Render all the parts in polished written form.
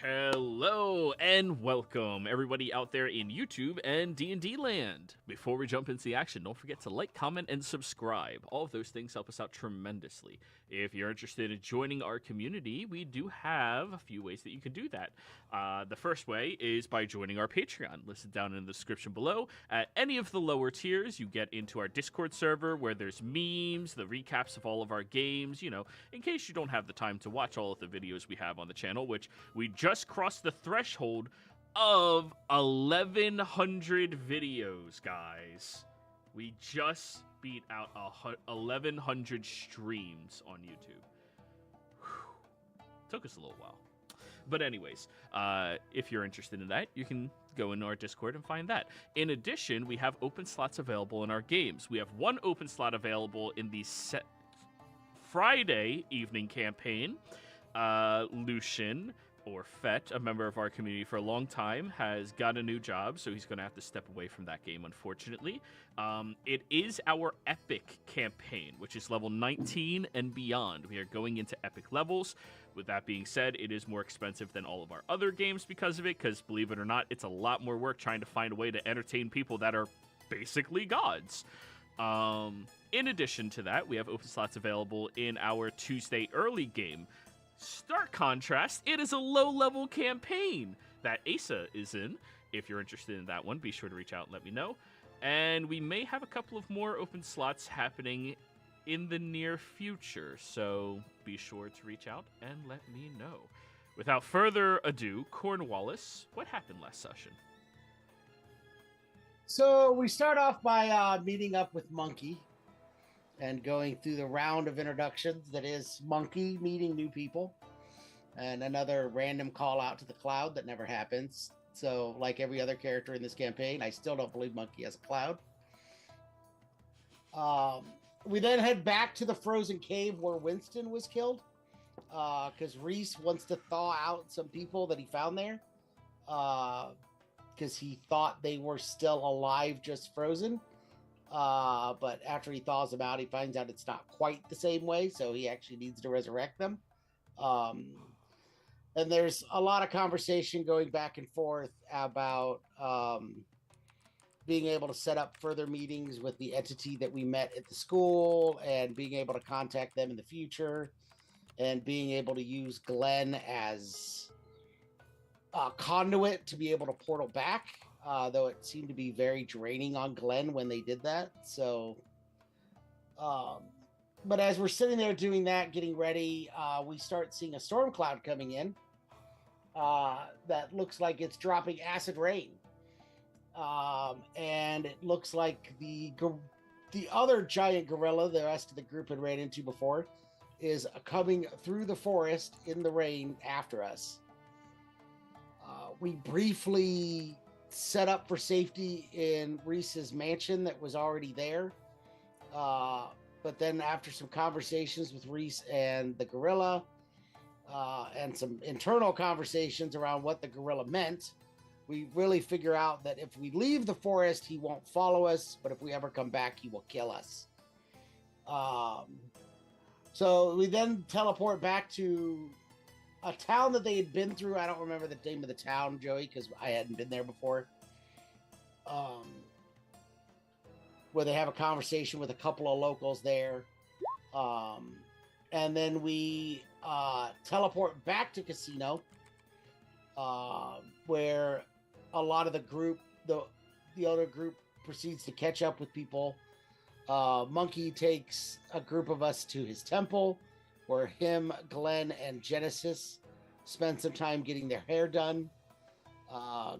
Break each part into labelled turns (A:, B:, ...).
A: Hello and welcome everybody out there in YouTube and D&D land. Before we jump into the action, don't forget to like, comment, and subscribe. All of those things help us out tremendously. If you're interested in joining our community, we do have a few ways that you can do that. The first way is by joining our Patreon. Listed down in the description below. At any of the lower tiers, you get into our Discord server where there's memes, the recaps of all of our games, in case you don't have the time to watch all of the videos we have on the channel, which we just crossed the threshold of 1,100 videos, guys. We just beat out 1,100 streams on YouTube. Whew. Took us a little while. But anyways, if you're interested in that, you can go into our Discord and find that. In addition, we have open slots available in our games. We have one open slot available in the Friday evening campaign. Lucian, or Fett, a member of our community for a long time, has got a new job, so he's going to have to step away from that game, unfortunately. It is our Epic campaign, which is level 19 and beyond. We are going into Epic levels. With that being said, it is more expensive than all of our other games because of it, because believe it or not, it's a lot more work trying to find a way to entertain people that are basically gods. In addition to that, we have open slots available in our Tuesday early game. Stark contrast, it is a low-level campaign that Asa is in. If you're interested in that one, be sure to reach out and let me know. And we may have a couple of more open slots happening in the near future, so be sure to reach out and let me know. Without further ado, Cornwallis, what happened last session?
B: So we start off by meeting up with Monkey and going through the round of introductions that is Monkey meeting new people and another random call out to the cloud that never happens. So like every other character in this campaign, I still don't believe Monkey has a cloud. We then head back to the frozen cave where Winston was killed because Reese wants to thaw out some people that he found there because he thought they were still alive, just frozen. But after he thaws them out, he finds out it's not quite the same way, so he actually needs to resurrect them. And there's a lot of conversation going back and forth about being able to set up further meetings with the entity that we met at the school and being able to contact them in the future and being able to use Glenn as a conduit to be able to portal back. Though it seemed to be very draining on Glenn when they did that. So, but as we're sitting there doing that, getting ready, we start seeing a storm cloud coming in that looks like it's dropping acid rain. And it looks like the other giant gorilla the rest of the group had ran into before is coming through the forest in the rain after us. We briefly set up for safety in Reese's mansion that was already there. But then after some conversations with Reese and the gorilla and some internal conversations around what the gorilla meant, we really figure out that if we leave the forest, he won't follow us, but if we ever come back, he will kill us. So we then teleport back to a town that they had been through. I don't remember the name of the town, Joey, because I hadn't been there before. Where they have a conversation with a couple of locals there. And then we teleport back to Casino, where a lot of the group, the other group proceeds to catch up with people. Monkey takes a group of us to his temple, where him, Glenn, and Genesis spend some time getting their hair done.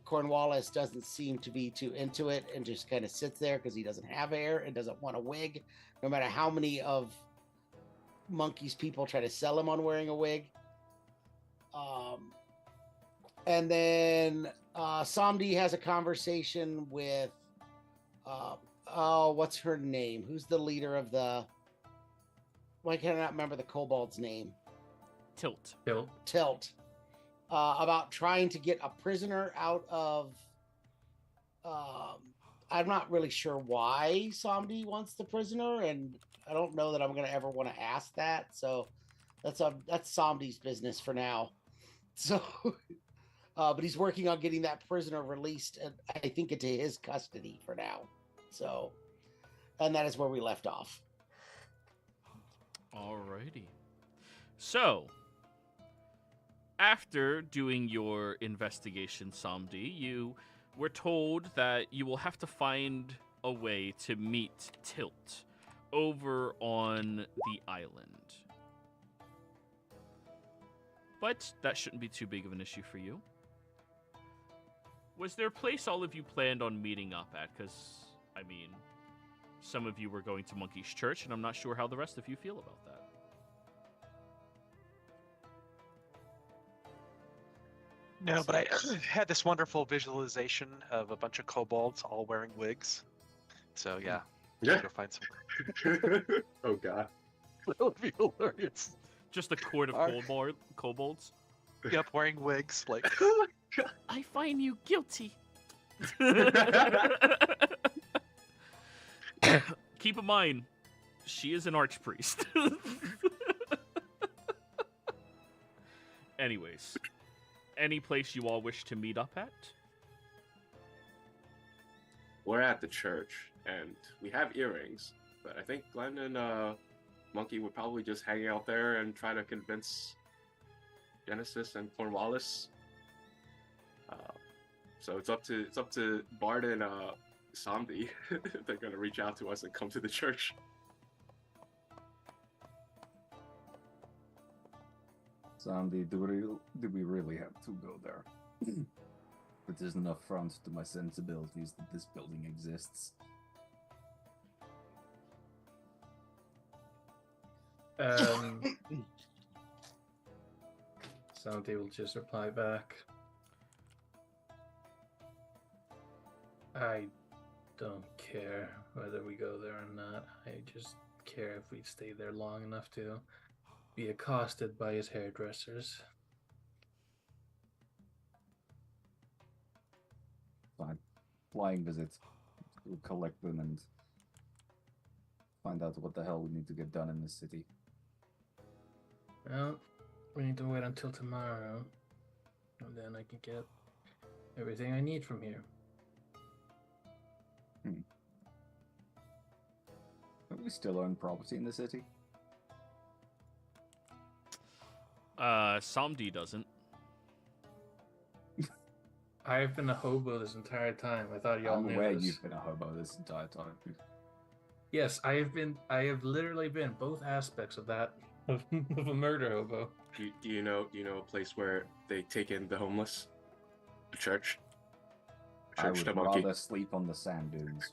B: Cornwallis doesn't seem to be too into it and just kind of sits there because he doesn't have hair and doesn't want a wig, no matter how many of Monkey's people try to sell him on wearing a wig. And then Samdi has a conversation with what's her name? Who's the leader of the... Why can I not remember the kobold's name?
A: Tilt.
B: About trying to get a prisoner out of... I'm not really sure why Samdi wants the prisoner, and I don't know that I'm going to ever want to ask that, so that's Samdi's business for now. So But he's working on getting that prisoner released, I think, into his custody for now. So, and that is where we left off.
A: Alrighty. So, after doing your investigation, Samdi, you were told that you will have to find a way to meet Tilt over on the island. But that shouldn't be too big of an issue for you. Was there a place all of you planned on meeting up at? Because, I mean, some of you were going to Monkey's Church, and I'm not sure how the rest of you feel about that.
C: No, but I had this wonderful visualization of a bunch of kobolds all wearing wigs. So yeah,
D: Yeah.
C: go find some.
D: Oh god.
C: That would be hilarious.
A: Just a court of kobolds?
C: Yep, wearing wigs. Like,
A: I find you guilty. Keep in mind, she is an archpriest. Anyways, any place you all wish to meet up at?
D: We're at the church, and we have earrings, but I think Glenn and Monkey would probably just hang out there and try to convince Genesis and Cornwallis. So it's up to Bard and Samdi. They're gonna reach out to us and come to the church.
E: Sandy, do we really have to go there? It is an affront to my sensibilities that this building exists.
F: Sandy will just reply back. I don't care whether we go there or not. I just care if we stay there long enough to be accosted by his hairdressers.
E: Fine. Flying visits. We'll collect them and find out what the hell we need to get done in this city.
F: Well, we need to wait until tomorrow, and then I can get everything I need from here.
E: Don't we still own property in the city?
A: Samdi doesn't.
F: I've been a hobo this entire time. I thought y'all
E: I'm
F: knew
E: aware
F: this.
E: you've been a hobo this entire time.
F: Yes, I have literally been both aspects of that of a murder hobo.
D: Do you know a place where they take in the homeless? A church.
E: I
D: Church to
E: would
D: Monkey.
E: rather sleep on the sand dunes.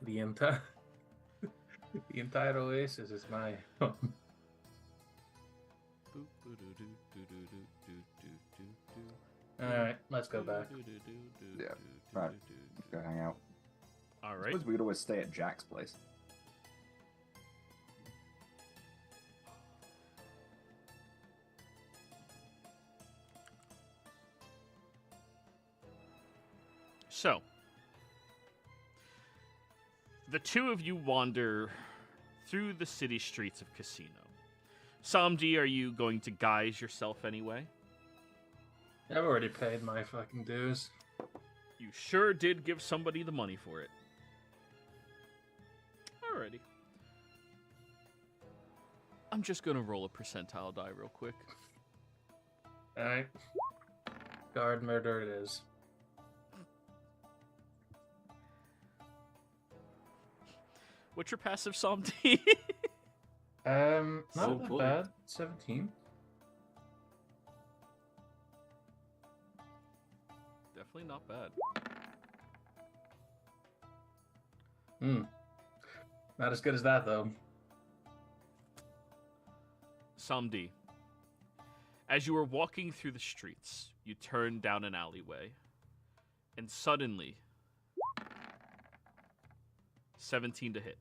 F: The entire oasis is my home. Alright, let's go back.
E: Yeah, right. Go hang out.
A: All
E: I
A: right.
E: suppose we could always stay at Jack's place.
A: So, the two of you wander through the city streets of Casino. Samdi, are you going to guise yourself anyway?
F: I've already paid my fucking dues.
A: You sure did give somebody the money for it. Alrighty. I'm just gonna roll a percentile die real quick.
F: Alright. Guard murder it is.
A: What's your passive, Samdi?
F: Not
D: Oh,
F: that
D: boy.
F: bad. 17.
A: Definitely not bad.
F: Not as good as that, though.
A: Samdi, as you were walking through the streets, you turned down an alleyway, and suddenly, 17 to hit.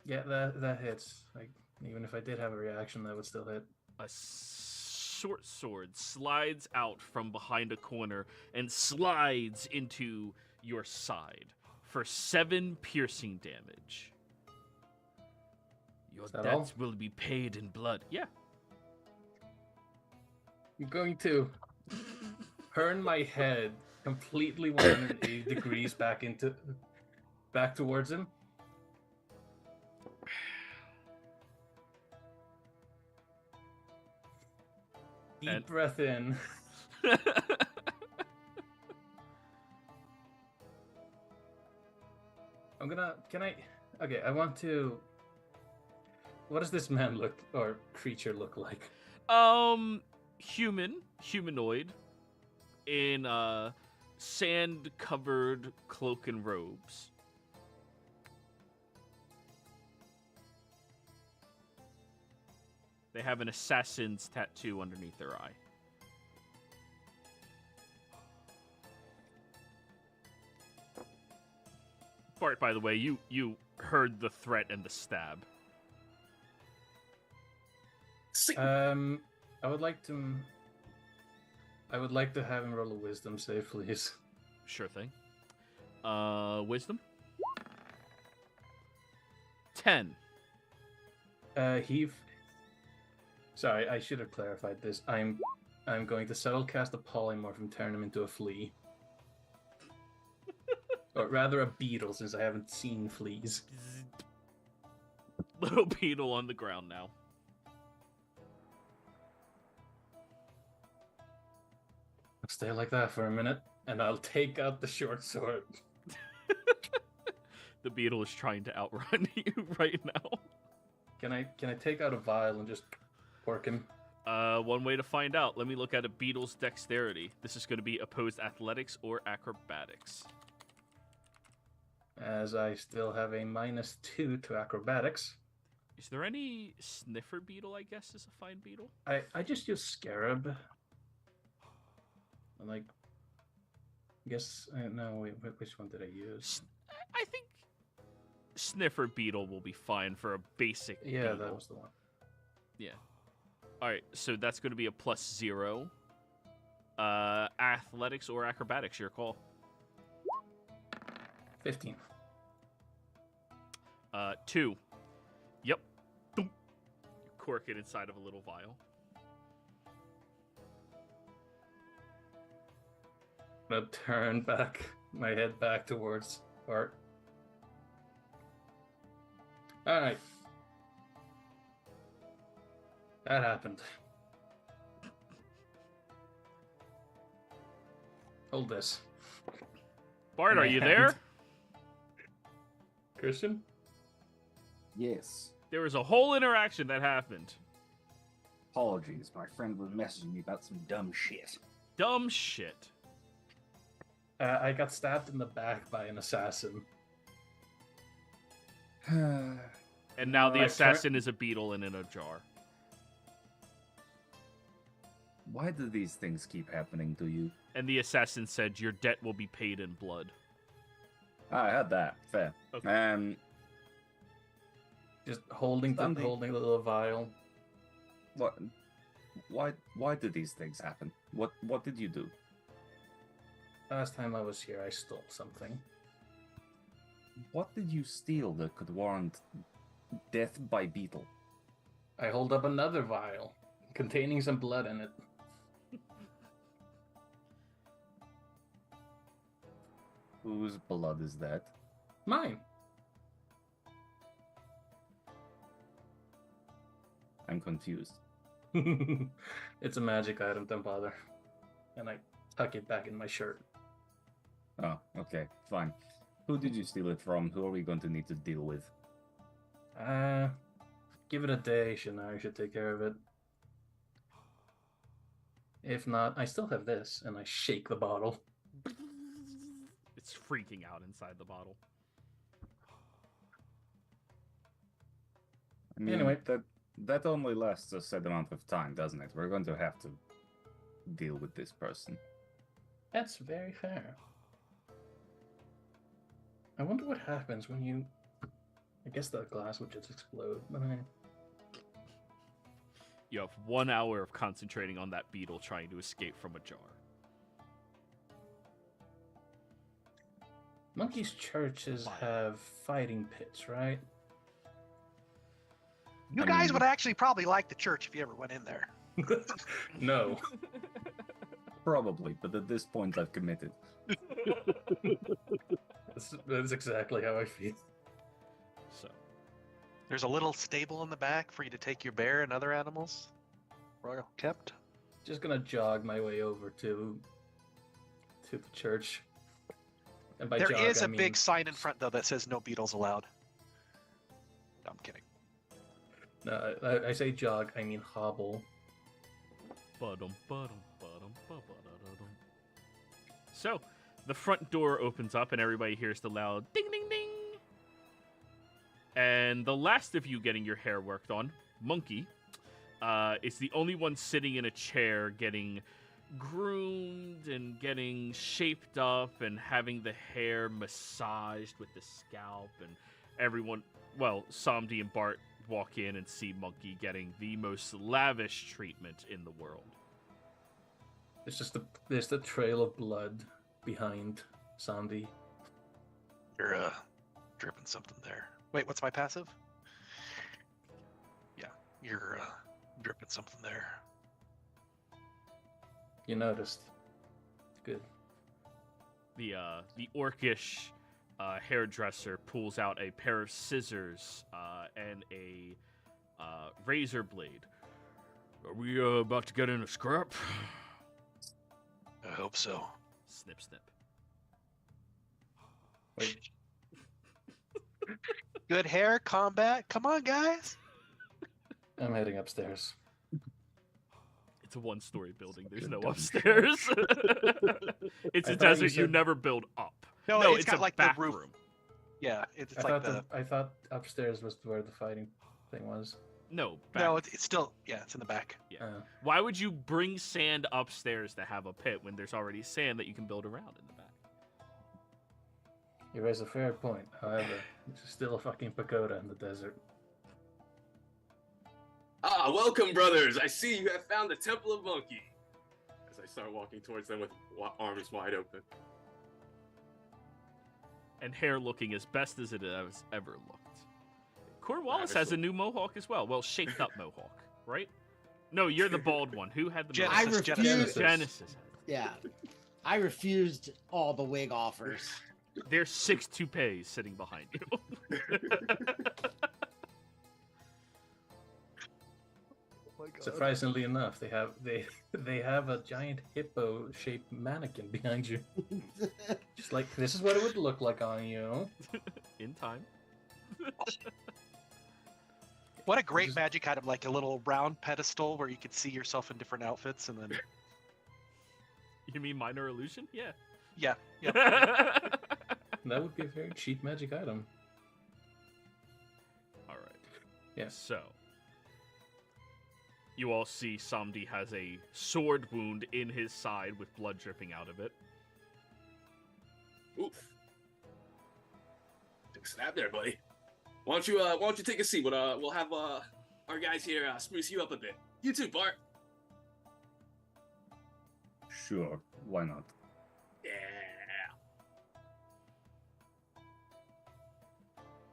F: Yeah, that hits. Like, even if I did have a reaction, that would still hit.
A: A short sword slides out from behind a corner and slides into your side for 7 piercing damage. Your
F: Is that
A: debts will be paid in blood. Yeah.
F: I'm going to turn my head completely 180 degrees back towards him. Deep breath in. Okay, I want to. What does this man or creature look like?
A: Humanoid, in sand-covered cloak and robes. They have an assassin's tattoo underneath their eye. Bart, by the way, you heard the threat and the stab.
F: I would like to have him roll a wisdom save, please.
A: Sure thing. Wisdom? 10.
F: Sorry, I should have clarified this. I'm going to subtle cast a polymorph and turn him into a flea. Or rather a beetle, since I haven't seen fleas.
A: Little beetle on the ground now.
F: I'll stay like that for a minute, and I'll take out the short sword.
A: The beetle is trying to outrun you right now.
F: Can I take out a vial and just pork him?
A: One way to find out. Let me look at a beetle's dexterity. This is going to be opposed athletics or acrobatics.
F: As I still have a -2 to acrobatics.
A: Is there any sniffer beetle, I guess, is a fine beetle?
F: I just use scarab. I'm like, I guess, no, wait, which one did I use?
A: I think sniffer beetle will be fine for a basic beetle.
F: That was the one.
A: Yeah. Alright, so that's going to be a +0. Athletics or acrobatics, your call.
F: 15.
A: 2. Yep. Boom. You cork it inside of a little vial.
F: I'm gonna turn my head back towards Bart. Alright. That happened. Hold this.
A: Bart, are you there?
F: Christian?
E: Yes.
A: There was a whole interaction that happened.
E: Apologies, my friend was messaging me about some dumb shit.
A: Dumb shit.
F: I got stabbed in the back by an assassin.
A: And now the assassin is a beetle and in a jar.
E: Why do these things keep happening to you?
A: And the assassin said, your debt will be paid in blood.
E: I had that. Fair.
A: Okay.
F: Just holding the little vial.
E: What? Why do these things happen? What did you do?
F: Last time I was here, I stole something.
E: What did you steal that could warrant death by beetle?
F: I hold up another vial containing some blood in it.
E: Whose blood is that?
F: Mine.
E: I'm confused.
F: It's a magic item, don't bother. And I tuck it back in my shirt.
E: Oh, okay, fine. Who did you steal it from? Who are we going to need to deal with?
F: Give it a day, Shania should take care of it. If not, I still have this, and I shake the bottle.
A: It's freaking out inside the bottle.
E: I mean,
F: anyway,
E: that only lasts a set amount of time, doesn't it? We're going to have to deal with this person.
F: That's very fair. I wonder what happens when you... I guess the glass would just explode, but
A: You have 1 hour of concentrating on that beetle trying to escape from a jar.
F: Monkey's churches have fighting pits, right?
C: You guys would actually probably like the church if you ever went in there.
F: No.
E: Probably, but at this point I've committed.
F: That's exactly how I feel.
A: So,
C: There's a little stable in the back for you to take your bear and other animals. Royal kept.
F: Just gonna jog my way over to the church. And by
C: There
F: jog,
C: is
F: I
C: a
F: mean,
C: big sign in front though that says no beetles allowed. No, I'm kidding.
F: No, I say jog, I mean hobble.
A: So, the front door opens up and everybody hears the loud ding ding ding. And the last of you getting your hair worked on, Monkey, is the only one sitting in a chair getting groomed and getting shaped up and having the hair massaged with the scalp. And everyone, well, Samdi and Bart walk in and see Monkey getting the most lavish treatment in the world.
F: There's the trail of blood behind Sandy.
C: You're dripping something there. Wait, what's my passive? Yeah, you're dripping something there.
F: You noticed. Good.
A: The orcish hairdresser pulls out a pair of scissors and a razor blade. Are we about to get in a scrap?
C: I hope so.
A: Snip, snip.
F: Wait,
C: Good hair, combat. Come on, guys.
F: I'm heading upstairs.
A: It's a one-story building. There's
F: Good
A: no
F: done.
A: upstairs. It's
F: I
A: a
F: thought you
A: desert. You
F: said-
A: never build up.
C: No,
A: it's
C: got
A: a
C: like
A: back
C: the roof.
A: room.
C: Yeah, it's
F: I
C: like
F: thought I thought upstairs was where the fighting thing was.
A: No, back.
C: No, it's still it's in the back.
A: Yeah. Why would you bring sand upstairs to have a pit when there's already sand that you can build around in the back?
F: You raise a fair point. However, it's still a fucking pagoda in the desert.
D: Ah, welcome, brothers. I see you have found the Temple of Monkey. As I start walking towards them with arms wide open.
A: And hair looking as best as it has ever looked. Cornwallis has a new mohawk as well. Well, shaped up mohawk, right? No, you're the bald one. Who had the
C: Genesis,
B: I
A: mohawk?
B: refuse.
A: Genesis.
B: Yeah, I refused all the wig offers.
A: There's 6 toupees sitting behind you.
F: Surprisingly enough, they have a giant hippo-shaped mannequin behind you. Just like this is what it would look like on you.
A: In time.
C: What a great magic item, like a little round pedestal where you could see yourself in different outfits, and then
A: You mean minor illusion? Yeah.
C: yeah.
F: That would be a very cheap magic item.
A: All right.
F: Yes.
A: So, you all see Samdi has a sword wound in his side with blood dripping out of it.
D: Oof. Took a stab there, buddy. Why don't you take a seat? We'll have our guys here spruce you up a bit. You too, Bart.
E: Sure, why not?
D: Yeah.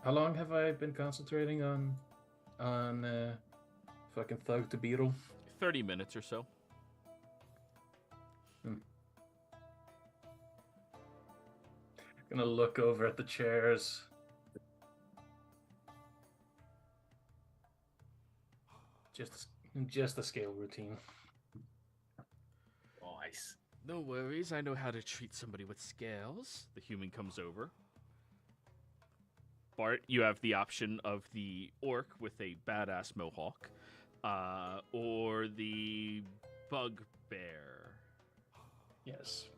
F: How long have I been concentrating on fucking Thug to Beetle?
A: 30 minutes or so.
F: Gonna look over at the chairs. Just a scale routine.
D: Nice.
A: No worries, I know how to treat somebody with scales. The human comes over. Bart, you have the option of the orc with a badass mohawk, or the bugbear.
F: Yes.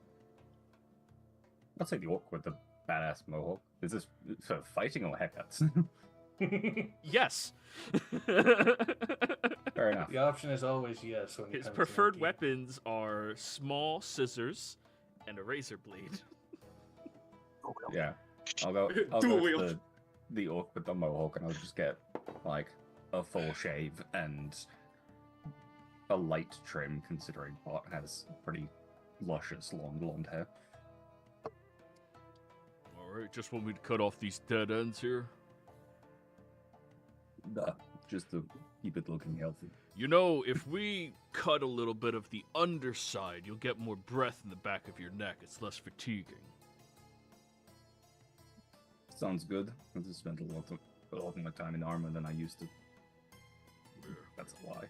E: I'll take the orc with the badass mohawk. Is this for fighting or haircuts?
A: Yes.
E: Fair enough.
F: The option is always yes. When it
A: His
F: comes to
A: preferred
F: monkey.
A: weapons are small scissors and a razor blade.
E: Yeah. I'll go
D: Dual
E: with
D: wield.
E: the orc with the mohawk, and I'll just get like a full shave and a light trim, considering Bart has pretty luscious long blonde hair.
A: All right, just want me to cut off these dead ends here.
E: just to keep it looking healthy.
A: You know, if we cut a little bit of the underside, you'll get more breath in the back of your neck. It's less fatiguing.
E: Sounds good. I just spent a lot of my time in armor than I used to. That's a lie.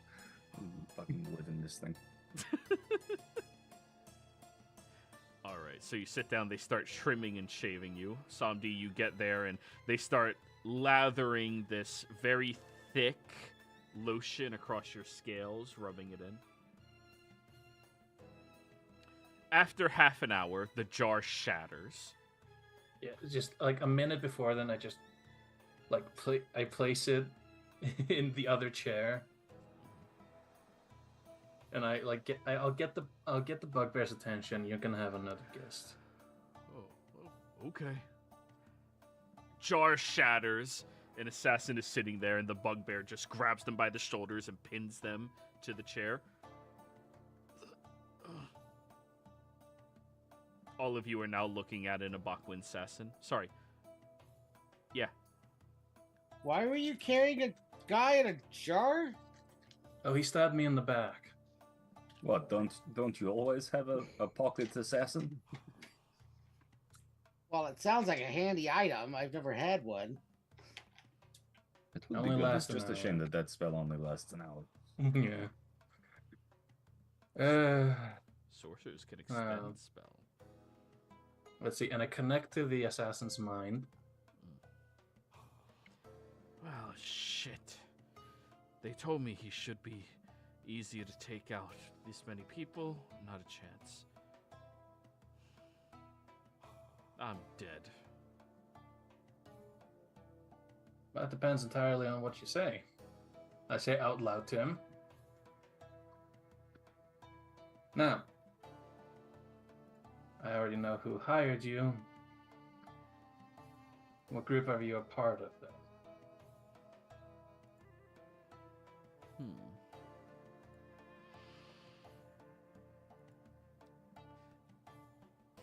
E: I fucking live in this thing.
A: All right, so you sit down. They start trimming and shaving you. Samdi, you get there, and they start lathering this very thick lotion across your scales, rubbing it in. After half an hour, the jar shatters.
F: Yeah, just like a minute before then, I just like I place it in the other chair, and I'll get the bugbear's attention. You're gonna have another guest.
A: Oh, okay. Jar shatters. An assassin is sitting there, and the bugbear just grabs them by the shoulders and pins them to the chair. All of you are now looking at an Abakwin assassin. Sorry. Yeah.
B: Why were you carrying a guy in a jar?
F: Oh, he stabbed me in the back.
E: What, don't you always have a pocket assassin?
B: Well, it sounds like a handy item. I've never had one.
E: It would
F: Only
E: be good. It's
F: lasts an
E: just a
F: hour.
E: shame that spell only lasts an hour.
F: Yeah.
A: Sorcerers can extend spell.
F: Let's see, and I connect to the assassin's mind.
A: Well, shit. They told me he should be easier to take out. This many people, not a chance. I'm dead.
F: That depends entirely on what you say. I say out loud to him. Now, I already know who hired you. What group are you a part of, though?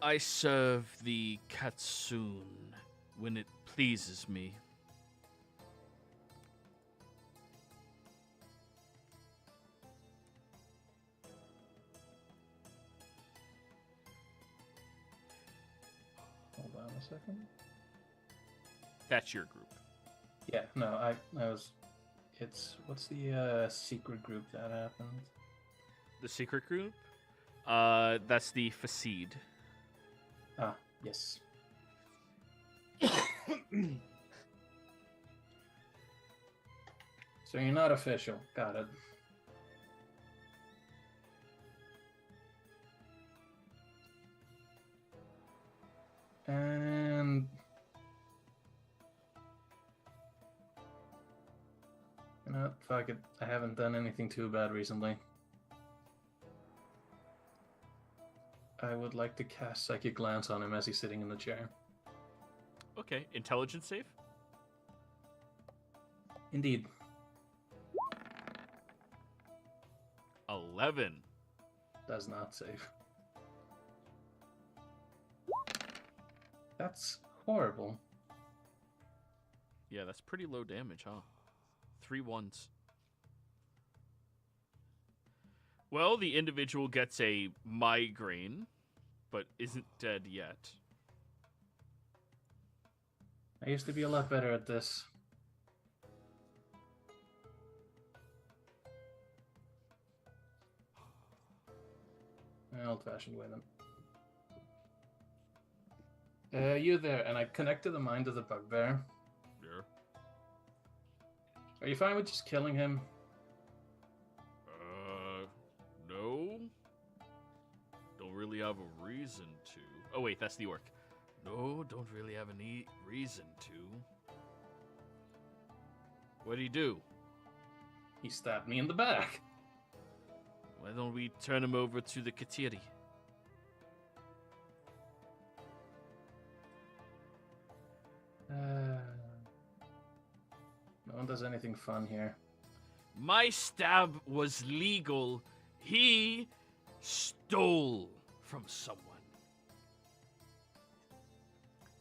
A: I serve the Katsun when it pleases me.
F: Hold on a second.
A: That's your group.
F: Yeah, no, I was. What's the secret group that happened?
A: The secret group? That's the Facade.
F: Ah, yes. So you're not official. Got it. And you know, fuck it. I haven't done anything too bad recently. I would like to cast Psychic Glance on him as he's sitting in the chair.
A: Okay, intelligence save?
F: Indeed.
A: 11.
F: Does not save. That's horrible.
A: Yeah, that's pretty low damage, huh? 3 ones. Well, the individual gets a migraine, but isn't dead yet.
F: I used to be a lot better at this. Old-fashioned way, then. You there, and I connect to the mind of the bugbear.
A: Yeah.
F: Are you fine with just killing him?
A: No. Don't really have a reason to. Oh, wait, that's the orc. No, don't really have any reason to. What did he do?
F: He stabbed me in the back.
A: Why don't we turn him over to the Katiri?
F: No one does anything fun here.
A: My stab was legal. He stole from someone.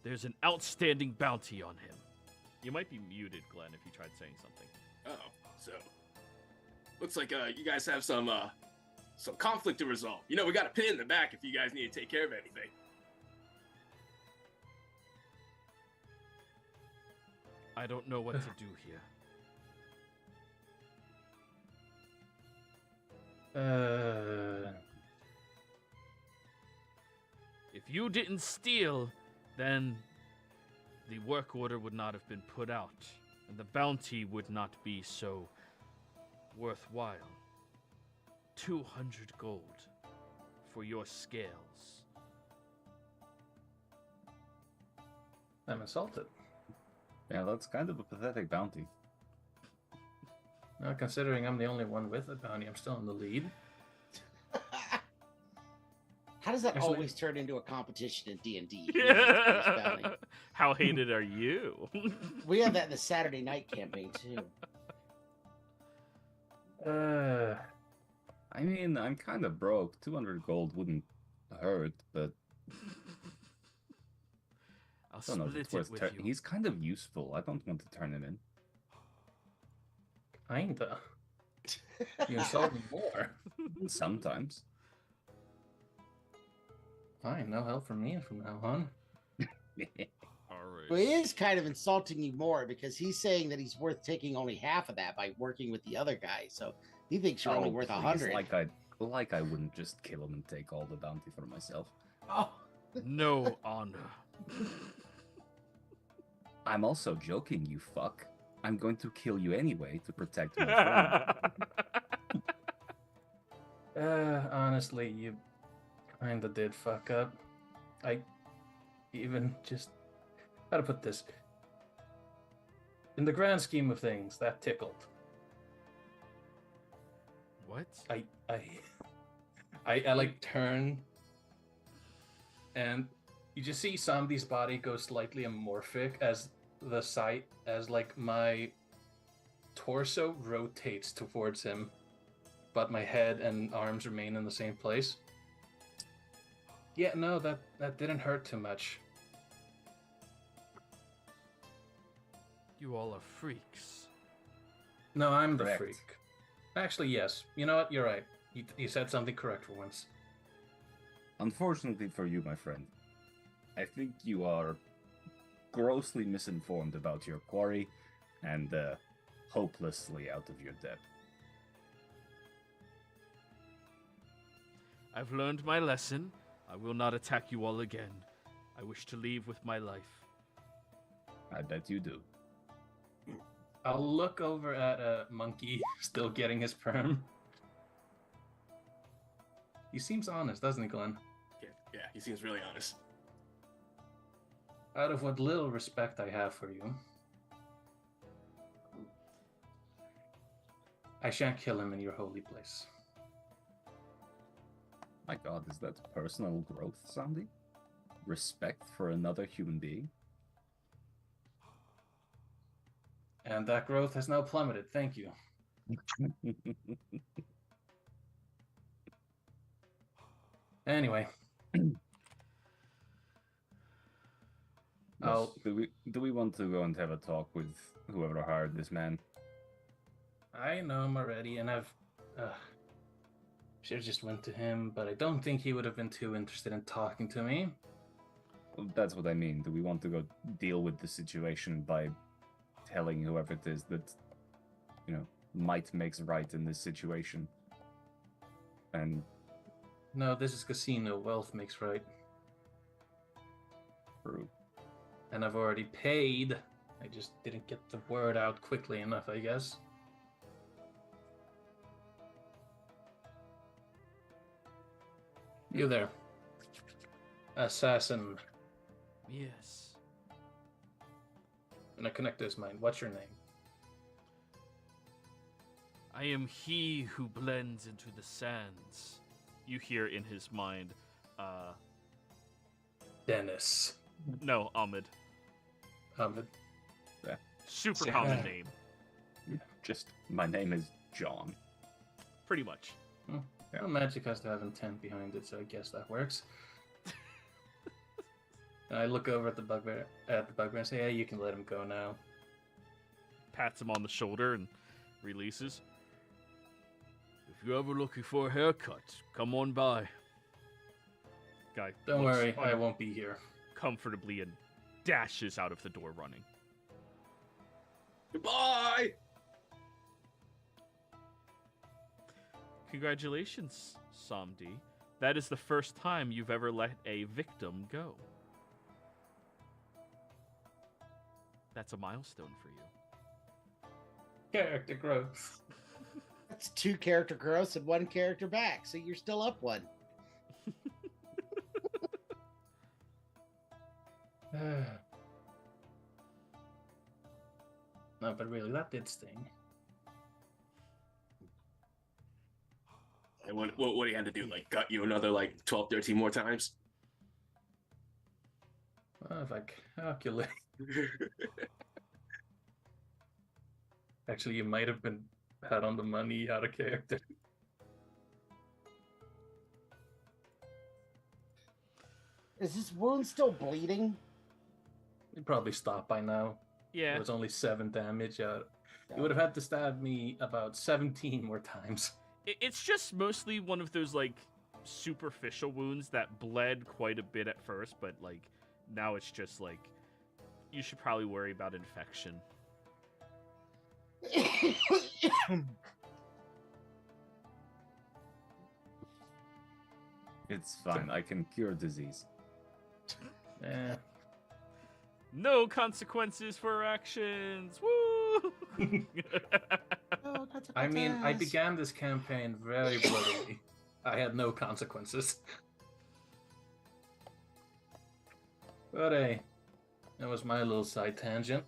A: There's an outstanding bounty on him. You might be muted, Glenn, if you tried saying something.
D: Oh. So, looks like you guys have some conflict to resolve. You know, we got a pin in the back if you guys need to take care of anything.
A: I don't know what to do here. If you didn't steal, then the work order would not have been put out, and the bounty would not be so worthwhile. 200 gold for your scales.
F: I'm insulted.
E: Yeah, that's kind of a pathetic bounty.
F: Now, considering I'm the only one with a bounty, I'm still in the lead.
B: How does that
F: Actually-
B: always turn into a competition in D&D?
A: How hated are you?
B: We have that in the Saturday night campaign too.
E: I mean, I'm kind of broke. 200 gold wouldn't hurt, but
A: I'll
E: I don't know if
A: split
E: it's
A: it
E: worth
A: with
E: turn.
A: you.
E: He's kind of useful. I don't want to turn him in.
F: Kinda. You insult me more.
E: Sometimes.
F: Fine, no help from me from now on.
A: All right.
B: Well, he is kind of insulting you more because he's saying that he's worth taking only half of that by working with the other guy. So he thinks you're only worth
E: please,
B: 100.
E: Like I wouldn't just kill him and take all the bounty for myself.
B: Oh,
A: No honor.
E: I'm also joking, you fuck. I'm going to kill you anyway to protect my friend.
F: Honestly, you kinda did fuck up. I even just how to put this. In the grand scheme of things, that tickled.
A: What?
F: I like turn and you just see somebody's body go slightly amorphic as the sight as like my torso rotates towards him, but my head and arms remain in the same place. Yeah, no, that didn't hurt too much.
A: You all are freaks.
F: No, I'm the
E: Correct.
F: freak. Actually, yes. You know what? You're right. You said something correct for once.
E: Unfortunately for you, my friend, I think you are grossly misinformed about your quarry and hopelessly out of your depth.
A: I've learned my lesson. I will not attack you all again. I wish to leave with my life.
E: I bet you do.
F: I'll look over at a monkey still getting his perm. He seems honest, doesn't he, Glenn?
D: Yeah, he seems really honest.
F: Out of what little respect I have for you, I shan't kill him in your holy place.
E: My god, is that personal growth, Sandy? Respect for another human being?
F: And that growth has now plummeted. Thank you. Anyway. I'll
E: Do we want to go and have a talk with whoever hired this man?
F: I know him already, and I've should have just went to him, but I don't think he would have been too interested in talking to me.
E: That's what I mean. Do we want to go deal with the situation by telling whoever it is that, you know, might makes right in this situation? And
F: No, this is casino. Wealth makes right.
E: true.
F: And I've already paid. I just didn't get the word out quickly enough, I guess. You there. Assassin.
A: Yes.
F: And I connect to his mind. What's your name?
A: I am he who blends into the sands. You hear in his mind,
F: Dennis.
A: no, Ahmed.
F: Ahmed.
A: Super
F: Yeah.
A: common name.
E: Just, my name is John.
A: Pretty much.
E: Yeah.
F: Well, magic has to have intent behind it, so I guess that works. And I look over at the bugbear and say, "Hey, you can let him go now."
A: Pats him on the shoulder and releases. If you're ever looking for a haircut, come on by. Guy
F: Don't
A: looks
F: worry, I won't be here.
A: comfortably and dashes out of the door running.
D: Goodbye.
A: Congratulations, Samdi. That is the first time you've ever let a victim go. That's a milestone for you.
F: Character growth.
B: That's 2 character growths and 1 character back, so you're still up 1.
F: No, but really, that did sting.
D: And what do you have to do? Like, gut you another, like, 12, 13 more times?
F: Well, if I calculate. Actually, you might have been pat on the money out of character.
B: Is this wound still bleeding?
F: You'd probably stop by now.
A: Yeah.
F: It was only 7 damage. You would have had to stab me about 17 more times.
A: It's just mostly one of those, like, superficial wounds that bled quite a bit at first, but, like, now it's just, like, you should probably worry about infection.
E: It's fine. I can cure disease.
F: Eh.
A: No consequences for actions! Woo!
F: I mean, I began this campaign very bloodily. I had no consequences. But hey, that was my little side tangent.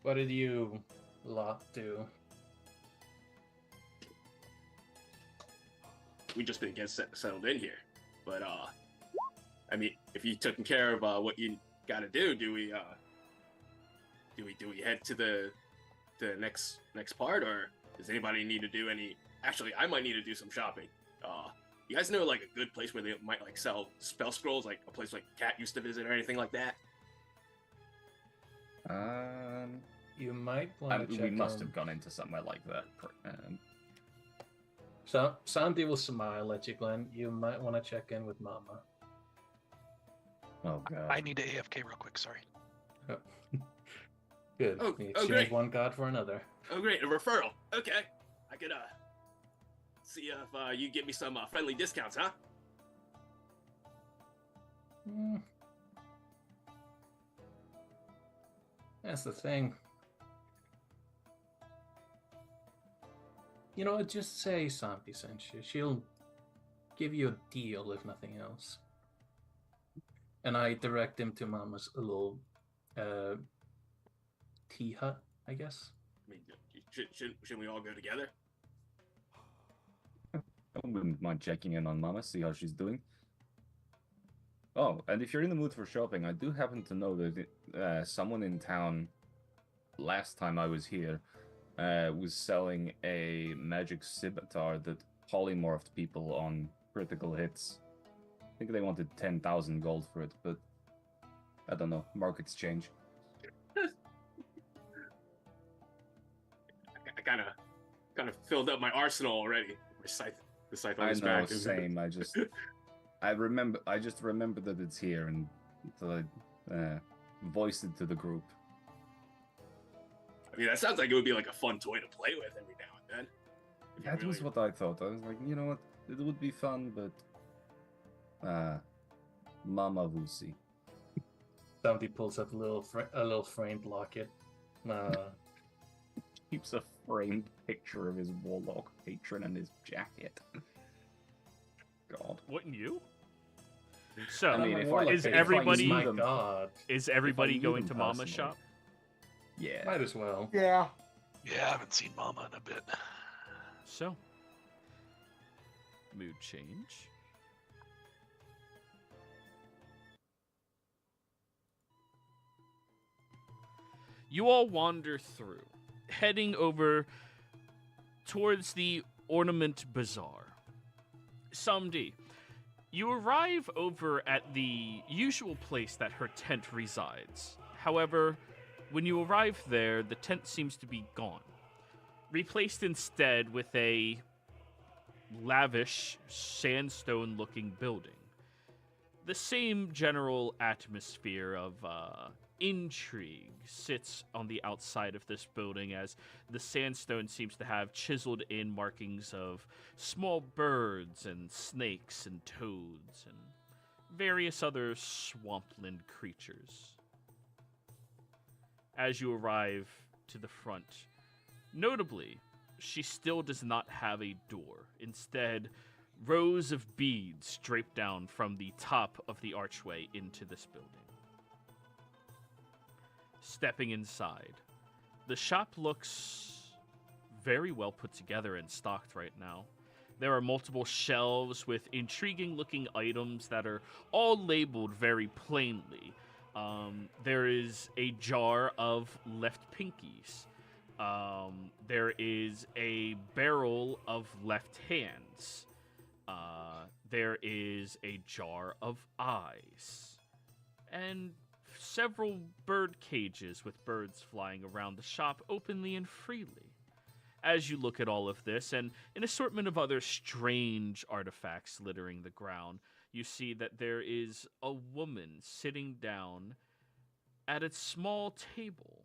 F: What did you lot do?
D: We just been getting settled in here. But, I mean, if you taken care of what you gotta do, do we head to the next part, or does anybody need to do any? Actually, I might need to do some shopping. You guys know, like, a good place where they might, like, sell spell scrolls, like a place like Cat used to visit or anything like that?
F: You might want to check.
E: We must have gone into somewhere like that.
F: So, Sandy will smile at you, Glenn. You might want to check in with Mama.
E: Oh god.
C: I need to AFK real quick, sorry.
F: Good.
D: Oh,
F: You
D: oh,
F: exchange
D: great.
F: one god for another.
D: Oh, great, a referral. Okay, I could see if you give me some friendly discounts, huh?
F: That's the thing. You know what? Just say Santi sent you. She'll give you a deal, if nothing else. And I direct him to Mama's little tea hut, I guess.
D: I mean, shouldn't we all go together?
E: I wouldn't mind checking in on Mama, see how she's doing. Oh, and if you're in the mood for shopping, I do happen to know that someone in town, last time I was here, was selling a magic scimitar that polymorphed people on critical hits. I think they wanted 10,000 gold for it, but I don't know. Markets change.
D: I kind of filled up my arsenal already. The scythe on
E: I
D: his
E: know,
D: back.
E: same. I just remember that it's here, and so I voiced it to the group.
D: I mean, that sounds like it would be like a fun toy to play with every now and then. If you
E: That was
D: really-
E: what I thought. I was like, you know what? It would be fun, but Mama will see.
F: Santi pulls up a little framed locket.
E: Keeps a framed picture of his warlock patron and his jacket. God.
A: Wouldn't you? So,
E: I mean, if I-
A: is
E: if I
A: everybody
E: need
F: My
E: them-
F: God.
A: is everybody
E: need
A: going
E: them
A: to Mama's
E: personally.
A: shop?
E: Yeah.
F: Might as well.
B: Yeah.
C: Yeah, I haven't seen Mama in a bit.
A: So, mood change. You all wander through, heading over towards the Ornament Bazaar. Samdi, you arrive over at the usual place that her tent resides. However, when you arrive there, the tent seems to be gone. replaced instead with a lavish sandstone-looking building. The same general atmosphere of intrigue sits on the outside of this building, as the sandstone seems to have chiseled in markings of small birds and snakes and toads and various other swampland creatures. As you arrive to the front, notably, she still does not have a door. Instead, rows of beads drape down from the top of the archway into this building. Stepping inside, the shop looks very well put together and stocked right now. There are multiple shelves with intriguing-looking items that are all labeled very plainly. There is a jar of left pinkies. There is a barrel of left hands. There is a jar of eyes. And several bird cages with birds flying around the shop openly and freely. As you look at all of this, and an assortment of other strange artifacts littering the ground, you see that there is a woman sitting down at a small table,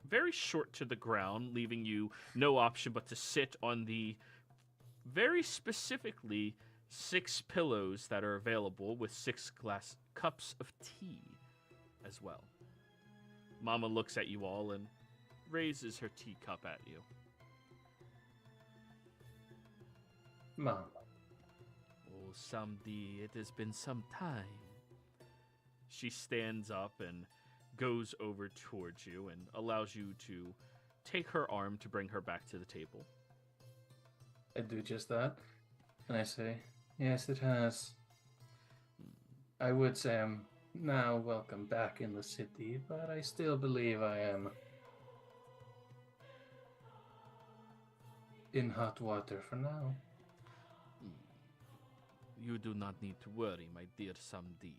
A: very short to the ground, leaving you no option but to sit on the very specifically 6 pillows that are available, with 6 glass cups of tea as well. Mama looks at you all and raises her teacup at you.
F: Mom.
A: Oh, Samdi, it has been some time. She stands up and goes over towards you and allows you to take her arm to bring her back to the table.
F: I do just that. And I say, yes, it has. I would say I'm now welcome back in the city, but I still believe I am in hot water for now.
A: You do not need to worry, my dear Samdi.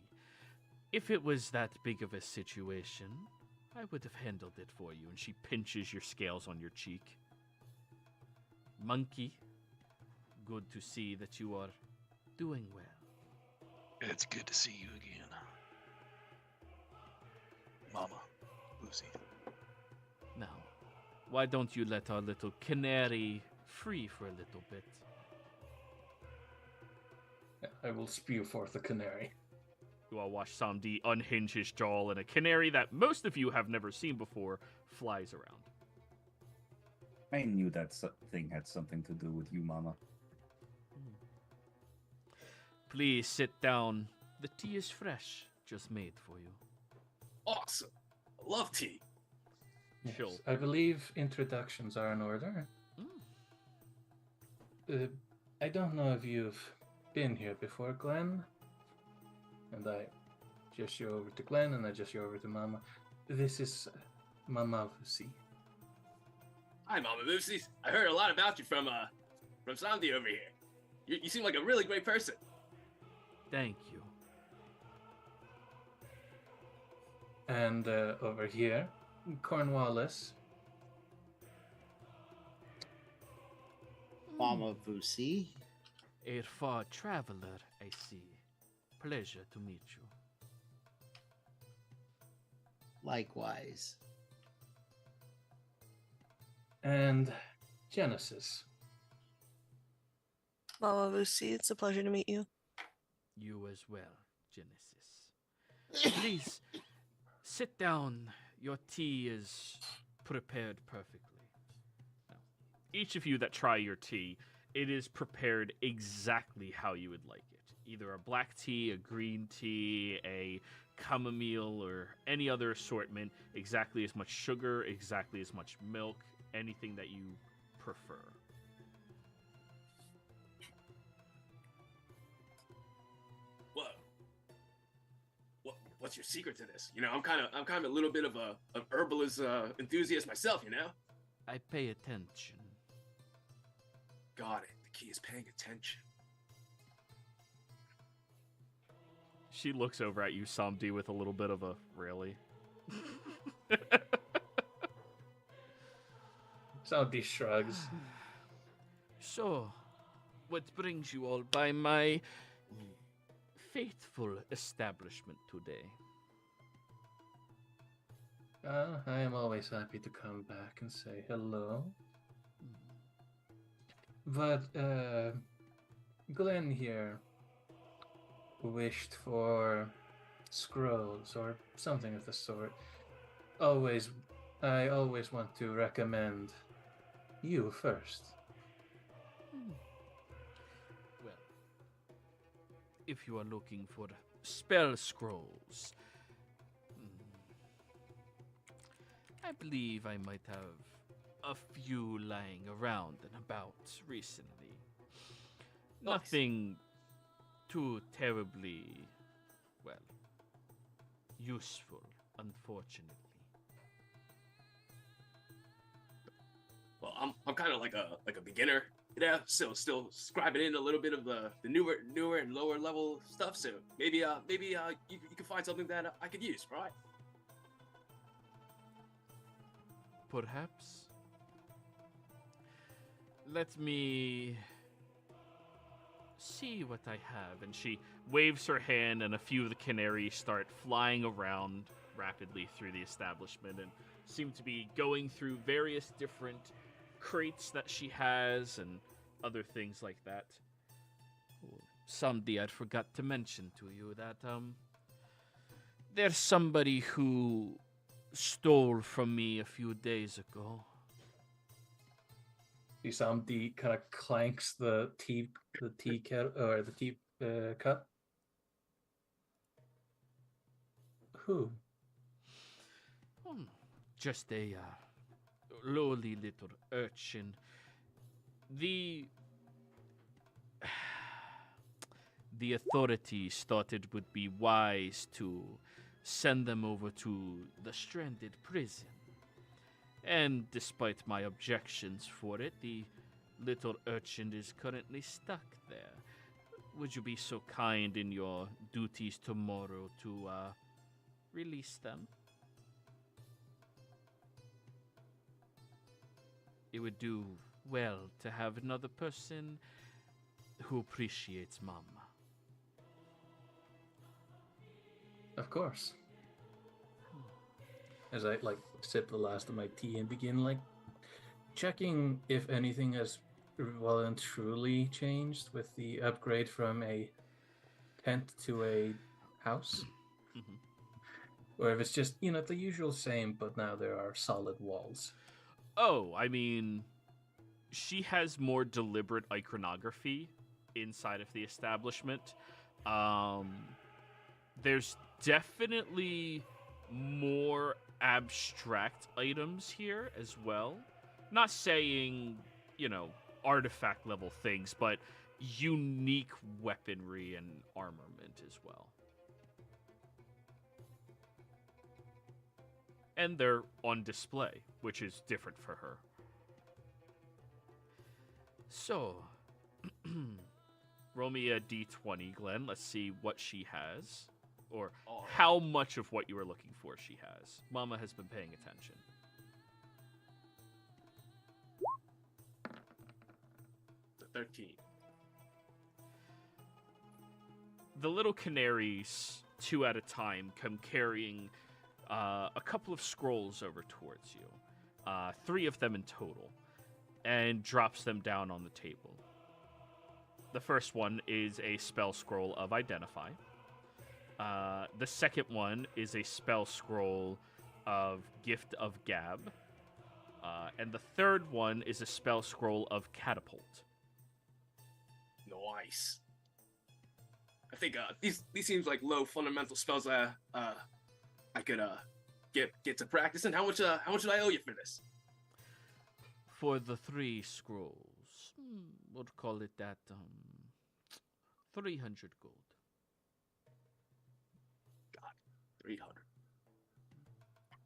A: If it was that big of a situation, I would have handled it for you. And she pinches your scales on your cheek. Monkey, good to see that you are doing well.
C: It's good to see you again. Mama, Lucy.
A: Now, why don't you let our little canary free for a little bit?
F: I will spew forth a canary.
A: You all watch Samdi unhinge his jaw, and a canary that most of you have never seen before flies around.
E: I knew that thing had something to do with you, Mama.
A: Please sit down. The tea is fresh, just made for you.
D: Awesome. I love tea.
F: Yes,
A: Sure.
F: I believe introductions are in order. I don't know if you've been here before, Glenn. And I gesture over to Glenn, and I gesture over to Mama. This is Mama Vusi.
D: Hi, Mama Lucy. I heard a lot about you from Sandy over here. You seem like a really great person.
A: Thank you.
F: And over here, Cornwallis.
B: Mama Vusi.
A: A far traveler, I see. Pleasure to meet you.
B: Likewise.
F: And Genesis.
G: Mama Lucy, it's a pleasure to meet you.
A: You as well, Genesis. Please, sit down. Your tea is prepared perfectly. Now, each of you that try your tea, it is prepared exactly how you would like it. Either a black tea, a green tea, a chamomile, or any other assortment. Exactly as much sugar, exactly as much milk, anything that you prefer.
D: What's your secret to this? You know, I'm kind of a little bit of a herbalist enthusiast myself. You know.
A: I pay attention.
D: Got it. The key is paying attention.
A: She looks over at you, Samdi, with a little bit of a really.
F: Saudi shrugs.
A: So, what brings you all by my faithful establishment today?
F: I am always happy to come back and say hello. But, Glenn here wished for scrolls or something of the sort. I always want to recommend you first.
A: Well, if you are looking for spell scrolls, I believe I might have a few lying around and about recently. Nothing too terribly, well, useful, unfortunately.
D: Well, I'm kind of like a beginner, still scribing in a little bit of the newer and lower level stuff. So maybe you can find something that I could use, right?
A: Perhaps. Let me see what I have. And she waves her hand, and a few of the canaries start flying around rapidly through the establishment and seem to be going through various different crates that she has and other things like that. Someday I forgot to mention to you that there's somebody who stole from me a few days ago.
F: Samdi kind of clanks the tea kettle or the tea cup. Who?
A: Just a lowly little urchin. The authorities thought it would be wise to send them over to the stranded prison. And despite my objections for it, the little urchin is currently stuck there. Would you be so kind in your duties tomorrow to release them? It would do well to have another person who appreciates Mama.
F: Of course. As I sip the last of my tea and begin checking if anything has well and truly changed with the upgrade from a tent to a house. Or if it's just, the usual same, but now there are solid walls.
A: Oh, I mean, she has more deliberate iconography inside of the establishment. There's definitely more abstract items here as well. Not saying, artifact level things, but unique weaponry and armament as well. And they're on display, which is different for her. So, roll me a d20, Glenn. Let's see what she has. Or how much of what you were looking for she has. Mama has been paying attention.
D: The 13.
A: The little canaries, 2 at a time, come carrying a couple of scrolls over towards you. 3 of them in total. And drops them down on the table. The first one is a spell scroll of Identify. The second one is a spell scroll of Gift of Gab. And the third one is a spell scroll of Catapult.
D: Nice. I think these seems like low fundamental spells that I could get to practice. And how much do I owe you for this?
A: For the 3 scrolls, we'll call it that 300 gold.
D: 300.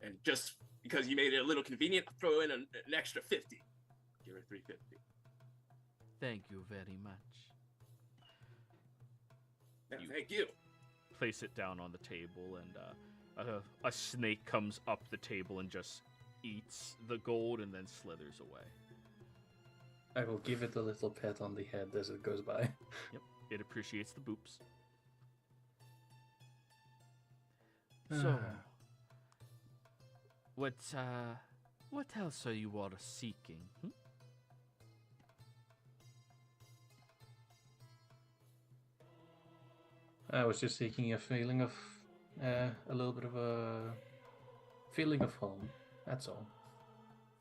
D: And just because you made it a little convenient, I'll throw in an extra 50. Give her 350.
A: Thank you very much.
D: Yeah, thank you.
A: Place it down on the table, and a snake comes up the table and just eats the gold and then slithers away.
F: I will give it a little pat on the head as it goes by.
A: Yep, it appreciates the boops.
F: Ah.
A: So, what else are you all seeking?
F: I was just seeking a feeling of, a little bit of a feeling of home. That's all.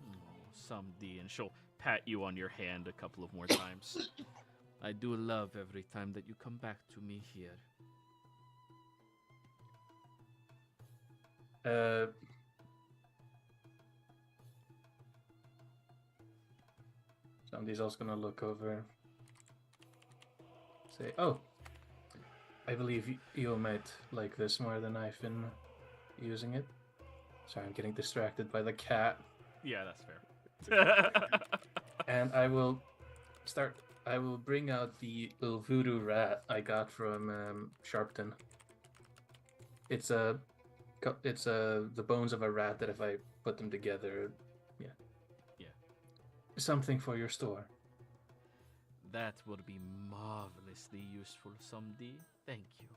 A: Oh, someday, and she'll pat you on your hand a couple of more times. I do love every time that you come back to me here.
F: Somebody's also gonna look over. Say, oh, I believe you might like this more than I've been using it. Sorry, I'm getting distracted by the cat.
A: Yeah, that's fair.
F: And I will bring out the little voodoo rat I got from Sharpton. It's the bones of a rat that if I put them together, yeah. Something for your store.
A: That would be marvelously useful someday. Thank you.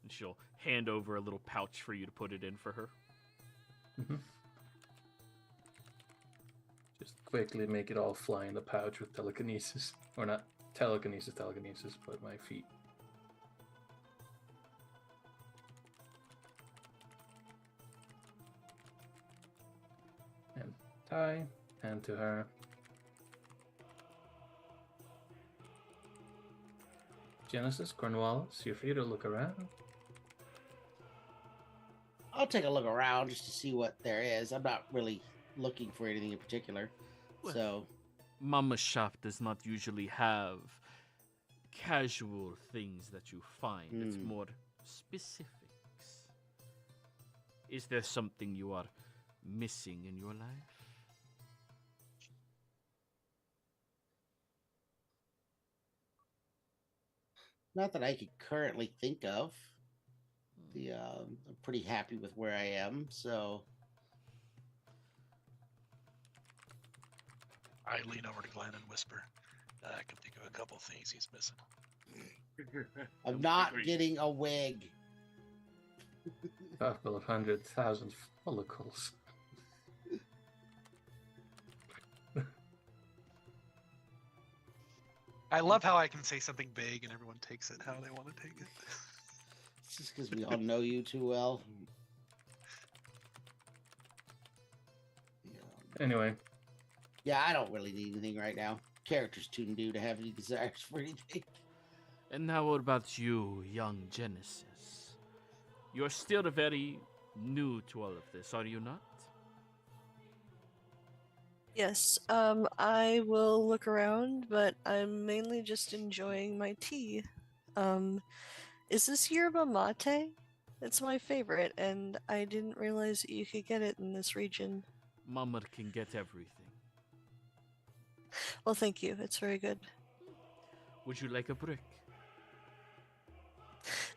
A: And she'll hand over a little pouch for you to put it in for her.
F: Mm-hmm. Just quickly make it all fly in the pouch with telekinesis. Or not telekinesis, but my feet. And tie, hand to her. Genesis, Cornwallis, you're free to look around.
B: I'll take a look around just to see what there is. I'm not really looking for anything in particular.
A: Well,
B: So,
A: Mama's shop does not usually have casual things that you find. It's more specifics. Is there something you are missing in your life?
B: not that I could currently think of. I'm pretty happy with where I am. So,
C: I lean over to Glenn and whisper, I can think of a couple things he's missing.
B: I'm not getting a wig.
F: Couple of 100,000 follicles.
C: I love how I can say something big and everyone takes it how they want to take it.
B: It's just because we all know you too well.
F: Anyway.
B: Yeah, I don't really need anything right now. Character's too new to have any desires for anything.
A: And now what about you, young Genesis? You're still very new to all of this, are you not?
G: Yes, I will look around, but I'm mainly just enjoying my tea. Is this yerba mate? It's my favorite, and I didn't realize that you could get it in this region.
A: Mama can get everything.
G: Well, thank you. It's very good.
A: Would you like a brick?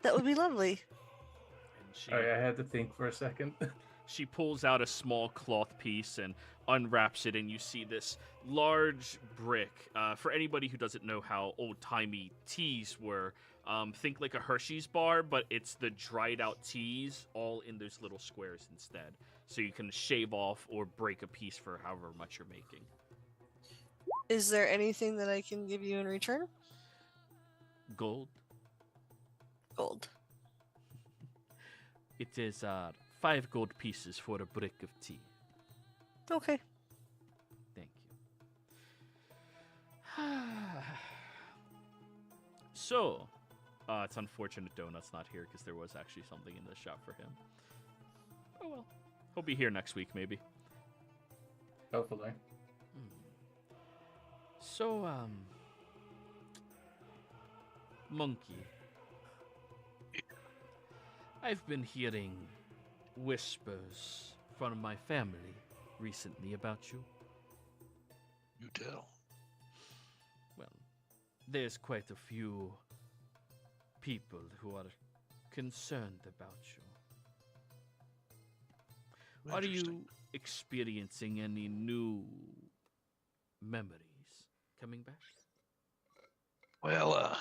G: That would be lovely.
A: And she,
F: Sorry, I had to think for a second.
A: she pulls out a small cloth piece and unwraps it, and you see this large brick. For anybody who doesn't know how old-timey teas were, think like a Hershey's bar, but it's the dried-out teas all in those little squares instead. So you can shave off or break a piece for however much you're making.
G: Is there anything that I can give you in return?
A: Gold?
G: Gold.
A: It is 5 gold pieces for a brick of tea.
G: Okay.
A: Thank you. So, it's unfortunate Donut's not here because there was actually something in the shop for him. Oh well. He'll be here next week, maybe.
F: Hopefully.
A: So, Monkey. I've been hearing whispers from my family recently about you.
C: You tell.
A: Well, there's quite a few people who are concerned about you. Are you experiencing any new memories coming back?
C: Well,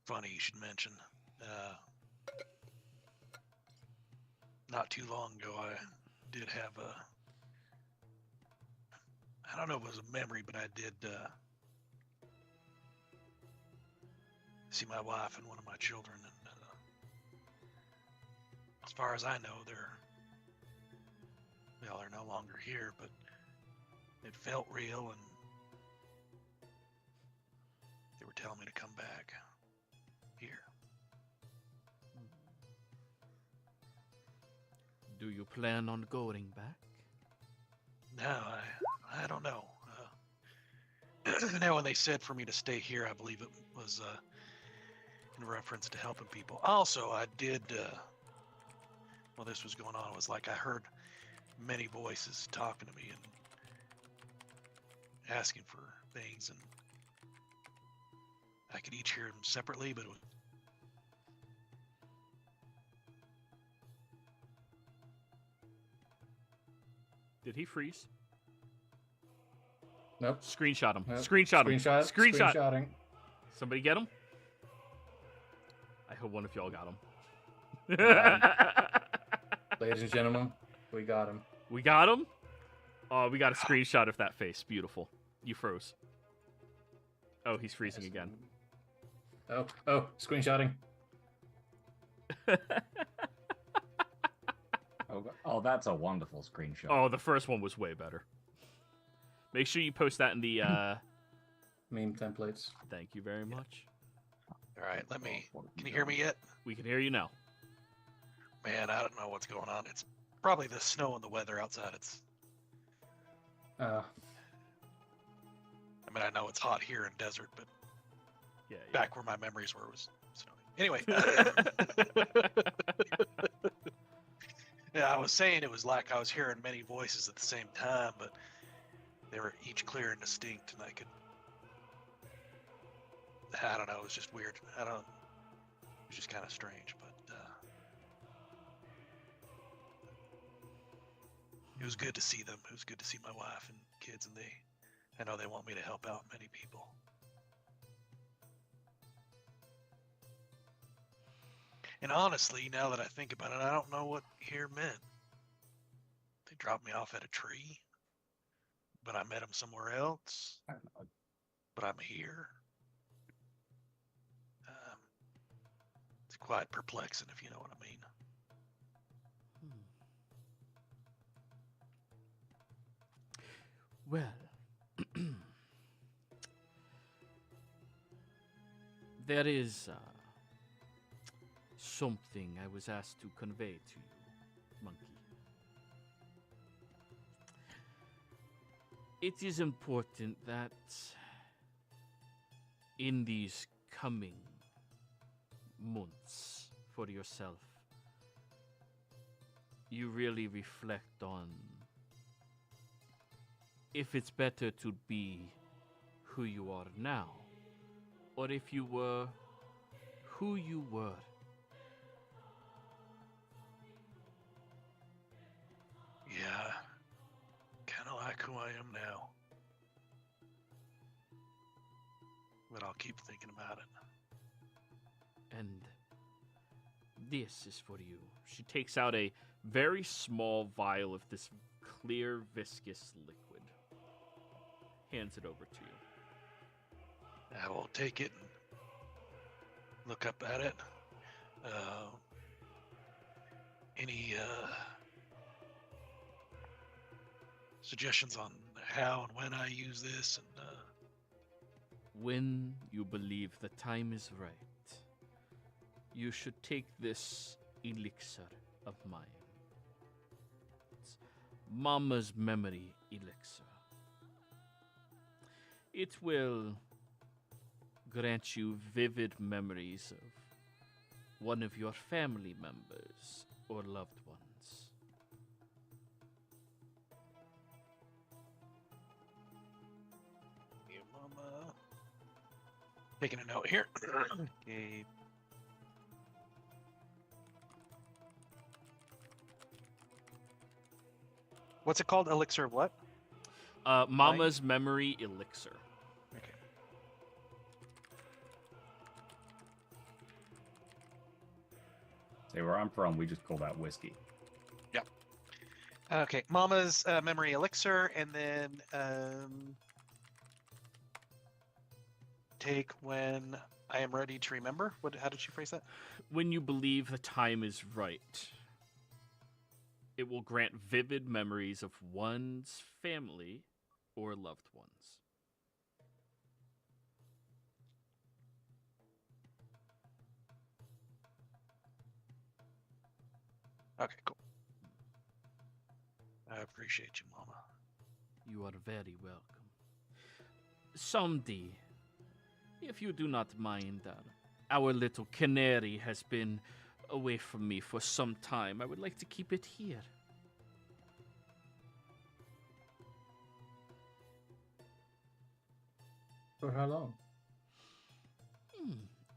C: funny you should mention. Not too long ago, I did have I don't know if it was a memory, but I did see my wife and one of my children, and as far as I know, they're no longer here, but it felt real, and they were telling me to come back here.
A: Do you plan on going back?
C: No, I don't know. Now, when they said for me to stay here, I believe it was in reference to helping people. Also, I did, while this was going on, it was like I heard many voices talking to me and asking for things, and I could each hear them separately, but it was...
A: Did he freeze?
F: Nope.
A: Screenshot him.
F: Nope.
A: Screenshot him. Screenshot.
F: Screenshotting.
A: Somebody get him? I hope one of y'all got him.
F: Ladies and gentlemen, we got him.
A: We got him? Oh, we got a screenshot of that face. Beautiful. You froze. Oh, he's freezing again.
F: Oh, screenshotting.
E: Oh, that's a wonderful screenshot.
A: Oh, the first one was way better. Make sure you post that in the
F: meme templates.
A: Thank you very much.
C: All right, can you hear me yet?
A: We can hear you now.
C: Man, I don't know what's going on. It's probably the snow and the weather outside. I mean, I know it's hot here in desert, but
A: yeah.
C: Back where my memories were was snowy. Anyway. Yeah, I was saying it was like I was hearing many voices at the same time, but they were each clear and distinct, and I don't know, it was just weird. It was just kind of strange, but it was good to see them. It was good to see my wife and kids, and I know they want me to help out many people. And honestly, now that I think about it, I don't know what here meant. They dropped me off at a tree, but I met them somewhere else.
E: I don't know.
C: But I'm here. It's quite perplexing, if you know what I mean.
A: Well, there is something I was asked to convey to you, Monkey. It is important that in these coming months for yourself, you really reflect on if it's better to be who you are now, or if you were who you were.
C: Yeah, kind of like who I am now. But I'll keep thinking about it.
A: And this is for you. She takes out a very small vial of this clear, viscous liquid. Hands it over to you.
C: I will take it and look up at it. Any suggestions on how and when I use this? And
A: when you believe the time is right, you should take this elixir of mine. It's Mama's memory elixir. It will grant you vivid memories of one of your family members or loved ones.
C: yeah, Mama. Taking a note here. Okay. What's it called? Elixir of what?
A: Mama's Memory Elixir.
C: Okay.
E: Say where I'm from, we just call that whiskey.
C: Okay, Mama's Memory Elixir, and then take when I am ready to remember. How did she phrase that?
A: When you believe the time is right, it will grant vivid memories of one's family or loved ones.
C: Okay, cool. I appreciate you, Mama.
A: You are very welcome. Someday, if you do not mind, our little canary has been away from me for some time. I would like to keep it here.
F: For how long?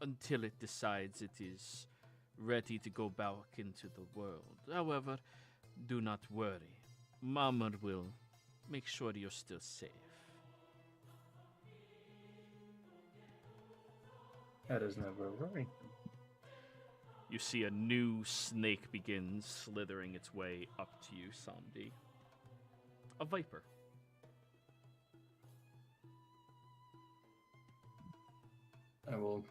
A: Until it decides it is ready to go back into the world. However, do not worry. Mama will make sure you're still safe.
F: That is never a worry.
A: You see a new snake begins slithering its way up to you, Samdi. A viper.
F: I will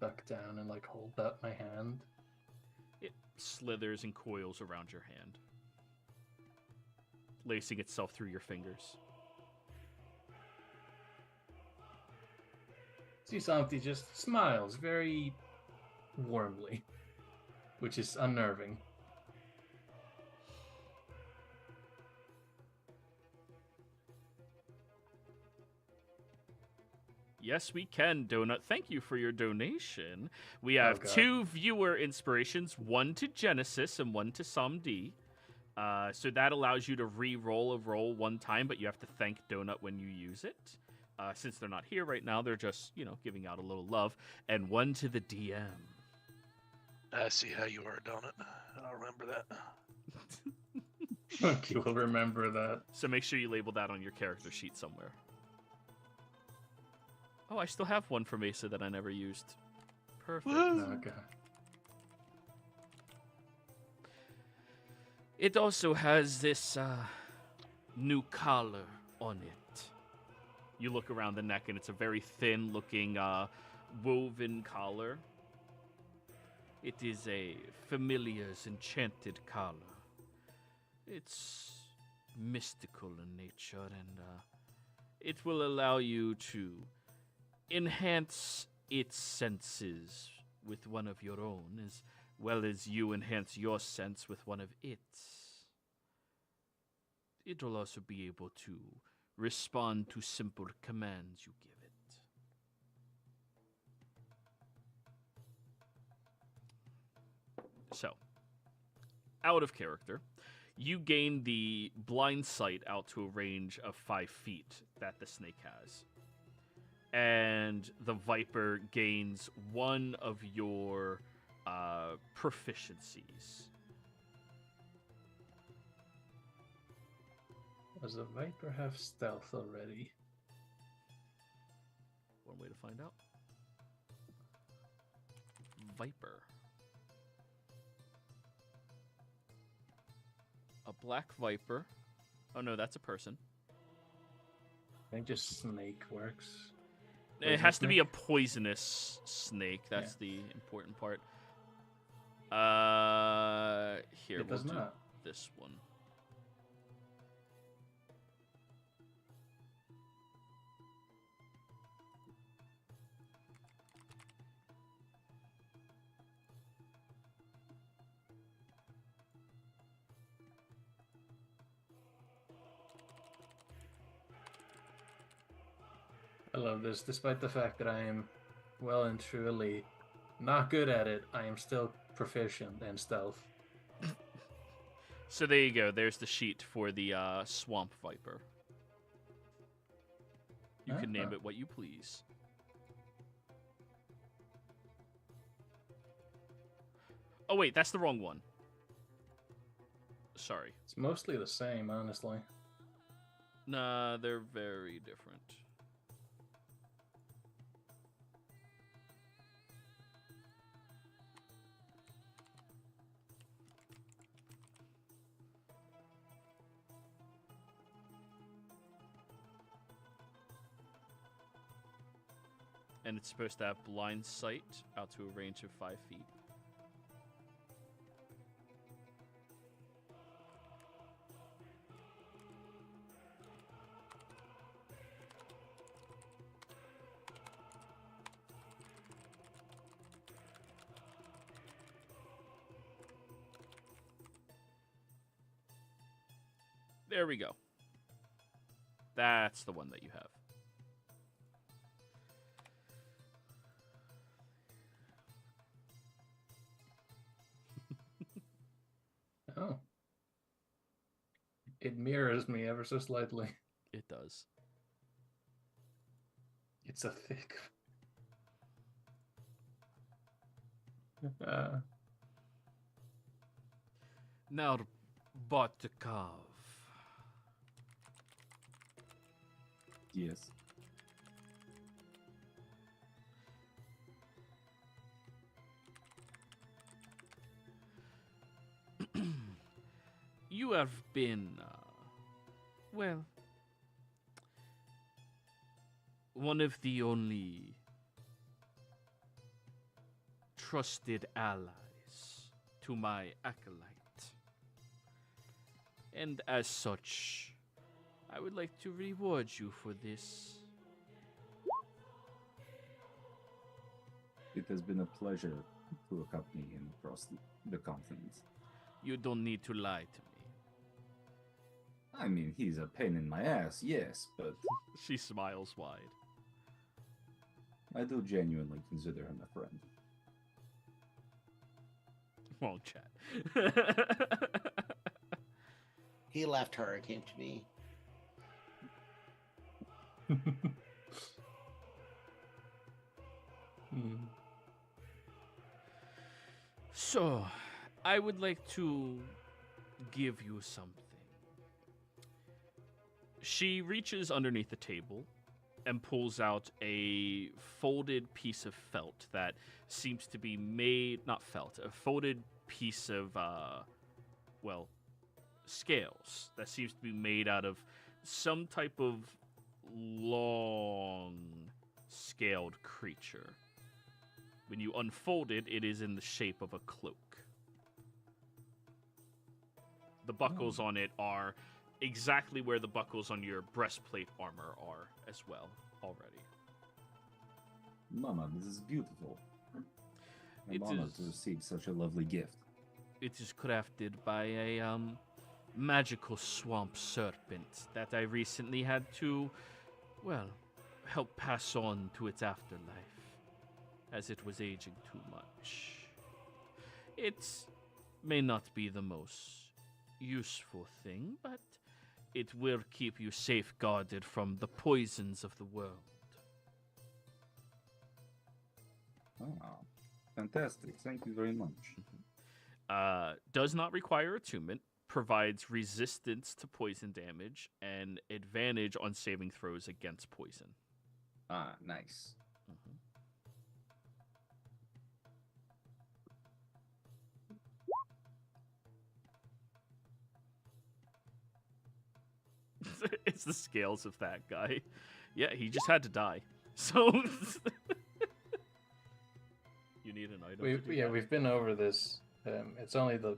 F: duck down and like hold out my hand.
A: It slithers and coils around your hand, lacing itself through your fingers.
F: See, Santi just smiles very warmly, which is unnerving.
A: Yes, we can, Donut. Thank you for your donation. We have
F: God.
A: 2 viewer inspirations, one to Genesis and one to Samdi. So that allows you to re-roll a roll one time, but you have to thank Donut when you use it. Since they're not here right now, they're just, giving out a little love. And one to the DM.
C: I see how you are, Donut. I'll remember that.
F: You will remember that.
A: So make sure you label that on your character sheet somewhere. Oh, I still have one for Mesa that I never used. Perfect.
F: Okay.
A: It also has this new collar on it. You look around the neck, and it's a very thin-looking woven collar. It is a familiar's enchanted collar. It's mystical in nature, and it will allow you to enhance its senses with one of your own, as well as you enhance your sense with one of its. It will also be able to respond to simple commands you give it. So, out of character, you gain the blind sight out to a range of 5 feet that the snake has. And the viper gains one of your proficiencies.
F: Does the viper have stealth already?
A: One way to find out. Viper. A black viper. Oh no, that's a person.
F: I think just snake works.
A: It has to be a poisonous snake. That's the important part. Here,
F: It does
A: we'll do
F: not.
A: this one.
F: I love this. Despite the fact that I am well and truly not good at it, I am still proficient in stealth.
A: So there you go. There's the sheet for the swamp viper. You can name it what you please. Oh wait, that's the wrong one. Sorry.
F: It's mostly the same, honestly.
A: Nah, they're very different. And it's supposed to have blind sight out to a range of 5 feet. There we go. That's the one that you have.
F: Oh. It mirrors me ever so slightly.
A: It does.
F: It's a thick.
A: Now, Botkov.
E: Yes.
A: You have been, well, one of the only trusted allies to my acolyte. And as such, I would like to reward you for this.
E: It has been a pleasure to accompany him across the continent.
A: You don't need to lie to me.
E: I mean, he's a pain in my ass, yes, but
A: She smiles wide.
E: I do genuinely consider him a friend.
A: Won't chat.
B: He left her and came to me.
A: So, I would like to give you something. She reaches underneath the table and pulls out a folded piece of felt that seems to be made, not felt, a folded piece of, scales that seems to be made out of some type of long scaled creature. When you unfold it, it is in the shape of a cloak. The buckles on it are exactly where the buckles on your breastplate armor are as well already.
E: Mama, this is beautiful.
A: It
E: I'm honored to
A: is.
E: receive such a lovely gift.
A: It is crafted by a magical swamp serpent that I recently had to, help pass on to its afterlife, as it was aging too much. It may not be the most useful thing, but it will keep you safeguarded from the poisons of the world.
E: Ah, fantastic. Thank you very much.
A: Does not require attunement, provides resistance to poison damage, and advantage on saving throws against poison.
E: Ah, nice.
A: It's the scales of that guy. Yeah, he just had to die. So you need an item. to do that.
F: We've been over this. It's only the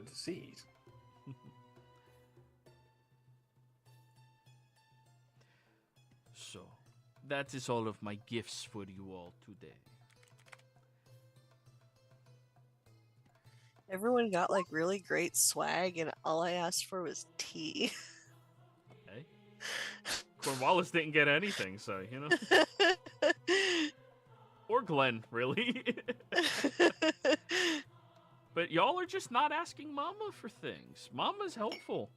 F: disease.
A: So that is all of my gifts for you all today.
G: Everyone got like really great swag, and all I asked for was tea.
A: Hey, Cornwallis didn't get anything, so you know. Or Glenn, really. But y'all are just not asking Mama for things. Mama's helpful.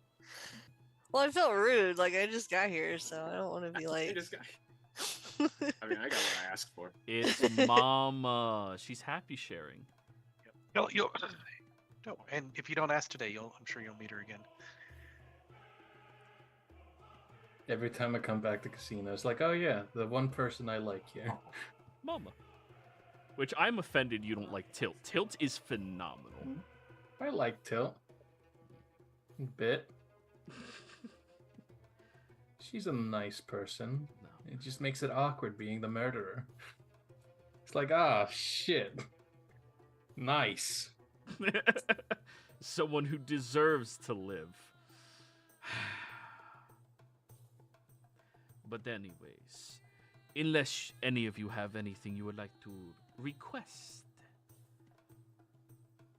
G: Well, I felt rude. Like I just got here, so I don't want to be
D: Hey,
G: like.
D: this guy. I mean, I got what I asked for.
A: It's Mama. She's happy sharing.
C: Don't No, and if you don't ask today, I'm sure you'll meet her again.
F: Every time I come back to casino, it's like, oh yeah, the one person I like here.
A: Mama. Which I'm offended you don't like Tilt. Tilt is phenomenal.
F: I like Tilt. A bit. She's a nice person.
A: No.
F: It just makes it awkward being the murderer. It's like, ah, shit. Nice.
A: Someone who deserves to live. But anyways, unless any of you have anything you would like to request,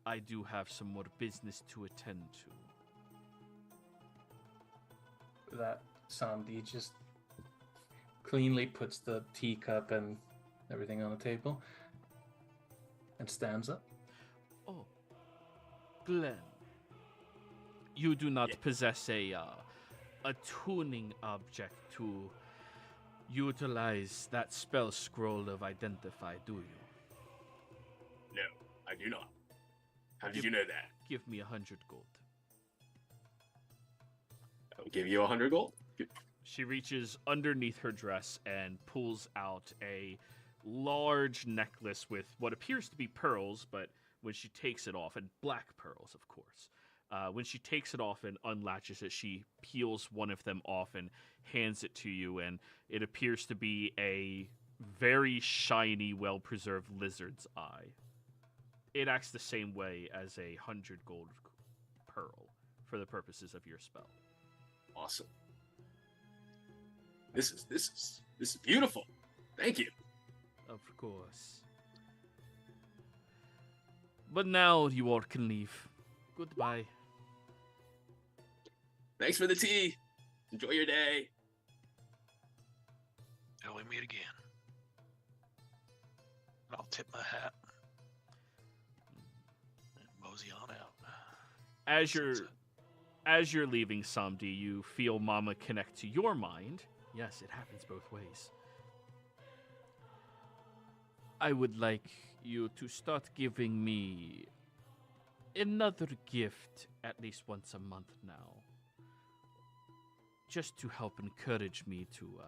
A: I do have some more business to attend to.
F: That Sandy just cleanly puts the teacup and everything on the table and stands up.
A: Oh, Glenn, you do not possess a tuning object to utilize that spell scroll of identify, do you?
D: No, I do not. How did you know that?
A: Give me 100 gold.
D: I'll give you 100 gold.
A: She reaches underneath her dress and pulls out a large necklace with what appears to be pearls, but when she takes it off, and black pearls, of course. When she takes it off and unlatches it, she peels one of them off and hands it to you, and it appears to be a very shiny, well-preserved lizard's eye. It acts the same way as a 100 gold pearl for the purposes of your spell.
D: Awesome. This is beautiful. Thank you.
A: Of course. But now you all can leave. Goodbye.
D: Thanks for the tea. Enjoy your day.
C: Till we meet again. I'll tip my hat and mosey on out.
A: As you're leaving Samdi, you feel Mama connect to your mind. Yes, it happens both ways. I would like you to start giving me another gift at least once a month now. Just to help encourage me to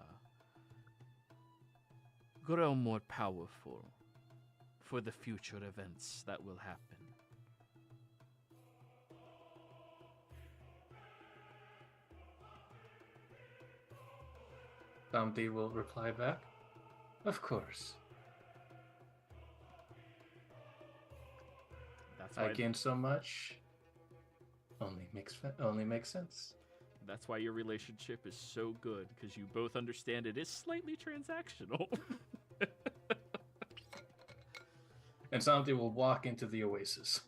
A: grow more powerful for the future events that will happen.
F: Bounty will reply back, of course.
A: That's
F: I
A: why,
F: gain so much. Only makes sense.
A: that's why your relationship is so good, because you both understand it is slightly transactional.
F: And Santi will walk into the oasis.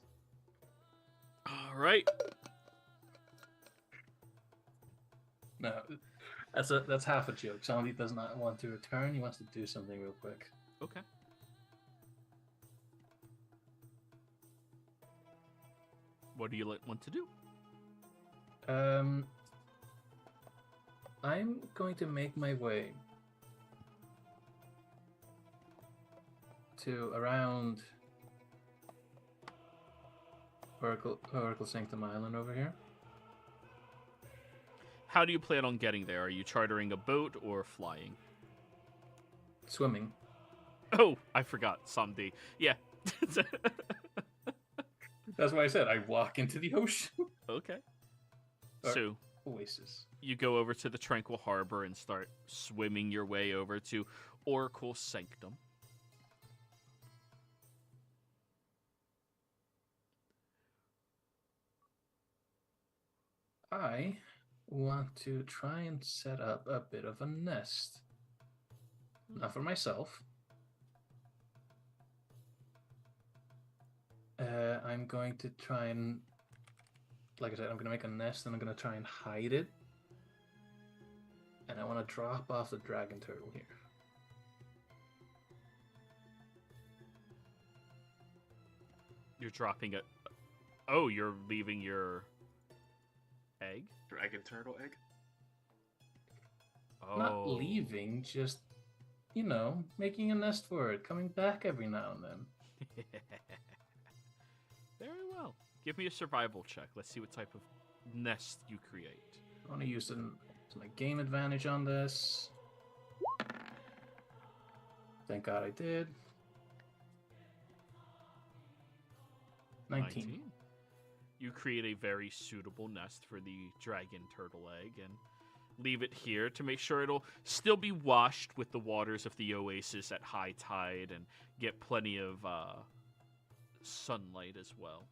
A: All right.
F: No, that's half a joke. Santi does not want to return. He wants to do something real quick.
A: Okay. What do you want to do?
F: I'm going to make my way to around Oracle Sanctum Island over here.
A: How do you plan on getting there? Are you chartering a boat or flying?
F: Swimming.
A: Oh, I forgot. Samdi. Yeah.
F: That's why I said I walk into the ocean.
A: Okay.
F: Or
A: So
F: oasis.
A: you go over to the Tranquil Harbor and start swimming your way over to Oracle Sanctum.
F: I want to try and set up a bit of a nest. Not for myself. I'm going to try and, like I said, I'm going to make a nest and I'm going to try and hide it. And I want to drop off the dragon turtle here.
A: You're dropping it. Oh, you're leaving your egg?
D: Dragon turtle egg?
A: Oh.
F: Not leaving, just, making a nest for it, coming back every now and then.
A: Very well. Give me a survival check. Let's see what type of nest you create.
F: I want to use my game advantage on this. Thank God I did. 19.
A: You create a very suitable nest for the dragon turtle egg and leave it here to make sure it'll still be washed with the waters of the oasis at high tide and get plenty of sunlight as well.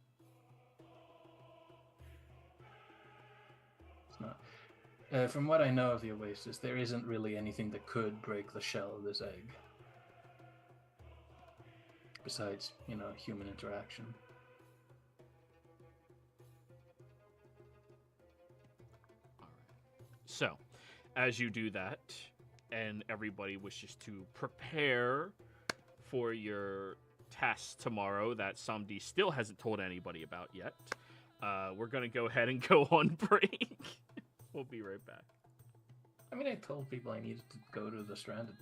F: It's not. From what I know of the oasis, there isn't really anything that could break the shell of this egg. Besides, human interaction.
A: So, as you do that, and everybody wishes to prepare for your task tomorrow that Samdi still hasn't told anybody about yet, we're going to go ahead and go on break. We'll be right back.
F: I mean, I told people I needed to go to the stranded.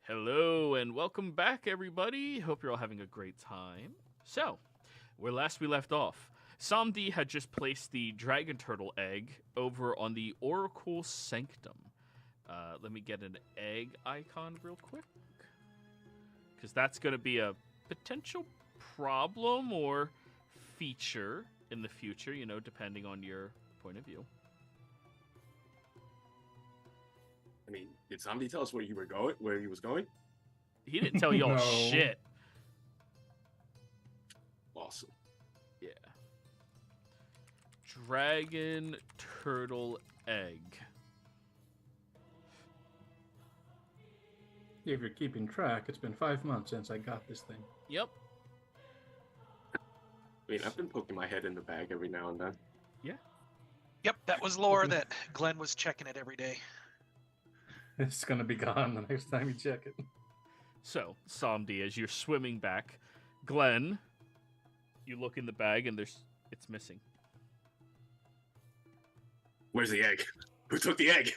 A: Hello and welcome back, everybody. Hope you're all having a great time. So, where last we left off, Samdi had just placed the dragon turtle egg over on the Oracle Sanctum. Let me get an egg icon real quick, because that's going to be a potential problem or feature in the future, you know, depending on your point of view.
D: I mean, did somebody tell us where you were going? Where he was going?
A: He didn't tell y'all
F: No.
A: shit.
D: Awesome.
A: Yeah. Dragon turtle egg.
F: If you're keeping track, it's been 5 months since I got this thing.
A: Yep.
D: I mean, I've been poking my head in the bag every now and then.
C: Yep, that was lore that Glenn was checking it every day.
F: It's gonna be gone the next time you check it.
A: So, Samdi, as you're swimming back, Glenn, you look in the bag and it's missing.
D: Where's the egg? Who took the egg?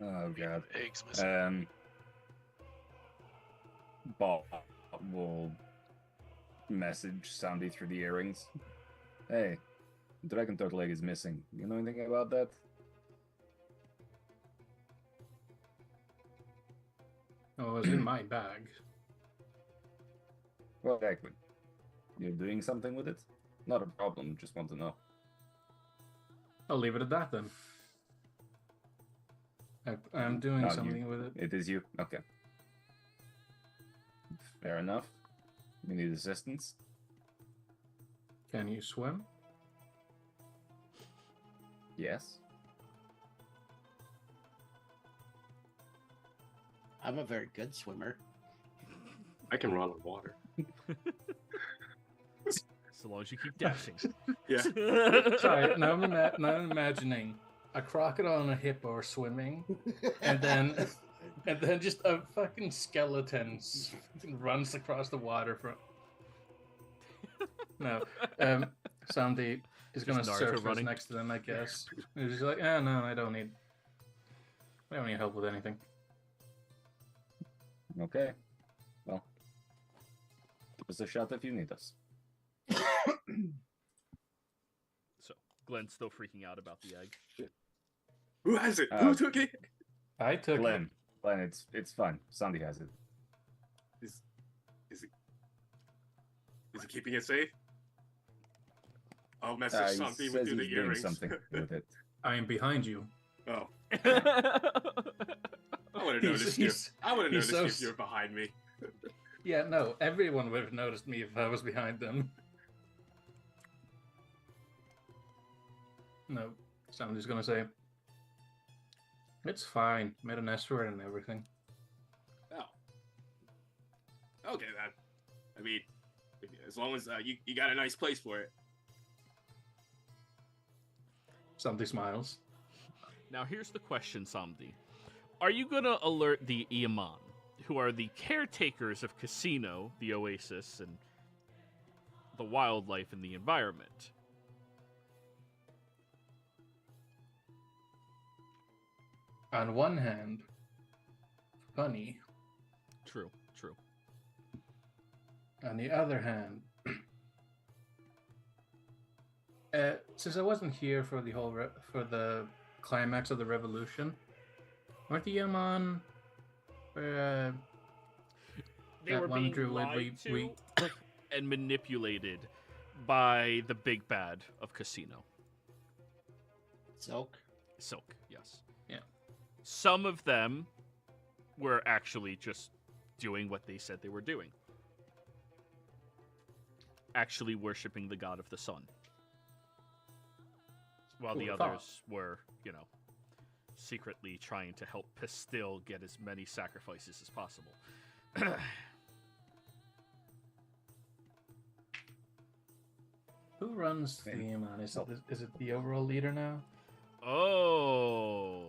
E: Oh god.
C: Eggs missing.
E: Bob will message Sandy through the earrings. Hey, dragon turtle egg is missing. You know anything about that?
F: Oh, it was in my bag.
E: Well, exactly. You're doing something with it? Not a problem, just want to know.
F: I'll leave it at that then. I'm doing
E: Oh,
F: something with it.
E: It is you? Okay. Fair enough. You need assistance?
F: Can you swim?
E: Yes.
B: I'm a very good swimmer.
D: I can run on water.
A: So long as you keep dashing.
D: Yeah.
F: Sorry, now I'm imagining a crocodile and a hippo are swimming, and then just a fucking skeleton runs across the water from. No, Sandy is going to
A: Naruto
F: surface
A: running.
F: next to them, I guess. He's just like, no, I don't need help with anything.
E: Okay. Well, give us a shot if you need us.
A: So, Glenn's still freaking out about the egg.
D: Who has it? Who took it?
F: I took
E: Glenn, it's fine. Sandy has it.
D: Is he keeping it safe? I'll message
E: He
D: something
E: says
D: with the
E: he's doing
D: earrings.
E: something with it.
F: I am behind you.
D: Oh, I would have noticed you. I would have
F: he's
D: noticed
F: so
D: if you're behind me.
F: Yeah, no, everyone would have noticed me if I was behind them. No, somebody's gonna say, it's fine. Made an escort and everything.
D: Oh. Okay, then. I mean, as long as you got a nice place for it.
F: Somebody smiles.
A: Now, here's the question, Samdi. Are you going to alert the Iaman, who are the caretakers of Casino, the Oasis, and the wildlife and the environment?
F: On one hand, funny.
A: True.
F: On the other hand, since I wasn't here for the whole for the climax of the revolution, weren't the Yaman where
A: They
F: that
A: were
F: one
A: being
F: druid
A: lied to
F: we
A: and manipulated by the big bad of Casino.
B: Silk.
A: Silk, yes.
F: Yeah.
A: Some of them were actually just doing what they said they were doing. Actually worshipping the god of the sun. While the
F: Who would've
A: others were, secretly trying to help Pistil get as many sacrifices as possible.
F: Who runs the Yaman? Is it the overall leader now?
A: Oh.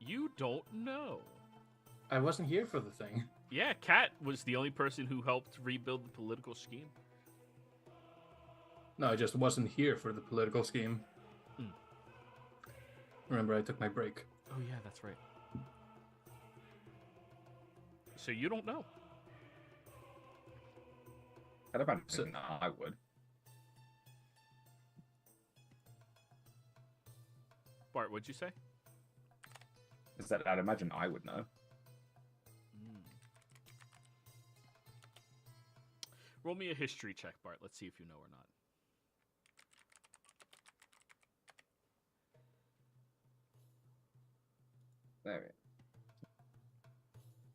A: You don't know.
F: I wasn't here for the thing.
A: Yeah, Kat was the only person who helped rebuild the political scheme.
F: No, I just wasn't here for the political scheme.
A: Mm.
F: Remember, I took my break.
A: Oh yeah, that's right. So you don't know.
E: I'd imagine
F: So-
E: I would.
A: Bart, what'd you say?
E: Is that I'd imagine I would know.
A: Roll me a history check, Bart. Let's see if you know or not.
E: There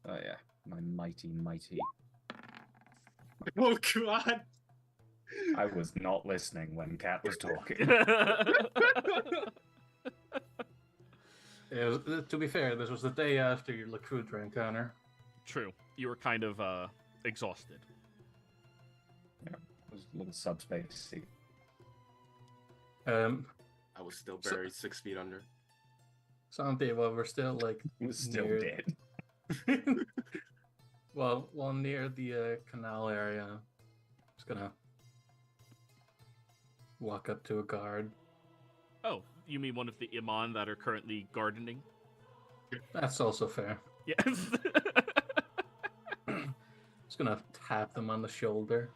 E: we go. Oh yeah, my mighty.
D: Oh god!
E: I was not listening when Kat was talking.
F: It was, to be fair, this was the day after your Lacrutra encounter.
A: True. You were kind of exhausted.
E: Yeah, it was a little subspacey.
D: I was still buried 6 feet under.
F: Something, well, we're still like
E: It was still
F: near-
E: dead.
F: well, near the canal area. Just gonna walk up to a guard.
A: Oh, you mean one of the Iman that are currently gardening?
F: That's also fair.
A: Yes.
F: Just gonna tap them on the shoulder.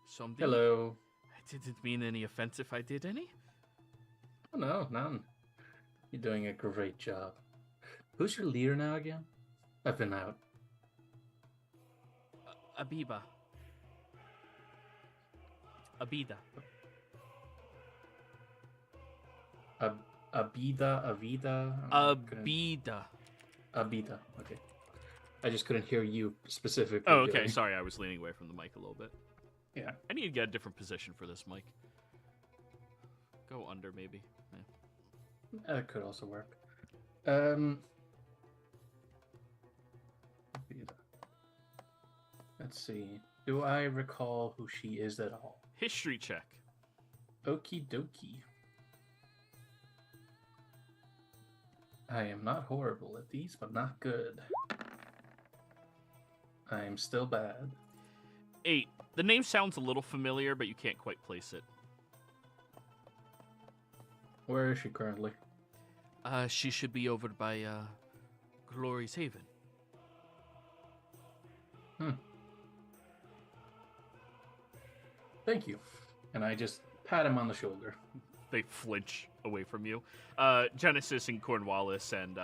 A: Something.
F: Hello.
A: I didn't mean any offense if I did any.
F: Oh, no, none. You're doing a great job. Who's your leader now again? I've been out.
A: Abiba. Abida.
F: Avida.
A: Abida.
F: Abida. Okay. I just couldn't hear you specifically.
A: Oh, okay.
F: doing-
A: Sorry, I was leaning away from the mic a little bit.
F: Yeah.
A: I need to get a different position for this mic. Go under, maybe. Yeah.
F: That could also work. Avida. Let's see. Do I recall who she is at all?
A: History check.
F: Okie dokie. I am not horrible at these, but not good. I am still bad.
A: 8. The name sounds a little familiar, but you can't quite place it.
F: Where is she currently?
A: She should be over by Glory's Haven.
F: Thank you. And I just pat him on the shoulder.
A: They flinch away from you. Genesis and Cornwallis and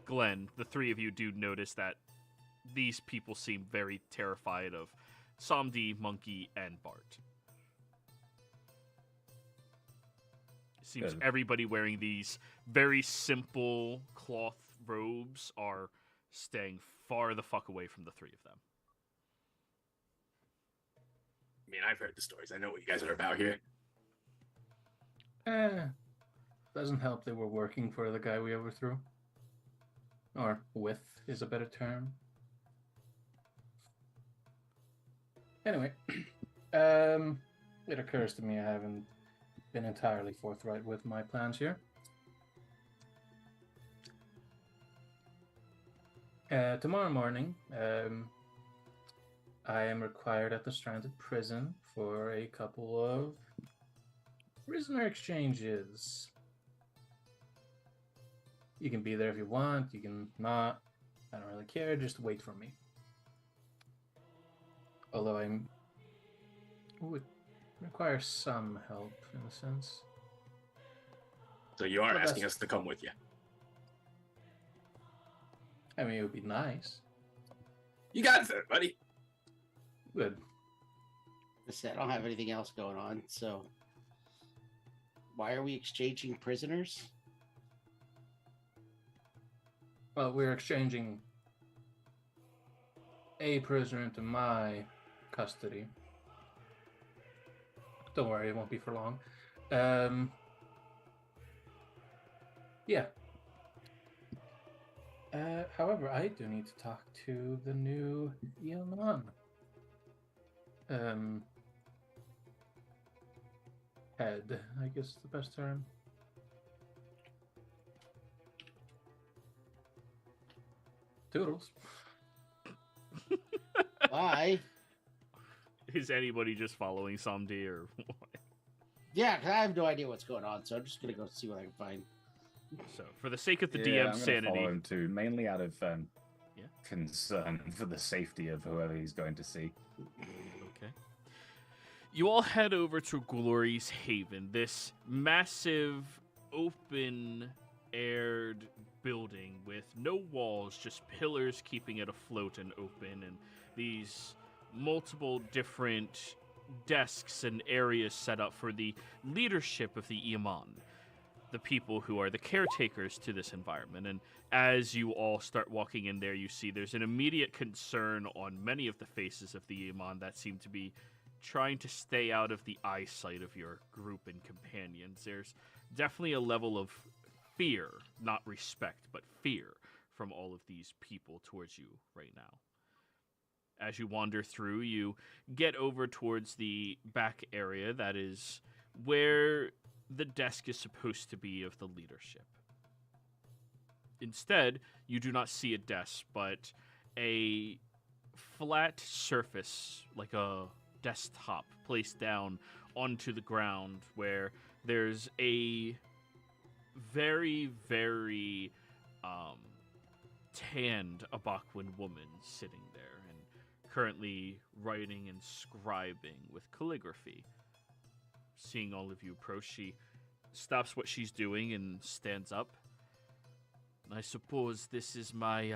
A: Glenn, the three of you do notice that these people seem very terrified of Somdi, Monkey, and Bart. Seems
E: Good.
A: everybody wearing these very simple cloth robes are staying far the fuck away from the three of them.
D: I mean, I've heard the stories. I know what you guys are about here.
F: Doesn't help that we're working for the guy we overthrew. Or with is a better term. Anyway, it occurs to me I haven't been entirely forthright with my plans here. Tomorrow morning, I am required at the stranded prison for a couple of prisoner exchanges. You can be there if you want, you can not. I don't really care, just wait for me. Although I would require some help in a sense.
D: So you are
F: Well,
D: asking
F: that's-
D: us to come with you.
F: I mean, it would be nice.
D: You got it, buddy.
F: Good.
B: I said I don't have anything else going on, so why are we exchanging prisoners?
F: Well, we're exchanging a prisoner into my custody. Don't worry, it won't be for long. Yeah. However, I do need to talk to the new Yeoman. Head, I guess is the best term. Toodles.
B: Why?
A: Is anybody just following Somdi or what?
B: Yeah, 'cause I have no idea what's going on, so I'm just gonna go see what I can find.
A: So, for the sake of the
E: Yeah,
A: DM's
E: I'm gonna follow
A: sanity,
E: him too, mainly out of
A: Yeah.
E: concern for the safety of whoever he's going to see.
A: okay. You all head over to Glory's Haven, this massive, open-aired building with no walls, just pillars keeping it afloat and open, and these multiple different desks and areas set up for the leadership of the Iman, the people who are the caretakers to this environment. And as you all start walking in there, you see there's an immediate concern on many of the faces of the Iman that seem to be trying to stay out of the eyesight of your group and companions. There's definitely a level of fear, not respect, but fear from all of these people towards you right now. As you wander through, you get over towards the back area that is where the desk is supposed to be of the leadership. Instead, you do not see a desk, but a flat surface, like a desktop, placed down onto the ground where there's a very, very tanned Abakwin woman sitting there and currently writing and scribing with calligraphy. Seeing all of you approach, she stops what she's doing and stands up. I suppose this is my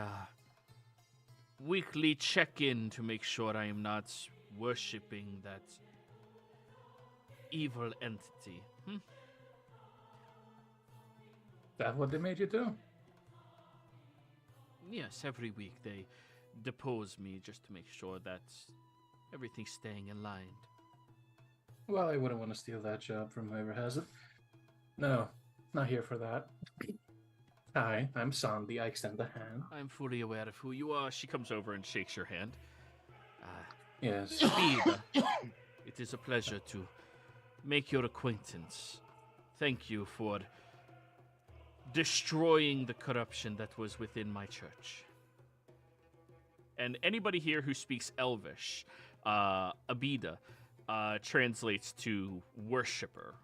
A: weekly check-in to make sure I am not worshipping that evil entity.
F: That what they made you do?
A: Yes, every week they depose me just to make sure that everything's staying in line.
F: Well, I wouldn't want to steal that job from whoever has it. No, not here for that. Hi, I'm Sandy. I extend a hand.
A: I'm fully aware of who you are. She comes over and shakes your hand.
F: Yes.
A: Speed, it is a pleasure to make your acquaintance. Thank you for destroying the corruption that was within my church. And anybody here who speaks Elvish, Abida, translates to worshipper.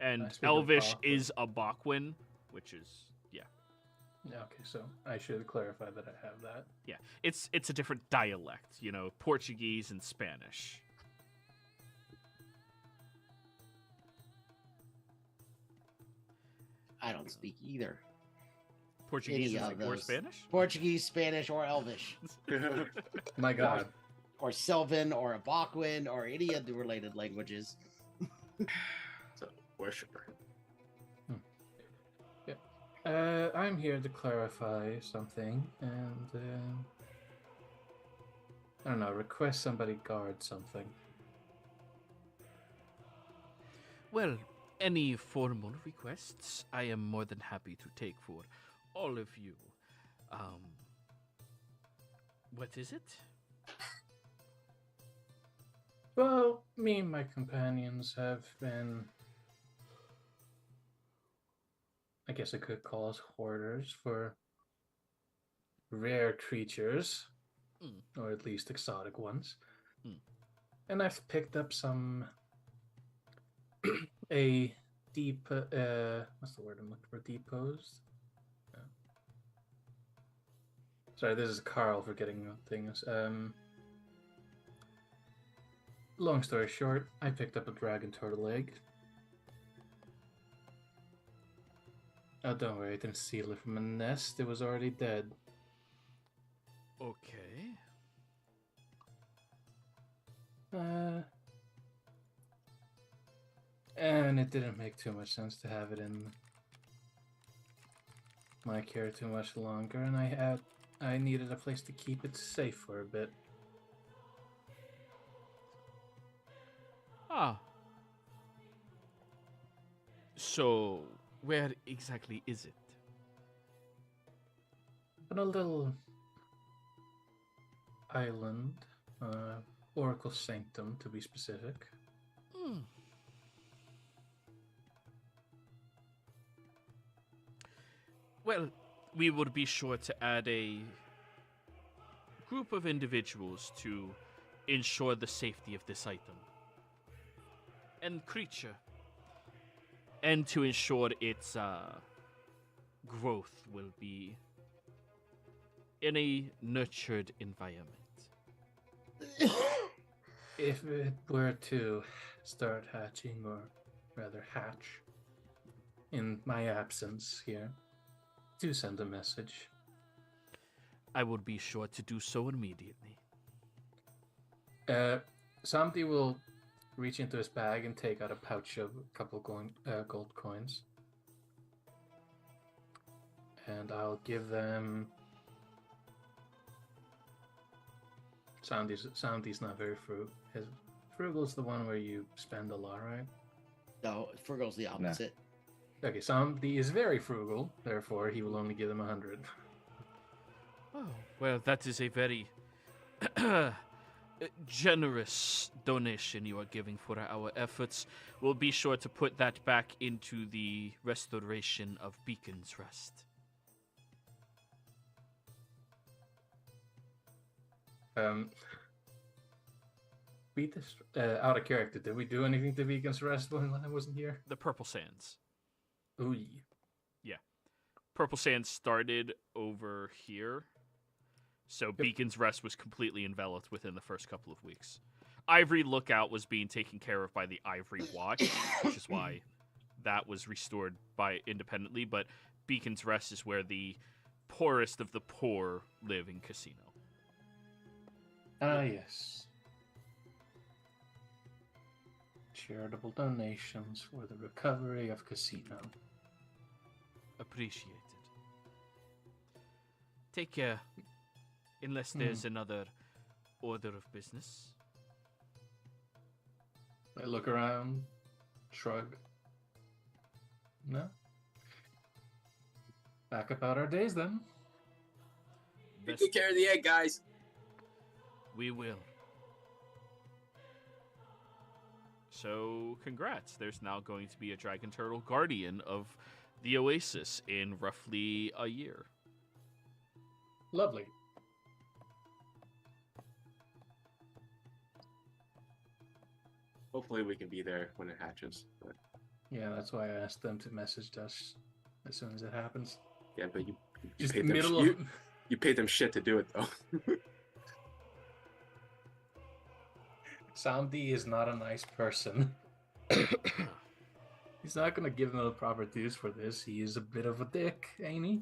A: And Elvish is Abakwin, which is, yeah.
F: Okay, so I should clarify that I have that.
A: Yeah, it's a different dialect, you know, Portuguese and Spanish.
B: I don't speak either.
A: Portuguese
B: Any
A: is
B: of
A: or
B: those.
A: Spanish?
B: Portuguese, Spanish, or Elvish.
F: My God.
B: Or Sylvan, or Abakwin, or any of the related languages.
D: So, worshiper.
F: I'm here to clarify something and, I don't know, request somebody guard something.
A: Well, any formal requests, I am more than happy to take for all of you. What is it?
F: Well, me and my companions have been, I guess I could call us hoarders for rare creatures, or at least exotic ones. And I've picked up some, a deep, what's the word I'm looking for? Deposed? Sorry, this is Carl for getting things. Long story short, I picked up a dragon turtle egg. Oh, don't worry, I didn't steal it from a nest. It was already dead.
A: Okay.
F: And it didn't make too much sense to have it in my care too much longer, and I needed a place to keep it safe for a bit.
A: Ah. So, where exactly is it?
F: On a little island, Oracle Sanctum to be specific.
A: Well, we would be sure to add a group of individuals to ensure the safety of this item. and creature, and to ensure its growth will be in a nurtured environment.
F: If it were to start hatching, or rather hatch, in my absence here, do send a message.
A: I will be sure to do so immediately.
F: Somebody will reach into his bag and take out a pouch of a couple gold coins. And I'll give them... Sandy's not very frugal's the one where you spend a lot, right?
B: No, frugal's the opposite.
F: Okay, Sandy is very frugal, therefore he will only give them 100.
A: Oh, well, that is a very generous donation you are giving for our efforts. We'll be sure to put that back into the restoration of Beacon's Rest.
F: Beat this out of character. Did we do anything to Beacon's Rest when I wasn't here?
A: The Purple Sands.
F: Ooh.
A: Yeah. Purple Sands started over here. So Beacon's Rest was completely enveloped within the first couple of weeks. Ivory Lookout was being taken care of by the Ivory Watch, which is why that was restored by independently. But Beacon's Rest is where the poorest of the poor live in Casino.
F: Ah, yes. Charitable donations for the recovery of Casino.
A: Appreciated. Take care. Unless there's another order of business.
F: I look around, shrug. No? Back about our days then.
D: Take care of the egg, guys.
A: We will. So, congrats. There's now going to be a Dragon Turtle Guardian of the Oasis in roughly a year.
F: Lovely.
D: Hopefully we can be there when it hatches. But...
F: Yeah, that's why I asked them to message us as soon as it happens.
D: Yeah, but you
F: Just
D: paid them
F: middle of...
D: you paid them shit to do it, though.
F: Sandy is not a nice person. He's not going to give them the proper dues for this. He is a bit of a dick, ain't he?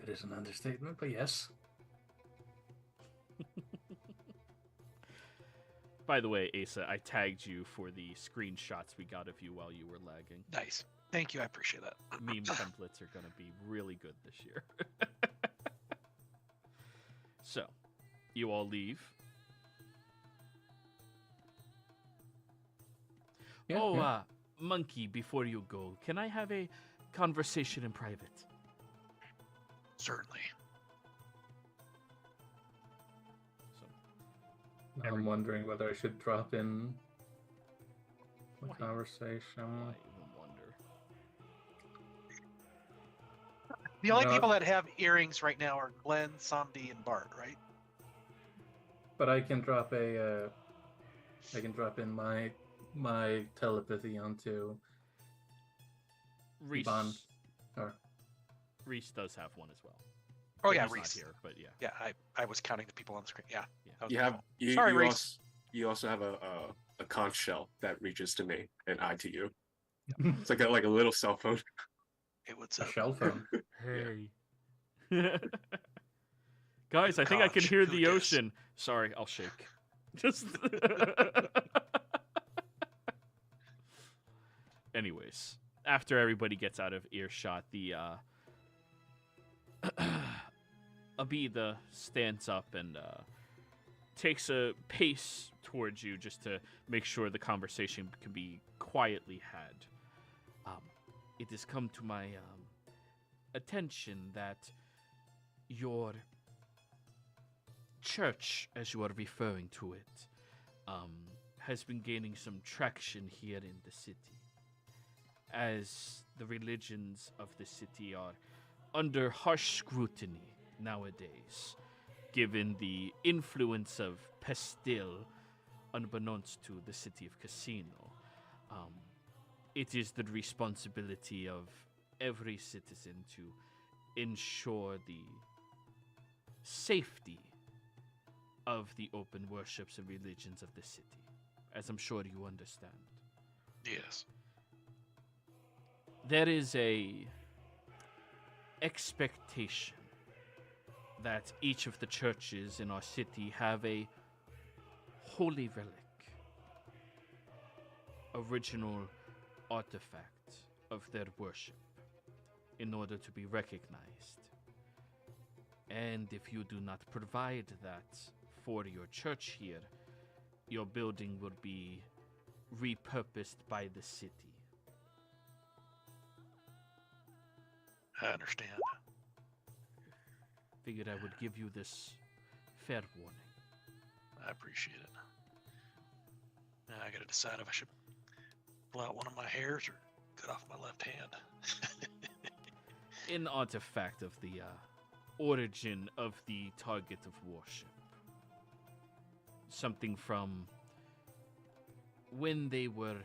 F: It is an understatement, but yes.
A: By the way, Asa, I tagged you for the screenshots we got of you while you were lagging.
C: Nice. Thank you. I appreciate that.
A: Meme templates are going to be really good this year. So, you all leave.
F: Yeah,
A: Monkey, before you go, can I have a conversation in private?
C: Certainly.
A: So,
F: I'm wondering whether I should drop in the
A: Why?
F: conversation.
A: I even wonder.
C: The only
F: No.
C: people that have earrings right now are Glenn, Sandy, and Bart, right?
F: But I can drop in my telepathy onto
A: Reese,
F: Ivan. Or
A: Reese does have one as well.
C: Oh yeah,
A: He's
C: Reese.
A: not here, but yeah.
C: Yeah, I was counting the people on the screen. Yeah.
A: Yeah.
C: that was cool.
D: You
C: Sorry,
D: you
C: Reese.
D: you also have a conch shell that reaches to me and I to you. It's like a little cell phone.
C: It was
F: a shell phone.
A: Hey. Guys, I think I can
C: Conch,
A: hear
C: who
A: the
C: dis?
A: ocean. Sorry, I'll shake. Just. Anyways, after everybody gets out of earshot, the Abida stands up and takes a pace towards you just to make sure the conversation can be quietly had. It has come to my attention that your church, as you are referring to it, has been gaining some traction here in the city, as the religions of the city are under harsh scrutiny nowadays, given the influence of Pestil unbeknownst to the city of Casino, it is the responsibility of every citizen to ensure the safety of the open worships and religions of the city, as I'm sure you understand.
C: Yes.
A: There is a expectation that each of the churches in our city have a holy relic, original artifact of their worship, in order to be recognized. And if you do not provide that for your church here, your building will be repurposed by the city.
C: I understand.
A: Figured I would give you this fair warning.
C: I appreciate it. Now I gotta decide if I should pull out one of my hairs or cut off my left hand.
A: An artifact of the origin of the target of worship. Something from when they were,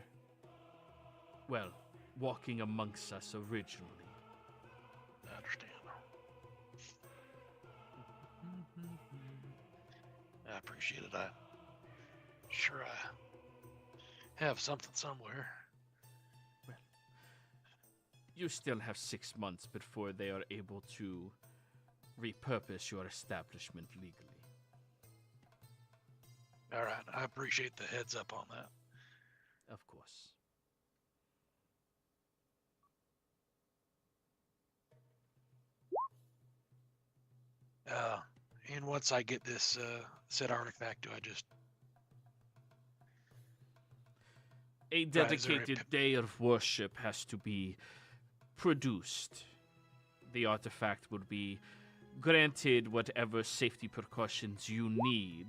A: well, walking amongst us originally.
C: I understand. I appreciate it. I sure I have something somewhere.
A: Well, you still have 6 months before they are able to repurpose your establishment legally.
C: All right, I appreciate the heads up on that.
A: Of course.
C: And once I get this said artifact, do I just...
A: A dedicated day of worship has to be produced. The artifact would be granted whatever safety precautions you need,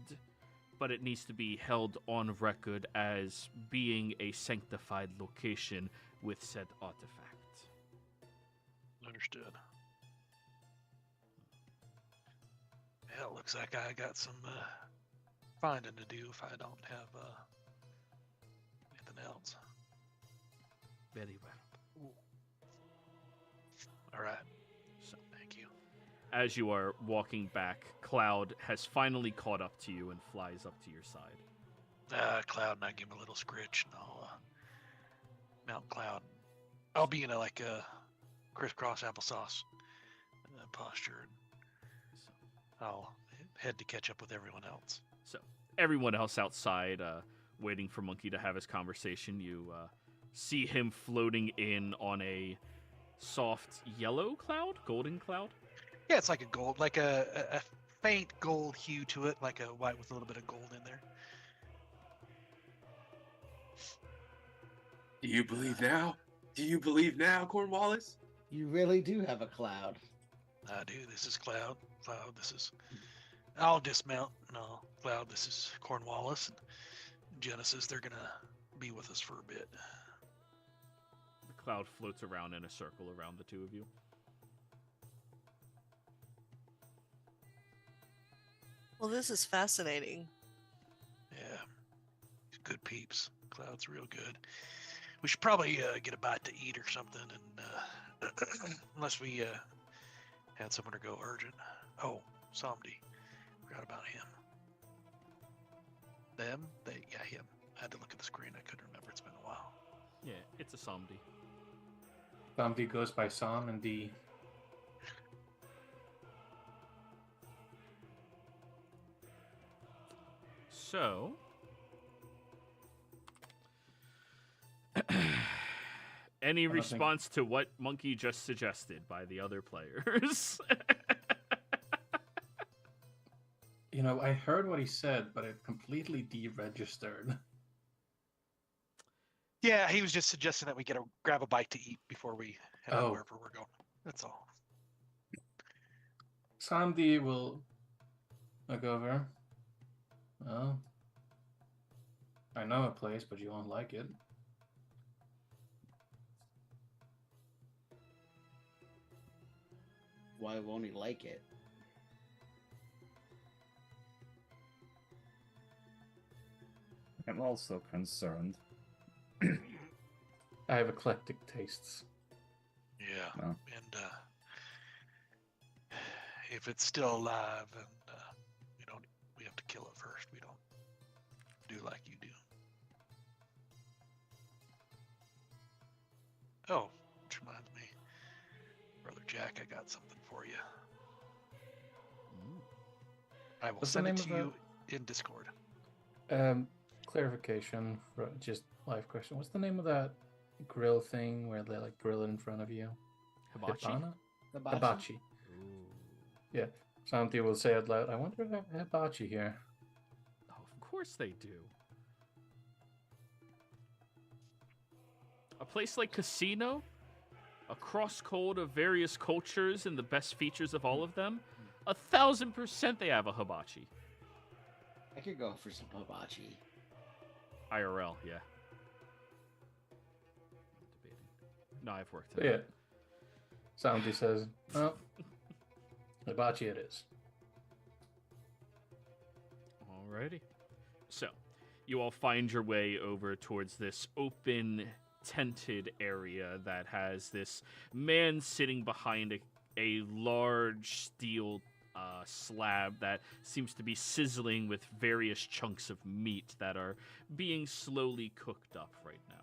A: but it needs to be held on record as being a sanctified location with said artifact.
C: Understood. Yeah, it looks like I got some finding to do if I don't have anything else.
A: Very well.
C: All right.
A: So,
C: thank you.
A: as you are walking back, Cloud has finally caught up to you and flies up to your side.
C: Cloud, and I give him a little scritch, and I'll mount Cloud. I'll be in a crisscross applesauce posture.
A: So,
C: I'll head to catch up with everyone else.
A: So everyone else outside, waiting for Monkey to have his conversation, you see him floating in on a soft yellow cloud, golden cloud.
C: Yeah, it's like a gold, like a faint gold hue to it, like a white with a little bit of gold in there.
D: Do you believe now? Do you believe now, Cornwallis?
B: You really do have a cloud.
C: I do. This is Cloud. Cloud, this is... I'll dismount. No, Cloud, this is Cornwallis. And Genesis, they're going to be with us for a bit.
A: The cloud floats around in a circle around the two of you.
G: Well, this is fascinating.
C: Yeah. Good peeps. Cloud's real good. We should probably get a bite to eat or something, and unless we had someone to go urgent. Oh, Somdi. Forgot about him. Them? Yeah, him. I had to look at the screen. I couldn't remember. It's been a while.
A: Yeah, it's a Somdi.
F: Somdi goes by Som and D.
A: So, any response to what Monkey just suggested by the other players?
F: You know, I heard what he said, but it completely deregistered.
C: Yeah, he was just suggesting that we grab a bite to eat before we head out wherever we're going. That's all.
F: Somdi will look over. Well, I know a place, but you won't like it.
B: Why won't he like it?
E: I'm also concerned.
F: I have eclectic tastes.
C: Yeah,
E: No.
C: and if it's still alive, and we have to kill it first. We don't do like you do. Oh, which reminds me, Brother Jack, I got something for you. I will
F: What's the
C: send it
F: name
C: to
F: of
C: you in Discord.
F: Clarification for just live question. What's the name of that grill thing where they like grill it in front of you?
A: Hibachi.
F: Hibana?
B: Hibachi.
F: Hibachi.
A: Ooh.
F: Yeah. Some people will say out loud, I wonder if they have hibachi here.
A: Oh, of course they do. A place like Casino, a cross-code of various cultures and the best features of all of them, 1,000% they have a hibachi.
B: I could go for some hibachi.
A: IRL, yeah. Debating. No, I've worked
F: So
A: it.
F: yeah. Santi says, well, hibachi it is.
A: Alrighty. So, you all find your way over towards this open, tented area that has this man sitting behind a large steel slab that seems to be sizzling with various chunks of meat that are being slowly cooked up right now.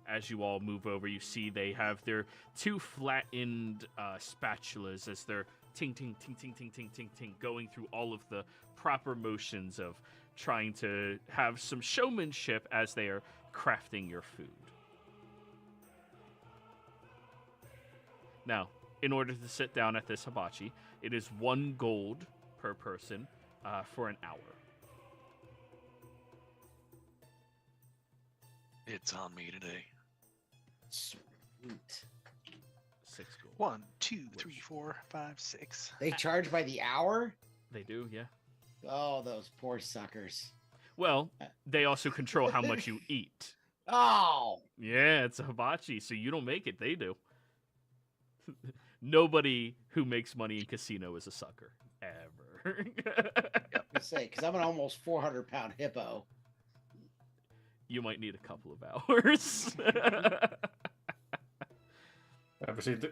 A: As you all move over, you see they have their two flattened spatulas as they're ting, ting, ting, ting, ting, ting, ting, ting, going through all of the proper motions of trying to have some showmanship as they are crafting your food. Now, in order to sit down at this hibachi, it is 1 gold per person for an hour.
C: It's on me today.
B: Sweet.
A: 6 gold.
C: 1, 2, 3, 4, 5, 6.
B: They charge by the hour?
A: They do, yeah.
B: Oh, those poor suckers.
A: Well, they also control how much you eat.
B: Oh!
A: Yeah, it's a hibachi, so you don't make it, they do. Nobody who makes money in casino is a sucker. Ever.
B: I say, because I'm an almost 400-pound hippo.
A: You might need a couple of hours.
F: Ever see the...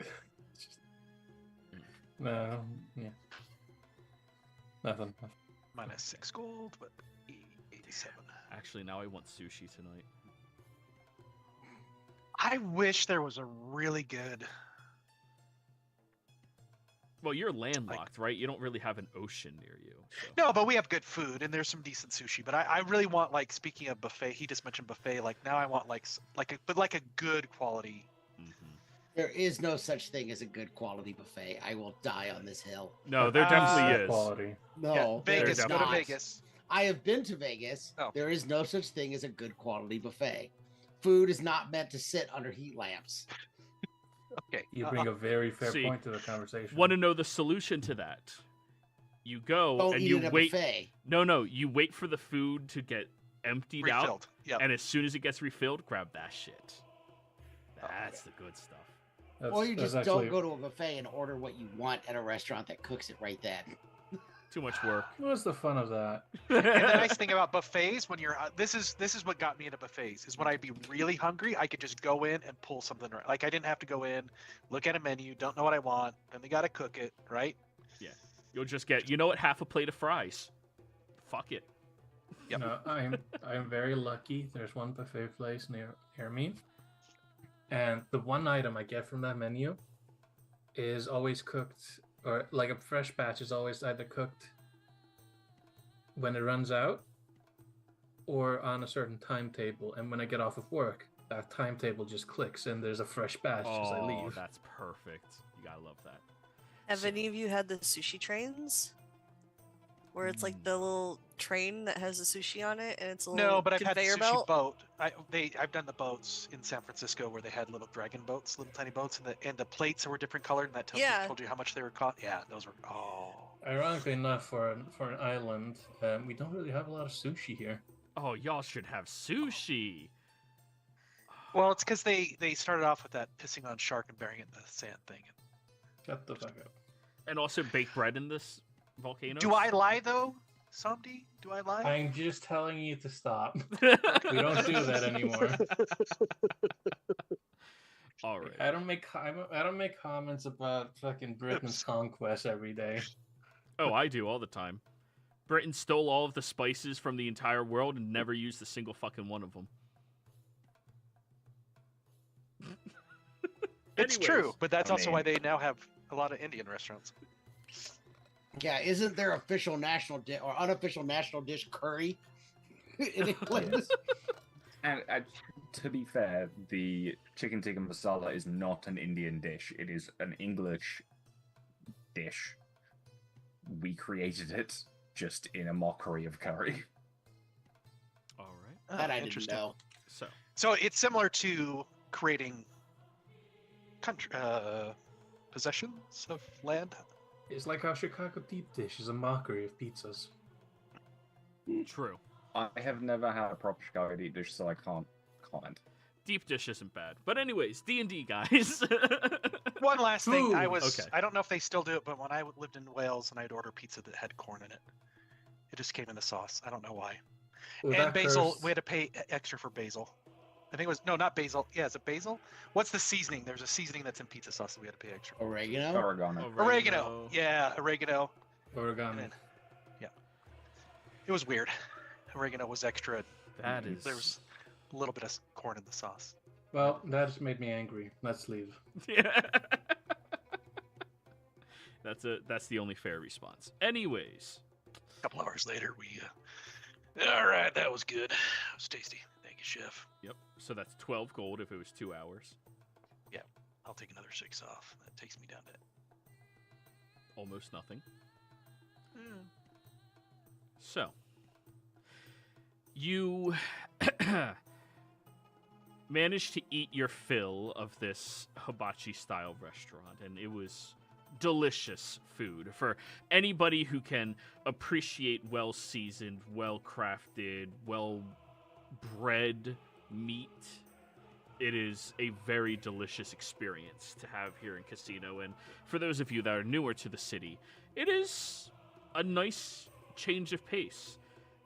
F: No, yeah. Nothing.
C: Minus 6 gold, but 87.
A: Actually, now I want sushi tonight.
C: I wish there was a really good...
A: Well, you're landlocked, right? You don't really have an ocean near you. So.
C: No, but we have good food, and there's some decent sushi. But I really want, like, speaking of buffet, he just mentioned buffet. Like, now I want, like a good quality.
A: Mm-hmm.
B: There is no such thing as a good quality buffet. I will die on this hill.
A: No, there definitely is.
F: Quality.
B: No,
C: Yeah, Vegas,
B: there's
C: go to
B: not.
C: Vegas.
B: I have been to Vegas.
C: Oh.
B: There is no such thing as a good quality buffet. Food is not meant to sit under heat lamps.
C: Okay.
F: You bring a very fair
A: see,
F: point to the conversation.
A: Want to know the solution to that? You go
B: Don't
A: and
B: eat
A: you
B: at a
A: wait.
B: buffet.
A: No, you wait for the food to get emptied out,
C: refilled. Yep.
A: and as soon as it gets refilled, grab that shit. That's the good stuff.
B: Or you
F: that's
B: just
F: actually-
B: don't go to a buffet and order what you want at a restaurant that cooks it right then.
A: Too much work.
F: What's the fun of that?
C: And the nice thing about buffets, when you're this is what got me into buffets, is when I'd be really hungry, I could just go in and pull something right. Like I didn't have to go in, look at a menu, don't know what I want, then they gotta cook it, right?
A: You'll just get, half a plate of fries. Fuck it.
C: Yep.
F: No, I'm very lucky. There's one buffet place near me, and the one item I get from that menu is always cooked, or like a fresh batch is always either cooked when it runs out or on a certain timetable. And when I get off of work, that timetable just clicks and there's a fresh batch as I
A: Oh,
F: leave.
A: that's perfect. You gotta love that.
G: Have
A: So-
G: any of you had the sushi trains? Where it's like the little train that has the sushi on it and it's a little
C: No, but I've had the
G: conveyor
C: sushi
G: belt?
C: boat. I've done the boats in San Francisco where they had little dragon boats, little tiny boats, and the plates were different colored, and that
G: Yeah.
C: told you how much they were cost. Yeah, those were
F: Ironically enough, for an island, we don't really have a lot of sushi here.
A: Oh, y'all should have sushi.
C: Well, it's because they started off with that pissing on shark and burying it in the sand thing.
F: Shut the fuck up.
A: And also baked bread in this volcano.
C: Do I lie though? Somdi? Do I lie?
F: I'm just telling you to stop. We don't do that anymore.
A: All right.
F: I don't make comments about fucking Britain's conquest every day.
A: Oh, I do all the time. Britain stole all of the spices from the entire world and never used a single fucking one of them.
C: It's true,
A: Anyways.
C: but that's
E: I
C: also
E: mean-
C: why they now have a lot of Indian restaurants.
B: Yeah, isn't their official national dish or unofficial national dish curry in England?
E: And to be fair, the chicken tikka masala is not an Indian dish. It is an English dish. We created it just in a mockery of curry.
A: All right.
C: Oh,
B: That I didn't
C: interesting.
B: know.
C: So it's similar to creating country possessions of land.
F: It's like our Chicago deep dish is a mockery of pizzas.
A: True.
E: I have never had a proper Chicago deep dish, so I can't comment.
A: Deep dish isn't bad. But anyways, D&D, guys.
C: One last thing,
F: Ooh,
A: okay.
C: I don't know if they still do it, but when I lived in Wales and I'd order pizza that had corn in it, it just came in the sauce. I don't know why.
F: Ooh,
C: And
F: that
C: basil,
F: curse-
C: we had to pay extra for basil. I think it was, no, not basil. Yeah, is it basil? What's the seasoning? There's a seasoning that's in pizza sauce that we had to pay extra for.
B: Oregano.
E: Oregano.
C: Oregano. Yeah, oregano. And
F: Origami.
C: then, yeah. It was weird. Oregano was extra.
A: That is...
C: There was a little bit of corn in the sauce.
F: Well, that just made me angry. Let's leave.
A: Yeah. That's the only fair response. Anyways.
C: A couple hours later, we. All right, that was good. It was tasty. Thank you, chef.
A: Yep. So that's 12 gold if it was 2 hours.
C: I'll take another 6 off. That takes me down to.
A: Almost nothing. So, you managed to eat your fill of this hibachi-style restaurant, and it was delicious food for anybody who can appreciate well-seasoned, well-crafted, well-bred meat. It is a very delicious experience to have here in Casino, and for those of you that are newer to the city, it is a nice change of pace.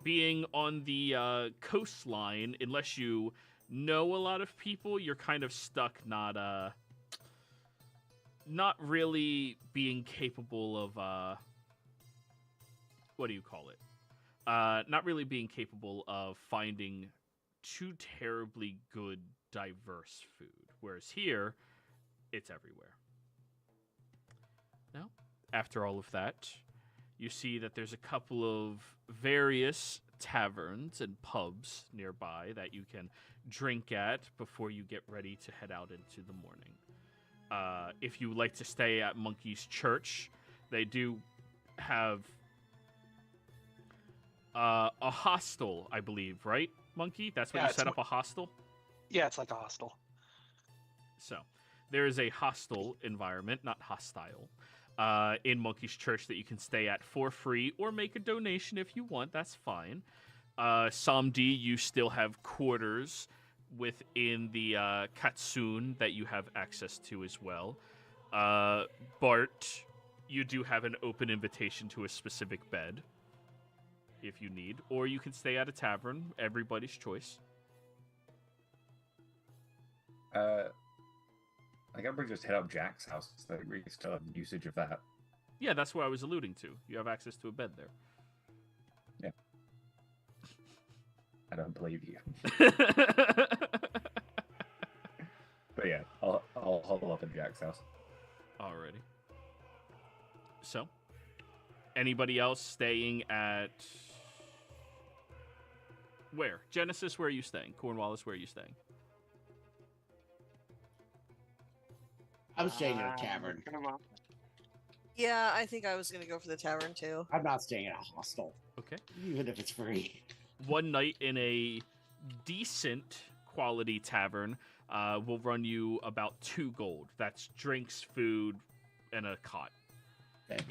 A: Being on the coastline, unless you know a lot of people, you're kind of stuck not really being capable of what do you call it? Not really being capable of finding too terribly good diverse food, whereas here it's everywhere. Now, after all of that, you see that there's a couple of various taverns and pubs nearby that you can drink at before you get ready to head out into the morning. If you like to stay at Monkey's Church, they do have a hostel, I believe, right, Monkey? That's when
C: Yeah,
A: you
C: it's
A: set up a hostel?
C: Yeah, it's like a hostel.
A: So, there is a hostel environment, not hostile, in Monkey's Church that you can stay at for free or make a donation if you want. That's fine. Samdi, you still have quarters within the Katsun that you have access to as well. Bart, you do have an open invitation to a specific bed if you need, or you can stay at a tavern. Everybody's choice.
E: I guess we just hit up Jack's house, so we still have usage of that.
A: Yeah, that's what I was alluding to. You have access to a bed there.
E: Yeah. I don't believe you. But yeah, I'll huddle up at Jack's house.
A: Alrighty. So, anybody else staying at... Where? Genesis, where are you staying? Cornwallis, where are you staying?
B: I'm staying in a tavern.
G: Yeah, I think I was gonna go for the tavern too.
B: I'm not staying in a hostel,
A: Okay.
B: even if it's free.
A: One night in a decent quality tavern will run you about 2 gold. That's drinks, food, and a cot.
B: Okay.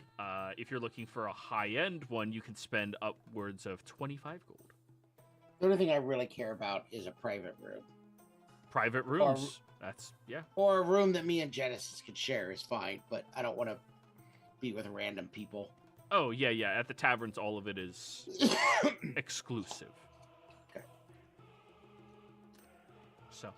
A: If you're looking for a high-end one, you can spend upwards of 25 gold.
B: The only thing I really care about is a private room.
A: Private rooms. That's, yeah.
B: Or a room that me and Genesis could share is fine, but I don't want to be with random people.
A: Oh, yeah, yeah. At the taverns, all of it is exclusive.
B: Okay.
A: So,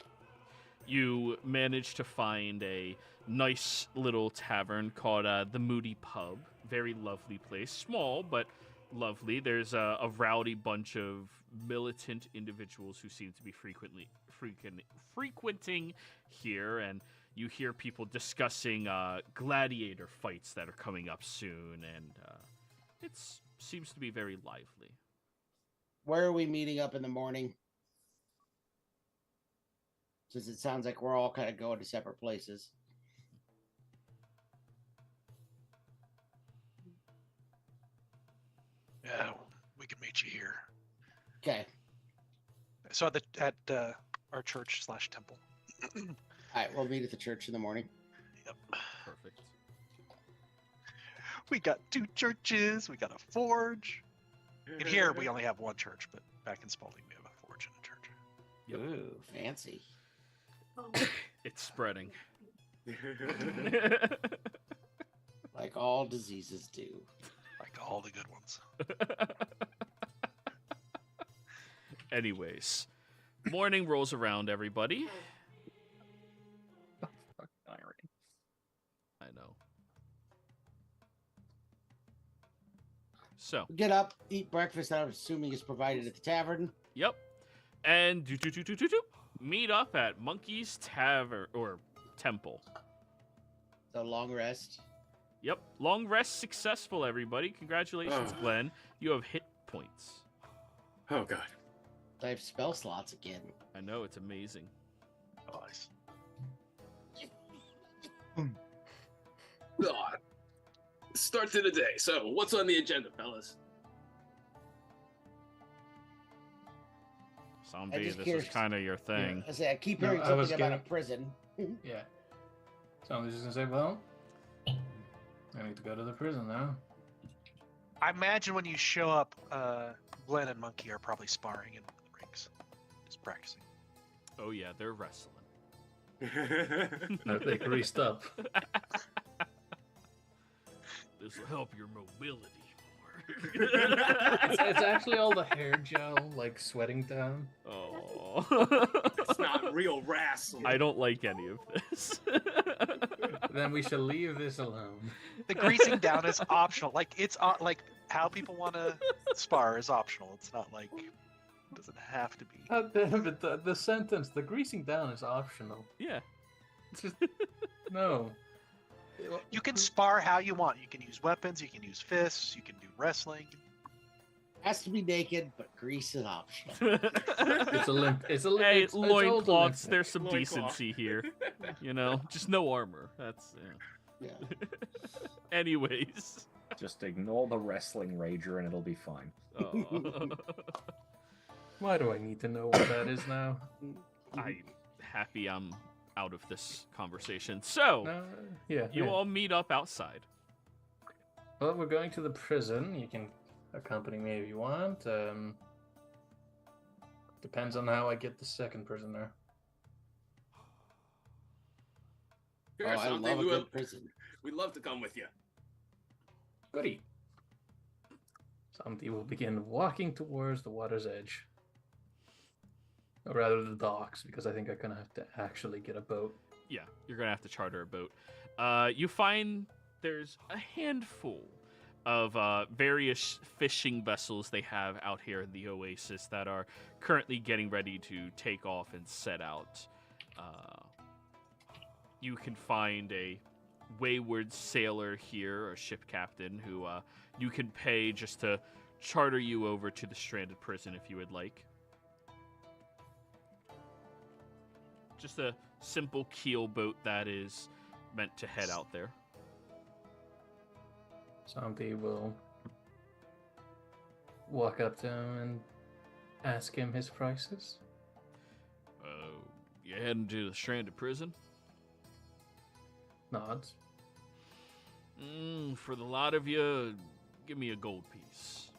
A: you manage to find a nice little tavern called the Moody Pub. Very lovely place. Small, but lovely. There's a rowdy bunch of militant individuals who seem to be frequenting here, and you hear people discussing gladiator fights that are coming up soon, and it seems to be very lively.
B: Where are we meeting up in the morning? Since it sounds like we're all kind of going to separate places.
C: Yeah, we can meet you here.
B: Okay.
C: So at our church/temple.
B: All right, we'll meet at the church in the morning.
C: Yep.
A: Perfect.
C: We got 2 churches. We got a forge. In here, we only have 1 church, but back in Spalding, we have a forge and a church.
B: Ooh, fancy.
A: It's spreading.
B: Like all diseases do.
C: Like all the good ones.
A: Anyways, morning rolls around, everybody.
E: Irony.
A: I know. So,
B: Get up, eat breakfast. I'm assuming is provided at the tavern.
A: yep. And meet up at Monkey's Tavern or Temple.
B: So long rest.
A: Yep. Long rest successful, everybody. Congratulations,
D: Oh.
A: Glenn. You have hit points.
D: Oh god.
B: I have spell slots again.
A: I know, it's amazing.
C: Nice.
D: God. Start to the day. So, what's on the agenda, fellas?
A: Zombie,
B: just
A: this
B: curious-
A: is kind of your thing.
B: I say I keep
F: No,
B: hearing
F: I was
B: something about a
F: gonna-
B: prison.
F: Yeah. So I'm just gonna say, well, I need to go to the prison now.
C: I imagine when you show up, Glenn and Monkey are probably sparring in the rings. Just practicing.
A: Oh, yeah, they're wrestling.
F: Are they greased up?
A: This will help your mobility more.
F: It's actually all the hair gel, like, sweating down.
A: Oh.
D: It's not real wrestling.
A: I don't like any of this.
F: Then we shall leave this alone.
C: The greasing down is optional. Like it's like how people want to spar is optional. It's not like it doesn't have to be.
F: But the sentence, the greasing down is optional.
A: Yeah.
F: It's just, no.
C: You can spar how you want. You can use weapons. You can use fists. You can do wrestling.
B: Has to be naked, but grease is optional.
F: It's a limp. It's a limp.
A: Hey,
F: it's old
A: loincloths,
F: Olympic.
A: there's some
D: Loincloth.
A: decency here. You know, just no armor. That's,
B: Yeah.
A: Anyways.
E: Just ignore the wrestling rager and it'll be fine.
A: Oh.
F: Why do I need to know what that is now?
A: I'm happy I'm out of this conversation. So,
F: Yeah.
A: you
F: yeah.
A: all meet up outside.
F: Well, we're going to the prison. You can accompany me if you want. Depends on how I get the second prisoner.
B: Oh, I love a good prison.
D: We'd love to come with you.
F: Goody. Somebody will begin walking towards the water's edge. Or rather, the docks, because I think I'm gonna have to actually get a boat.
A: Yeah, you're gonna have to charter a boat. You find there's a handful of various fishing vessels they have out here in the oasis that are currently getting ready to take off and set out. You can find a wayward sailor here, a ship captain, who you can pay just to charter you over to the stranded prison if you would like. Just a simple keel boat that is meant to head out there.
F: Somebody will walk up to him and ask him his prices.
A: You heading to the stranded prison?
F: Nods.
A: For the lot of you, give me a gold piece.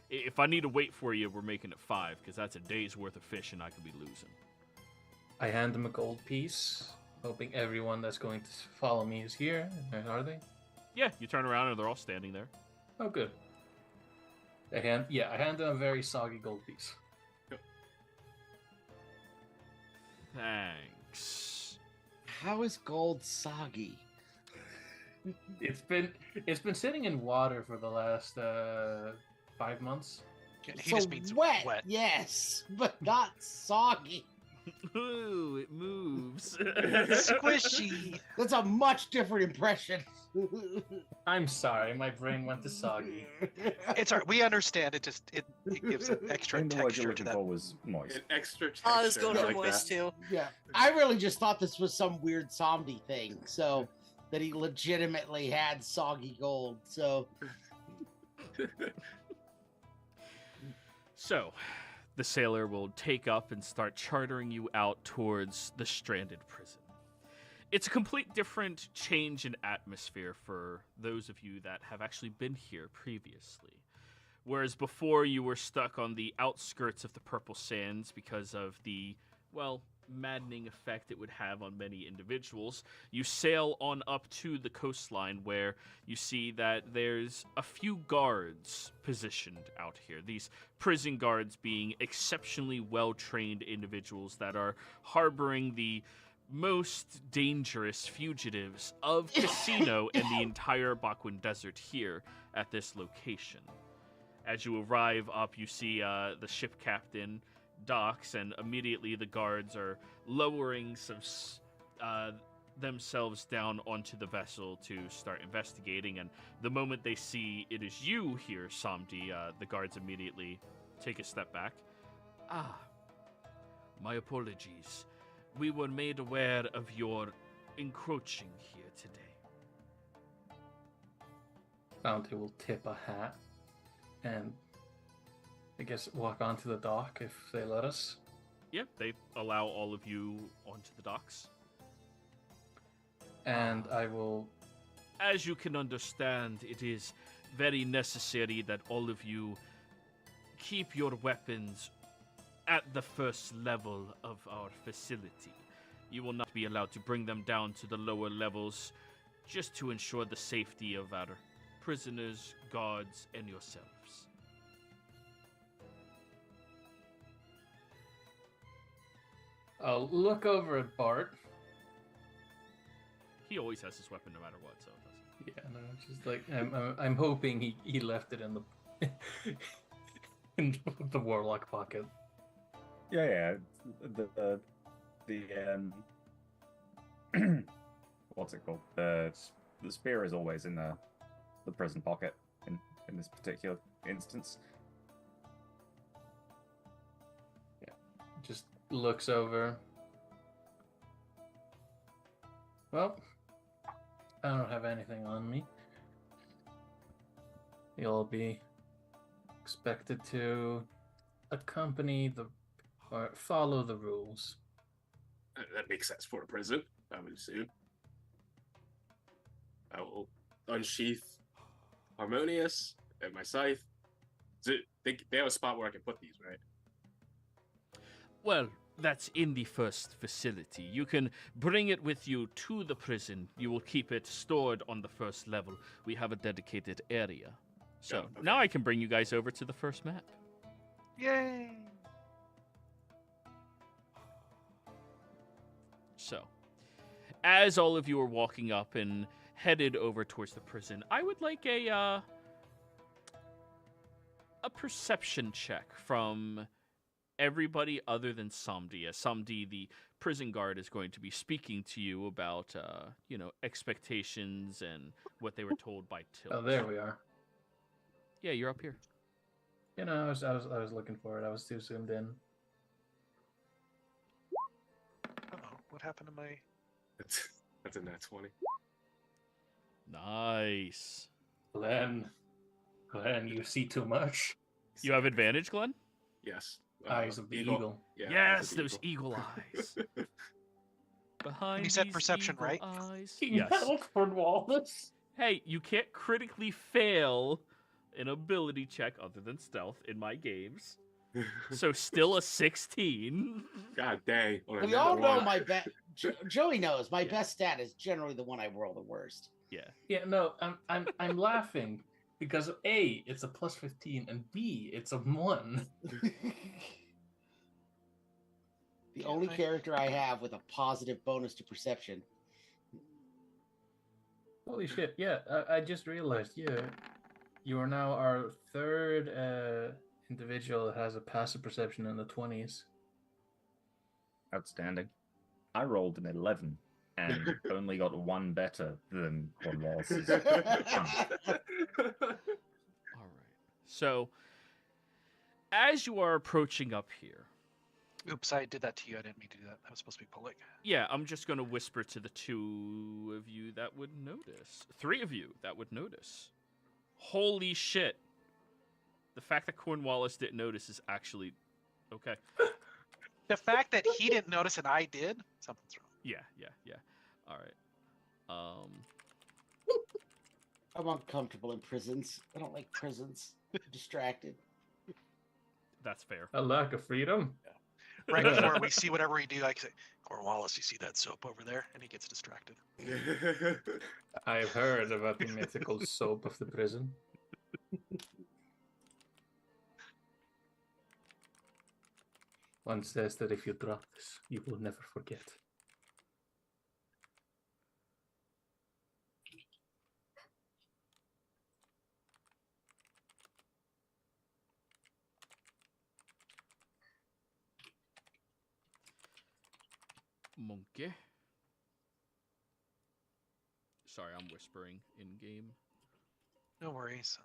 A: If I need to wait for you, we're making it 5, because that's a day's worth of fish and I could be losing.
F: I hand him a gold piece, hoping everyone that's going to follow me is here. Are they?
A: Yeah, you turn around and they're all standing there.
F: Oh, good. I hand them a very soggy gold piece.
A: Thanks.
B: How is gold soggy?
F: It's been sitting in water for the last 5 months.
C: He
B: So
C: just means
B: wet,
C: wet.
B: yes, but not soggy.
A: Ooh, it moves.
C: Squishy.
B: That's a much different impression.
F: I'm sorry, my brain went to soggy.
C: It's all right. We understand. It gives an extra
E: And the word you're
C: texture to
E: looking
C: that.
E: for was moist.
D: An extra texture.
G: I was going for
D: like
G: moist
D: that.
G: too.
B: Yeah, I really just thought this was some weird Somdi thing, so that he legitimately had soggy gold. So
A: So, the sailor will take up and start chartering you out towards the stranded prison. It's a complete different change in atmosphere for those of you that have actually been here previously. Whereas before you were stuck on the outskirts of the Purple Sands because of the, well, maddening effect it would have on many individuals, you sail on up to the coastline where you see that there's a few guards positioned out here. These prison guards being exceptionally well-trained individuals that are harboring the most dangerous fugitives of Casino and the entire Bakwin Desert here at this location. As you arrive up, you see the ship captain docks, and immediately the guards are lowering themselves down onto the vessel to start investigating. And the moment they see it is you here, Samdi, the guards immediately take a step back. Ah, my apologies. We were made aware of your encroaching here today.
F: Bounty will tip a hat and I guess walk onto the dock if they let us.
A: Yeah, they allow all of you onto the docks.
F: And I will...
A: As you can understand, it is very necessary that all of you keep your weapons at the first level of our facility. You will not be allowed to bring them down to the lower levels, just to ensure the safety of our prisoners, guards, and yourselves.
F: I'll look over at Bart.
A: He always has his weapon no matter what, so it doesn't.
F: Yeah, no, it's just like I'm hoping he left it in the in the warlock pocket.
E: Yeah. The what's it called? The spear is always in the prison pocket in this particular instance.
F: Just looks over. Well, I don't have anything on me. You'll be expected to accompany or follow the rules.
D: That makes sense for a prison, I would assume. I will unsheath Harmonious and my scythe. They have a spot where I can put these, right?
A: Well, that's in the first facility. You can bring it with you to the prison. You will keep it stored on the first level. We have a dedicated area. So,
D: okay.
A: now I can bring you guys over to the first map.
C: Yay!
A: So, as all of you are walking up and headed over towards the prison, I would like a perception check from everybody other than Samdi. As Samdi, the prison guard, is going to be speaking to you about, expectations and what they were told by Till.
F: Oh, there we are.
A: Yeah, you're up here.
F: You know, I was looking for it. I was too zoomed in.
C: Uh-oh, what happened to my...
D: That's a nat 20.
A: Nice.
F: Glenn, you see too much.
A: You have advantage, Glenn?
D: Yes.
F: Eyes of the eagle.
D: Yeah,
A: Yes,
D: eyes of the
A: those eagle eyes. Behind
C: You said
A: these
C: perception,
A: eagle
C: right?
A: Eyes.
F: King
A: Yes.
F: Alfred Wallace.
A: Hey, you can't critically fail an ability check other than stealth in my games. So still a 16.
D: God dang. On a
B: We
D: nat
B: all know
D: one.
B: my best. Joey knows my best stat is generally the one I roll the worst.
A: Yeah.
F: Yeah, no, I'm laughing because A, it's a plus 15, and B, it's a 1.
B: The only character I have with a positive bonus to perception.
F: Holy shit! Yeah, I just realized. Yeah, you are now our third individual that has a passive perception in the 20s.
E: Outstanding. I rolled an 11 and only got one better than Cornwallis's.
A: All right. So, as you are approaching up here,
C: Oops, I did that to you. I didn't mean to do that. That was supposed to be public.
A: yeah, I'm just going to whisper to the 2 of you that would notice. 3 of you that would notice. Holy shit. The fact that Cornwallis didn't notice is actually okay.
C: The fact that he didn't notice and I did, something's wrong.
A: Yeah. All right.
B: I'm uncomfortable in prisons. I don't like prisons. I'm distracted.
A: That's fair.
F: A lack of freedom.
C: Right before we see whatever we do, I say, Cornwallis, you see that soap over there? And he gets distracted.
F: I've heard about the mythical soap of the prison. One says that if you drop this, you will never forget.
A: Monkey. Sorry, I'm whispering in game.
C: No worries.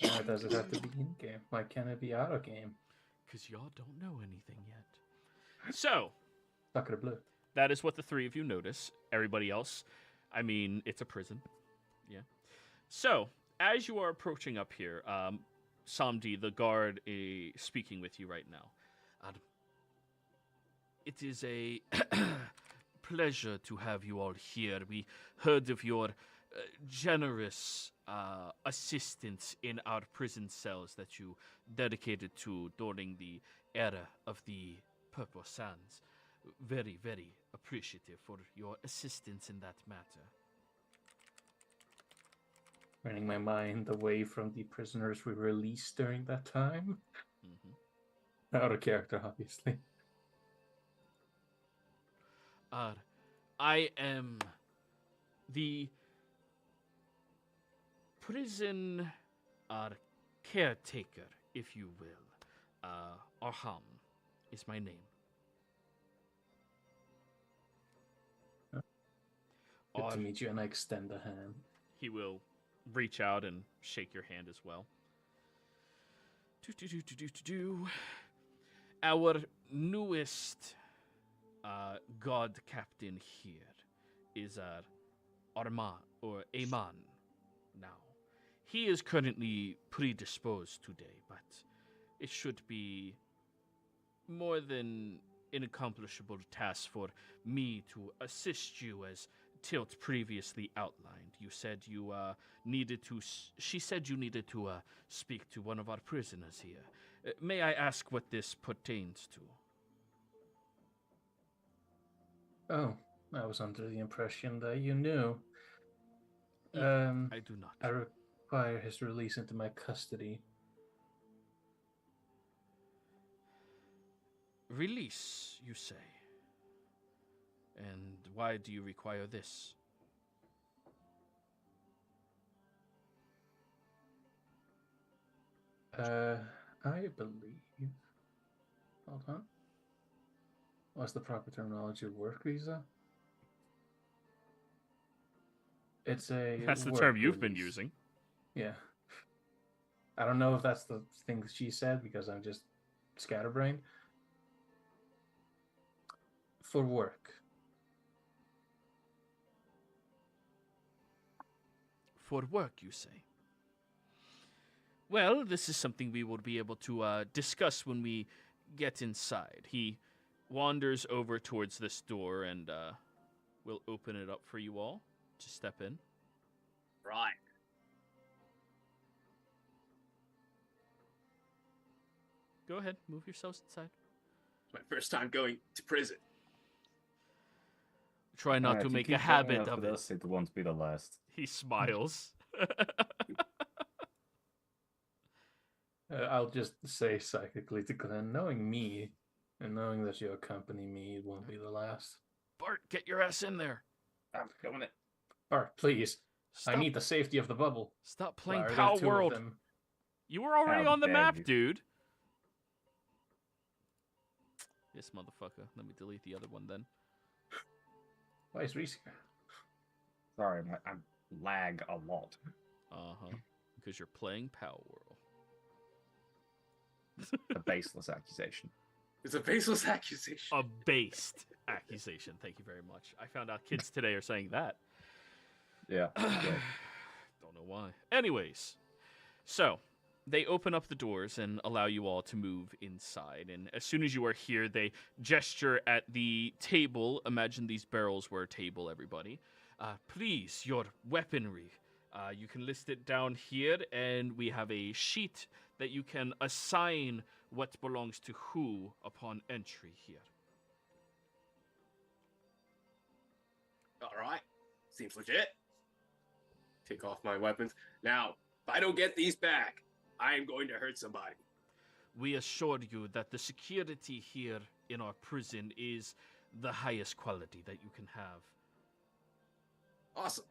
F: Why does it have to be in game? Why can't it be out of game?
A: Because y'all don't know anything yet. So,
F: Sacre bleu.
A: that is what the 3 of you notice. Everybody else, I mean, it's a prison. Yeah. So, as you are approaching up here, Samdi, the guard, is speaking with you right now. It is a pleasure to have you all here. We heard of your generous assistance in our prison cells that you dedicated to during the era of the Purple Sands. Very, very appreciative for your assistance in that matter.
F: Turning my mind away from the prisoners we released during that time.
A: Mm-hmm.
F: Out of character, obviously.
A: I am the prison caretaker, if you will. Arham is my name.
F: Good to meet you, and I extend a hand.
A: He will reach out and shake your hand as well. Our newest god captain here is Arman or Aman now. He is currently predisposed today, but it should be more than an accomplishable task for me to assist you as Tilt previously outlined. You said you needed to. She said you needed to speak to one of our prisoners here. May I ask what this pertains to?
F: Oh, I was under the impression that you knew.
A: I do not.
F: I require his release into my custody.
A: Release, you say? And why do you require this?
F: I believe. Hold on. What's the proper terminology? Work visa? It's a.
A: That's the
F: work
A: term you've been
F: release.
A: using.
F: Yeah. I don't know if that's the thing she said because I'm just scatterbrained. For work.
A: For work, you say? Well, this is something we will be able to discuss when we get inside. He wanders over towards this door and will open it up for you all to step in.
D: Right.
A: Go ahead, move yourselves inside.
D: It's my first time going to prison.
A: Try not
E: If
A: to
E: you
A: make
E: keep
A: a
E: going
A: habit
E: out
A: of
E: with
A: it.
E: us, it won't be the last.
A: He smiles.
F: I'll just say psychically to Glenn, knowing me and knowing that you accompany me, it won't be the last.
A: Bart, get your ass in there.
E: I'm going it.
F: Bart, please.
A: Stop,
F: I need the safety of the bubble.
A: stop playing
F: Why are there
A: Power
F: two of
A: World.
F: them?
A: You were already
E: How
A: on the
E: dare
A: map,
E: you.
A: dude. This motherfucker. Let me delete the other one then.
F: Why is Reese here?
E: Sorry, I lag a lot.
A: Uh-huh. Because you're playing Power World.
E: A baseless accusation.
D: It's a baseless accusation.
A: A based accusation. Thank you very much. I found out kids today are saying that.
E: Yeah.
A: Don't know why. Anyways, so they open up the doors and allow you all to move inside. And as soon as you are here, they gesture at the table. Imagine these barrels were a table, everybody. Please, your weaponry. You can list it down here, and we have a sheet that you can assign what belongs to who upon entry here.
D: All right, seems legit. Take off my weapons. Now, if I don't get these back, I am going to hurt somebody.
A: We assure you that the security here in our prison is the highest quality that you can have.
D: Awesome.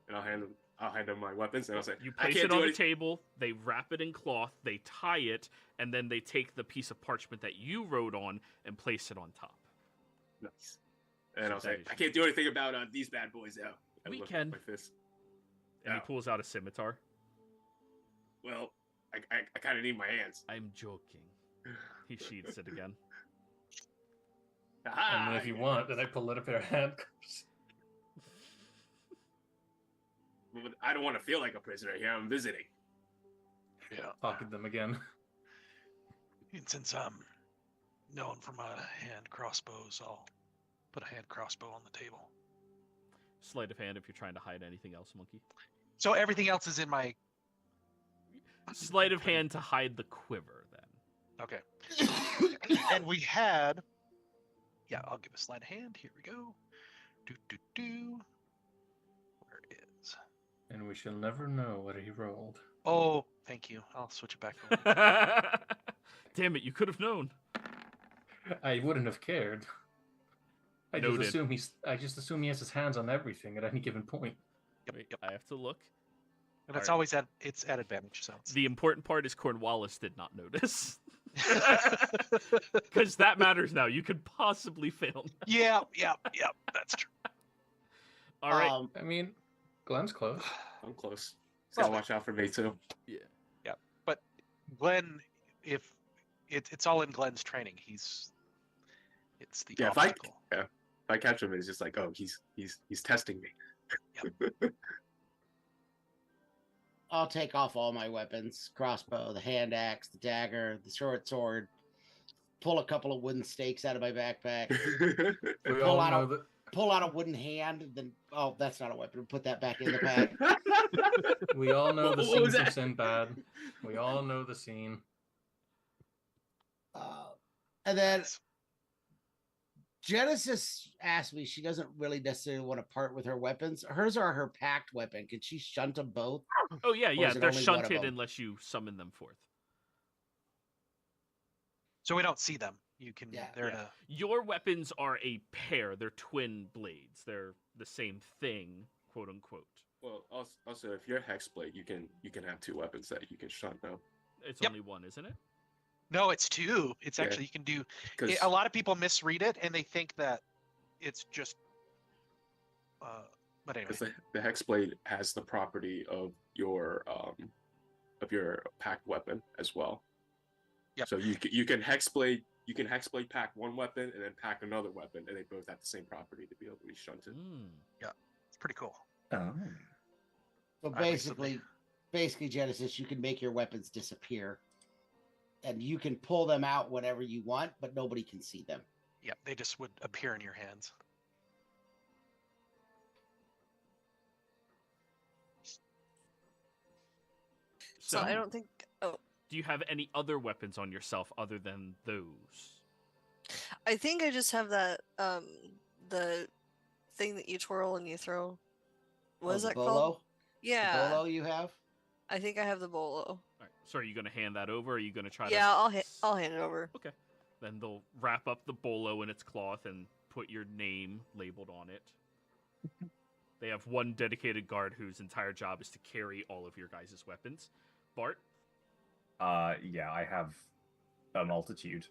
D: And I'll hand them my weapons, and I'll say,
A: You
D: I
A: place
D: can't
A: it
D: do
A: on the
D: anything.
A: table, they wrap it in cloth, they tie it, and then they take the piece of parchment that you wrote on and place it on top.
D: Nice. And
A: So
D: I'll
A: that
D: say,
A: is-
D: I can't do anything about these bad boys, though. I
A: We
D: lift
A: can.
D: My fist.
A: And he
D: Oh.
A: pulls out a scimitar.
D: Well, I kind of need my hands.
A: I'm joking. He sheathes it again.
D: Aha!
F: And if you want, then I pull out a pair of handcuffs.
D: But I don't want to feel like a prisoner here. I'm visiting.
C: Yeah.
F: Pocket them again.
C: And since I'm known for my hand crossbows, I'll put a hand crossbow on the table.
A: Sleight of hand if you're trying to hide anything else, Monkey.
C: So everything else is in my.
A: Sleight of hand to hide the quiver, then.
C: Okay. And we had. Yeah, I'll give a sleight of hand. Here we go. Do. Where is?
F: And we shall never know what he rolled.
C: Oh, thank you. I'll switch it back over.
A: Damn it, you could have known.
F: I wouldn't have cared. I
A: Noted.
F: just assume he has his hands on everything at any given point.
A: Wait, I have to look.
C: And it's
A: Alright.
C: always at advantage. So it's...
A: The important part is Cornwallis did not notice. Because that matters now. You could possibly fail.
C: yeah, that's true.
A: All right.
F: I mean, Glenn's close.
D: I'm close. So I'll watch out for me, too.
C: But Glenn, if it's all in Glenn's training, it's the
D: Yeah, if
C: obstacle.
D: if I catch him, it's just like, oh, he's testing me.
B: I'll take off all my weapons: crossbow, the hand axe, the dagger, the short sword. Pull a couple of wooden stakes out of my backpack.
F: We
B: Pull
F: all
B: out
F: know
B: a-
F: that.
B: Pull out a wooden hand. Then, oh, that's not a weapon. Put that back in the pack.
F: We all know the
D: What
F: scene
D: was
F: from
D: that?
F: Sinbad. We all know the scene.
B: And then Genesis asked me, she doesn't really necessarily want to part with her weapons. Hers are her packed weapon. Can she shunt them both?
A: Oh, yeah,
B: is it
A: They're
B: only one of
A: shunted
B: them?
A: unless you summon them forth.
C: So we don't see them. You can.
B: Yeah.
C: They're
A: Yeah. Your weapons are a pair. They're twin blades. They're the same thing, quote unquote.
D: Well, also, if you're Hexblade, you can have two weapons that you can shunt now.
A: It's
C: Yep.
A: only one, isn't it?
C: No, it's two. It's
D: Yeah.
C: actually you can do.
D: Because
C: A lot of people misread it and they think that it's just. But anyway,
D: the Hexblade has the property of your packed weapon as well.
C: Yep.
D: So you can Hexblade pack one weapon and then pack another weapon, and they both have the same property to be able to be shunted.
A: Mm.
C: it's pretty cool.
E: Oh.
B: So
C: I recently-
B: basically, Genesis, you can make your weapons disappear, and you can pull them out whenever you want, but nobody can see them.
C: Yeah, they just would appear in your hands.
G: So I don't think. Oh,
A: Do you have any other weapons on yourself other than those?
G: I think I just have that the thing that you twirl and you throw. What
B: Oh,
G: is
B: the
G: that
B: bolo?
G: called?
B: The
G: Yeah,
B: bolo you have?
G: I think I have the bolo.
A: All right. So are you going to hand that over? Or are you going to try
G: Yeah,
A: to...
G: I'll hand it over.
A: Okay. Then they'll wrap up the bolo in its cloth and put your name labeled on it. They have one dedicated guard whose entire job is to carry all of your guys' weapons. Bart?
E: Yeah, I have a multitude.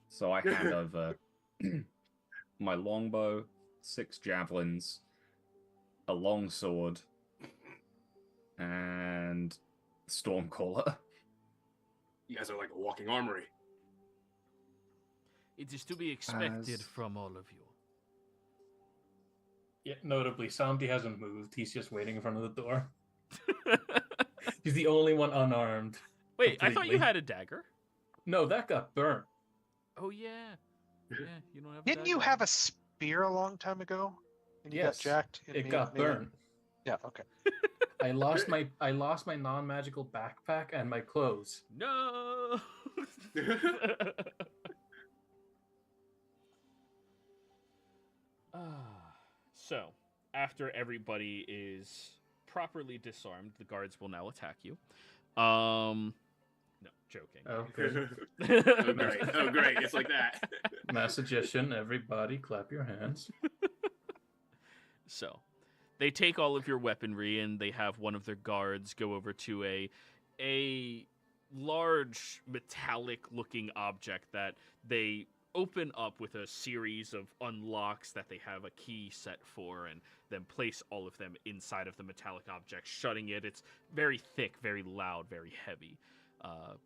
E: So I hand over my longbow, 6 javelins, a long sword, and Stormcaller.
D: You guys are like a walking armory.
A: It is to be expected from all of you.
F: Yeah, notably, Santi hasn't moved. He's just waiting in front of the door. He's the only one unarmed.
A: Wait, I thought you
F: completely.
A: had a dagger.
F: No, that got burnt.
A: Oh, yeah. Yeah, you don't have a
C: Didn't you
A: dagger.
C: have a spear a long time ago? And you
F: Yes,
C: got jacked. in
F: It
C: me-
F: got
C: me-
F: burnt.
C: Yeah. Okay.
F: I lost my non-magical backpack and my clothes.
A: No! So, after everybody is properly disarmed, the guards will now attack you. No, joking.
F: Oh, good.
D: Oh, great. Oh, great. It's like that.
F: Mass suggestion, everybody clap your hands.
A: So, they take all of your weaponry and they have one of their guards go over to a large metallic-looking object that they open up with a series of unlocks that they have a key set for, and then place all of them inside of the metallic object, shutting it. It's very thick, very loud, very heavy,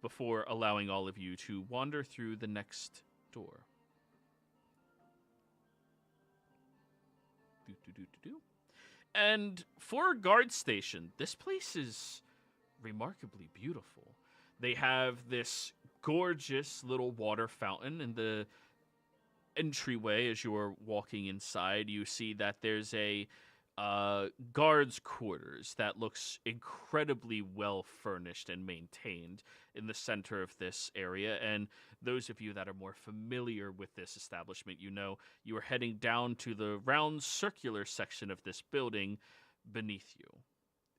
A: before allowing all of you to wander through the next door. And for a guard station, this place is remarkably beautiful. They have this gorgeous little water fountain in the entryway. As you are walking inside, you see that there's a guard's quarters that looks incredibly well furnished and maintained in the center of this area. And those of you that are more familiar with this establishment, you know you are heading down to the round circular section of this building beneath you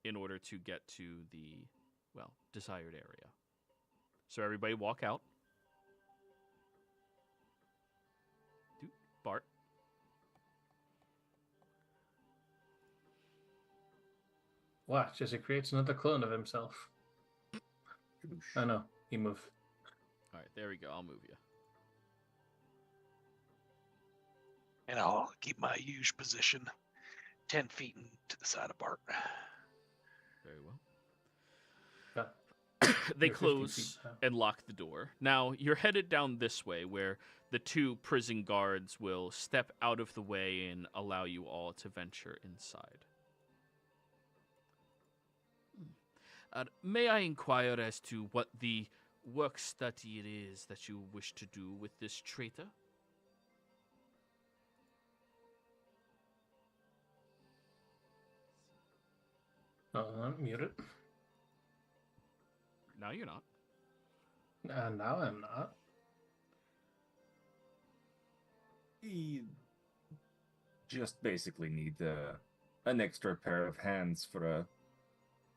A: in order to get to the, well, desired area. So everybody walk out. Bart.
F: Watch as he creates another clone of himself. I know, he moved.
A: All right, there we go. I'll move you.
C: And I'll keep my usual position, 10 feet to the side of Bart.
A: Very well.
F: Yeah.
A: They
F: You're 15
A: close
F: feet now.
A: and lock the door. Now, you're headed down this way where the 2 prison guards will step out of the way and allow you all to venture inside. May I inquire as to what the work study it is that you wish to do with this traitor?
F: Oh, I'm muted.
A: No, you're not.
F: Now I'm not.
E: We just basically need an extra pair of hands for a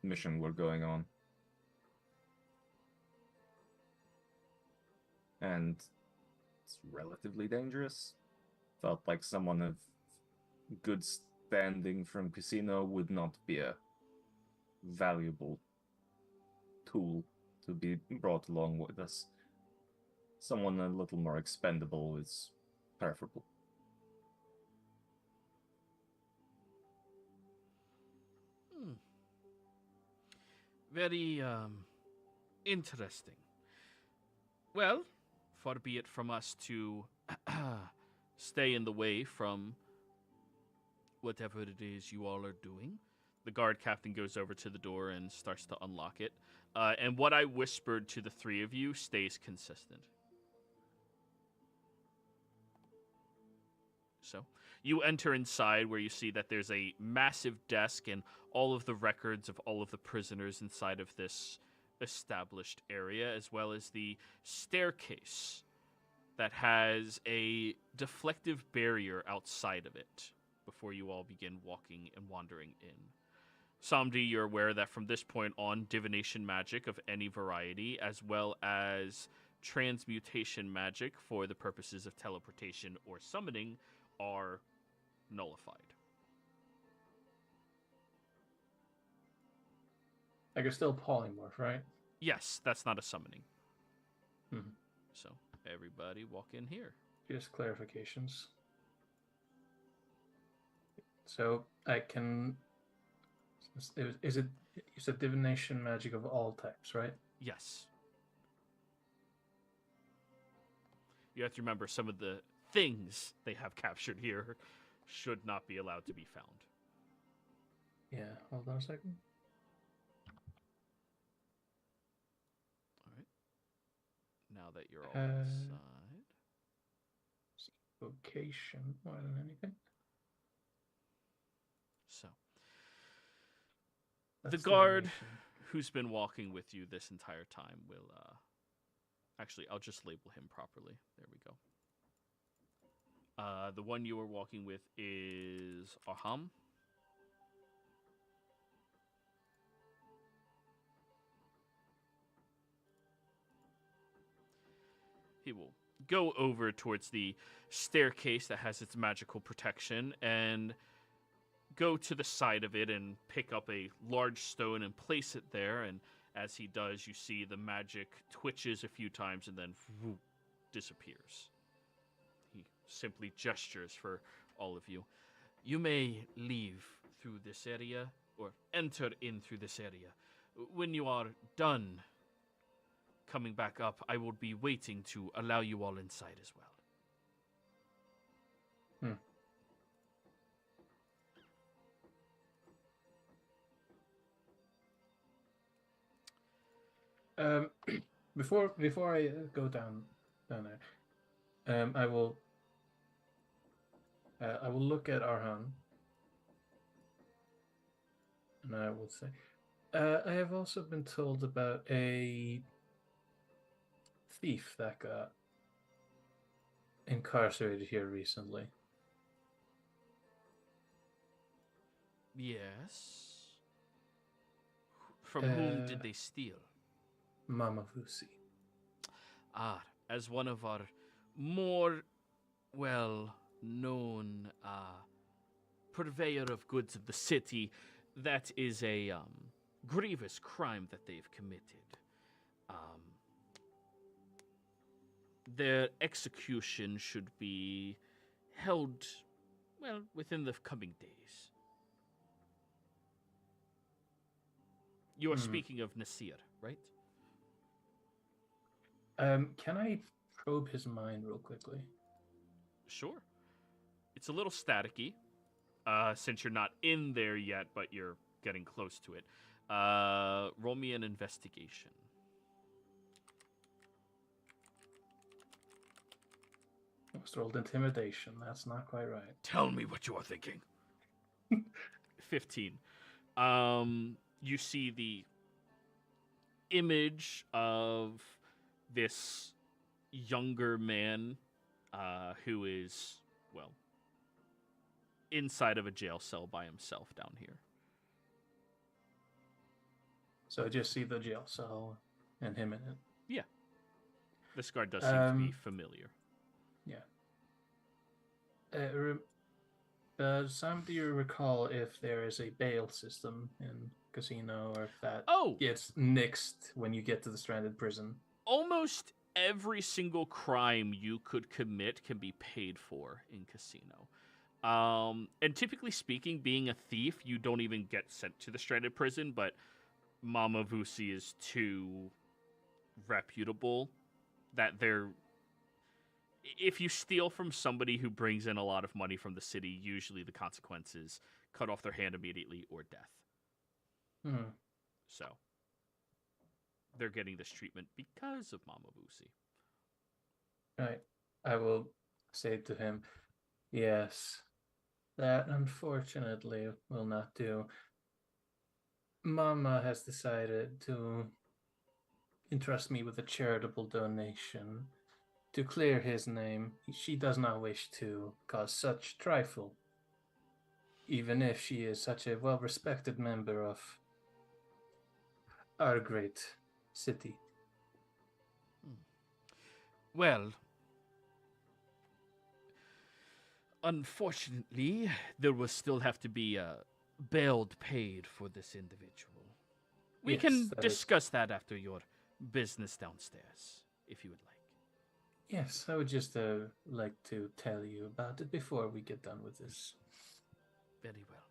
E: mission we're going on. And it's relatively dangerous. Felt like someone of good standing from Casino would not be a valuable tool to be brought along with us. Someone a little more expendable is preferable.
A: Very, interesting. Well, far be it from us to stay in the way from whatever it is you all are doing. The guard captain goes over to the door and starts to unlock it. And what I whispered to the 3 of you stays consistent. So, you enter inside where you see that there's a massive desk and all of the records of all of the prisoners inside of this established area, as well as the staircase that has a deflective barrier outside of it before you all begin walking and wandering in. Samdi, you're aware that from this point on, divination magic of any variety, as well as transmutation magic for the purposes of teleportation or summoning, are nullified.
F: I can still polymorph, right?
A: Yes, that's not a summoning.
F: Mhm.
A: So, everybody walk in here.
F: Just clarifications. So I can. Is it? You said divination magic of all types, right?
A: Yes. You have to remember some of the things they have captured here should not be allowed to be found.
F: Yeah. Hold on a second.
A: All right. Now that you're all
F: Uh,
A: inside.
F: Vocation more than anything.
A: So,
F: That's
A: the guard
F: divination.
A: who's been walking with you this entire time will, actually, I'll just label him properly. There we go. The one you were walking with is Arham. He will go over towards the staircase that has its magical protection and go to the side of it and pick up a large stone and place it there. And as he does, you see the magic twitches a few times and then whoop, disappears. He simply gestures for all of you. You may leave through this area or enter in through this area. When you are done coming back up, I will be waiting to allow you all inside as well.
F: Before I go down there, I will look at Arhan, and I would say, I have also been told about a thief that got incarcerated here recently.
A: Yes. From whom did they steal?
F: Mama Vusi.
A: Ah, as one of our more well-known purveyor of goods of the city, that is a grievous crime that they've committed. Their execution should be held, within the coming days. You are speaking of Nasir, right?
F: Can I probe his mind real quickly?
A: Sure. It's a little staticky, since you're not in there yet, but you're getting close to it. Roll me an investigation.
F: Almost rolled intimidation. That's not quite right.
A: Tell me what you are thinking. 15. You see the image of this younger man who is, inside of a jail cell by himself down here.
F: So I just see the jail cell and him in it.
A: Yeah. This guard does seem to be familiar.
F: Yeah. Sam, do you recall if there is a bail system in Casino, or if that gets nixed when you get to the stranded prison?
A: Almost every single crime you could commit can be paid for in Casino. And typically speaking, being a thief, you don't even get sent to the stranded prison, but Mama Vusi is too reputable that if you steal from somebody who brings in a lot of money from the city, usually the consequences cut off their hand immediately or death. So they're getting this treatment because of Mama Vusi.
F: Right. I will say to him, yes, that unfortunately will not do. Mama has decided to entrust me with a charitable donation To clear his name, she does not wish to cause such trifle, even if she is such a well-respected member of our great city.
A: Well, unfortunately, there will still have to be bail paid for this individual. We
F: Yes,
A: can
F: that is-
A: discuss that after your business downstairs, if you would like.
F: Yes, I would just like to tell you about it before we get done with this.
A: Very well.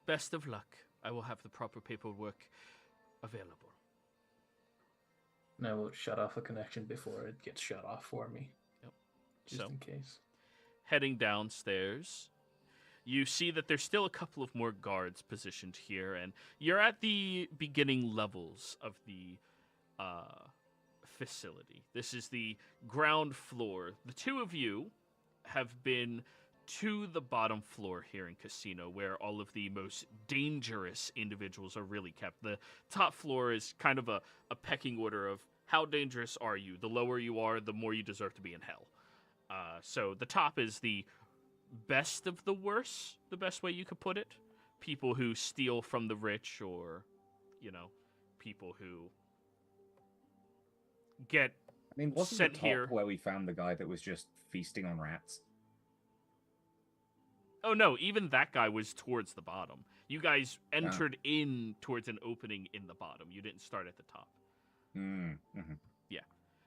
A: Best of luck. I will have the proper paperwork available.
F: And I will shut off a connection before it gets shut off for me, just
A: So,
F: in case.
A: heading downstairs, you see that there's still a couple of more guards positioned here, and you're at the beginning levels of the facility. This is the ground floor. The two of you have been to the bottom floor here in Casino, where all of the most dangerous individuals are really kept. The top floor is kind of a pecking order of how dangerous are you. The lower you are, the more you deserve to be in hell. So the top is the best of the worst, the best way you could put it. People who steal from the rich, or, people who get
E: I mean, wasn't
A: sent
E: the top
A: here.
E: where we found the guy that was just feasting on rats?
A: Oh no, even that guy was towards the bottom. You guys entered in towards an opening in the bottom. You didn't start at the top.
E: Mm-hmm.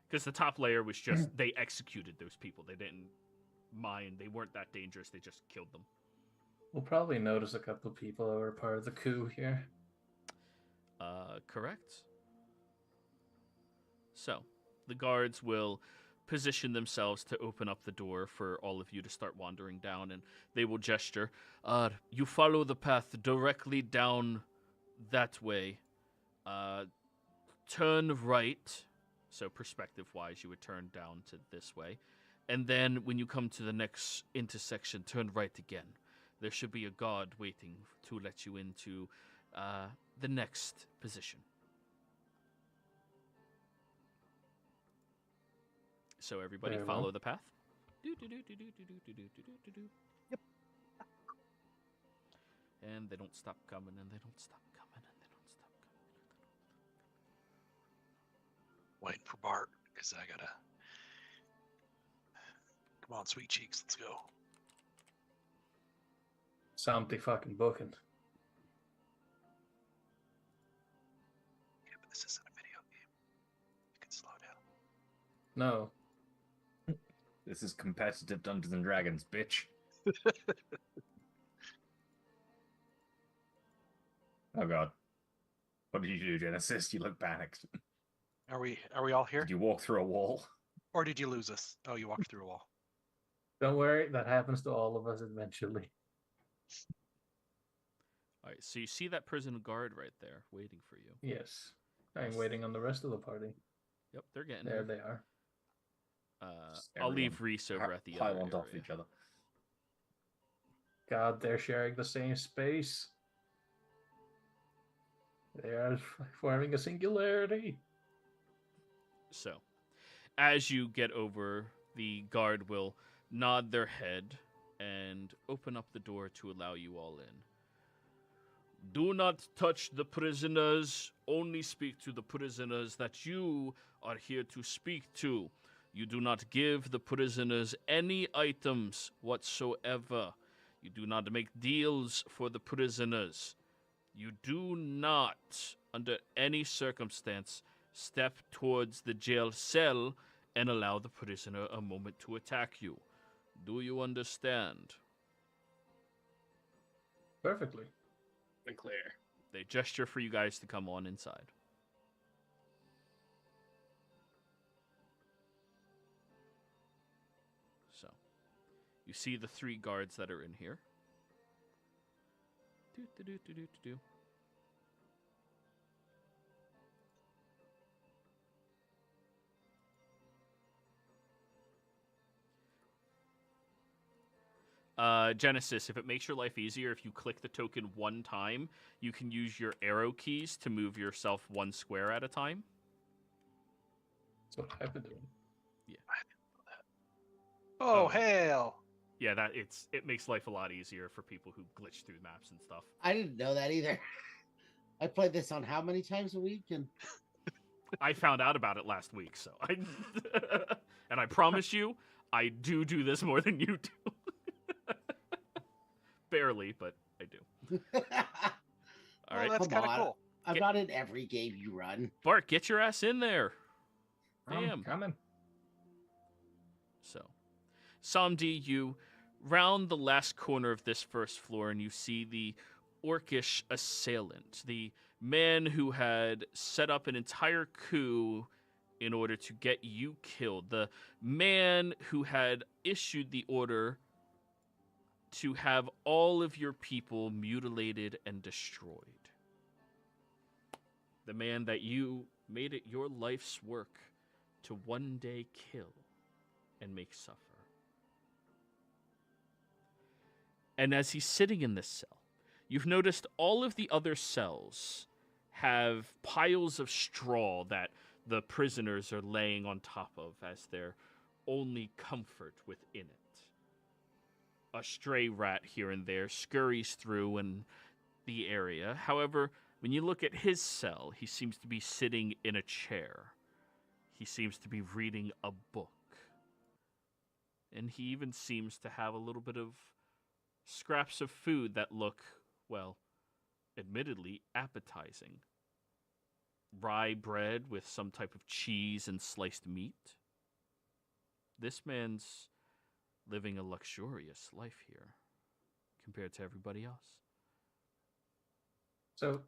A: Because the top layer was just, they executed those people. They didn't mind. They weren't that dangerous. They just killed them.
F: We'll probably notice a couple of people who are part of the coup here.
A: Correct. So, the guards will position themselves to open up the door for all of you to start wandering down, and they will gesture. You follow the path directly down that way. Turn right. So perspective-wise, you would turn down to this way. And then when you come to the next intersection, turn right again. There should be a guard waiting to let you into the next position. So everybody
F: Very
A: follow
F: well.
A: the path. Yep. And they don't stop coming, and they don't stop coming, and they don't stop coming.
C: Waiting for Bart, because I gotta. Come on, sweet cheeks, let's go.
F: Something fucking booking.
C: Yeah, but this isn't a video game. You can slow down.
F: No.
E: This is competitive Dungeons and Dragons, bitch. Oh god. What did you do, Genesis? You look panicked.
C: Are we all here?
E: Did you walk through a wall?
C: Or did you lose us? Oh, you walked through a wall.
F: Don't worry, that happens to all of us eventually.
A: All right, so you see that prison guard right there waiting for you.
F: Yes. I'm waiting on the rest of the party.
A: Yep, they're getting
F: There
A: there.
F: they are.
A: I'll leave Reese over at the other
E: pile on top of
A: area.
E: each other.
F: God, they're sharing the same space. They are forming a singularity.
A: So, as you get over, the guard will nod their head and open up the door to allow you all in. Do not touch the prisoners. Only speak to the prisoners that you are here to speak to. You do not give the prisoners any items whatsoever. You do not make deals for the prisoners. You do not, under any circumstance, step towards the jail cell and allow the prisoner a moment to attack you. Do you understand?
F: Perfectly.
D: And clear.
A: They gesture for you guys to come on inside. So, you see the 3 guards that are in here. Do. Genesis, if it makes your life easier, if you click the token 1 time, you can use your arrow keys to move yourself 1 square at a time.
F: That's what I've been doing.
A: Yeah.
C: Oh,
A: Oh.
C: hell.
A: Yeah, it makes life a lot easier for people who glitch through maps and stuff.
B: I didn't know that either. I played this on how many times a week? And
A: I found out about it last week, so I and I promise you, I do this more than you do. Barely, but I do. All
C: Well,
A: right,
C: that's
B: Come
C: kind of
B: on.
C: cool.
B: I'm not in every game you run.
A: Bart, get your ass in there.
E: I'm
A: Damn.
E: coming.
A: So, Samdi, you round the last corner of this first floor and you see the orcish assailant, the man who had set up an entire coup in order to get you killed, the man who had issued the order to have all of your people mutilated and destroyed. The man that you made it your life's work to one day kill and make suffer. And as he's sitting in this cell, you've noticed all of the other cells have piles of straw that the prisoners are laying on top of as their only comfort within it. A stray rat here and there scurries through in the area. However, when you look at his cell, he seems to be sitting in a chair. He seems to be reading a book. And he even seems to have a little bit of scraps of food that look, well, admittedly appetizing. Rye bread with some type of cheese and sliced meat. This man's living a luxurious life here compared to everybody else.
F: So,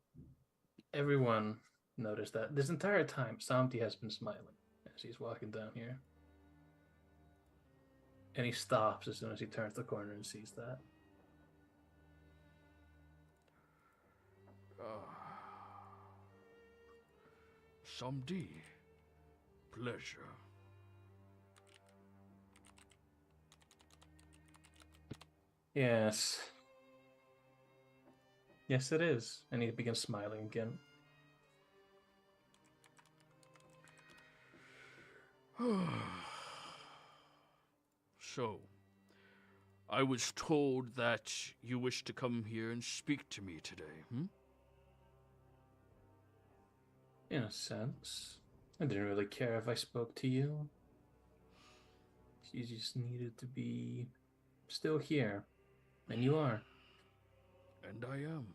F: everyone noticed that this entire time, Samti has been smiling as he's walking down here. And he stops as soon as he turns the corner and sees that.
A: Samdi, pleasure.
F: Yes. Yes, it is. And he begins smiling again.
A: So, I was told that you wish to come here and speak to me today,
F: In a sense. I didn't really care if I spoke to you. You just needed to be still here. And you are.
A: And I am.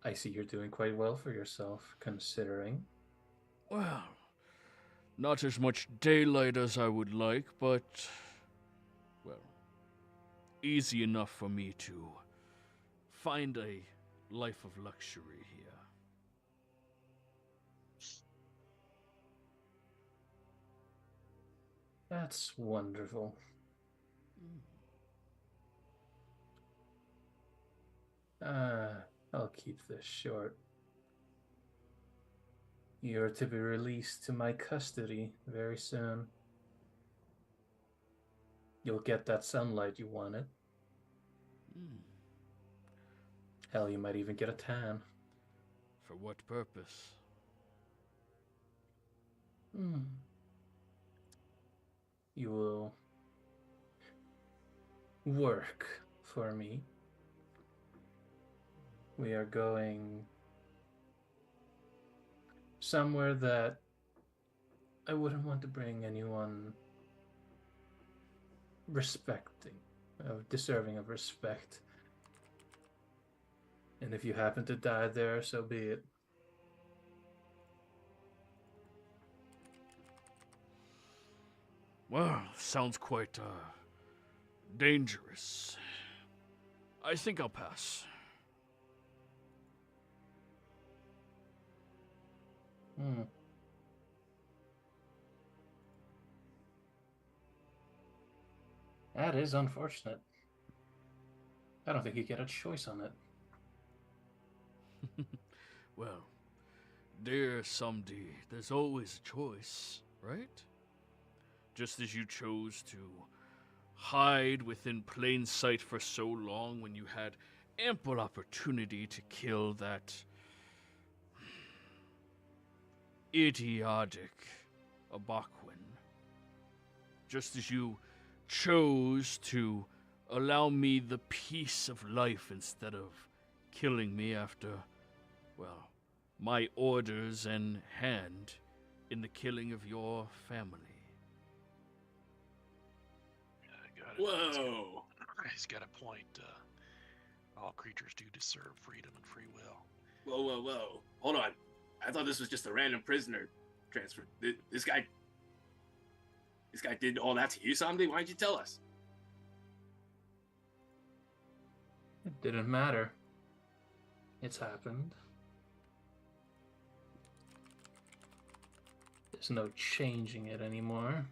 F: I see you're doing quite well for yourself, considering.
A: Well, not as much daylight as I would like, but, well, easy enough for me to find a life of luxury here.
F: That's wonderful. I'll keep this short. You're to be released to my custody very soon. You'll get that sunlight you wanted. Hell, you might even get a tan.
A: For what purpose?
F: You will work for me. We are going somewhere that I wouldn't want to bring anyone deserving of respect. And if you happen to die there, so be it.
A: Well, sounds quite, dangerous. I think I'll pass.
F: That is unfortunate. I don't think you get a choice on it.
A: Well, dear Samdi, there's always a choice, right? Just as you chose to hide within plain sight for so long when you had ample opportunity to kill that idiotic a Bakwin. Just as you chose to allow me the peace of life instead of killing me after, well, my orders and hand in the killing of your family.
D: Whoa!
C: He's got a point. All creatures do deserve freedom and free will.
D: Whoa. Hold on. I thought this was just a random prisoner transfer. This guy did all that to you, Samdi? Why didn't you tell us?
F: It didn't matter. It's happened. There's no changing it anymore.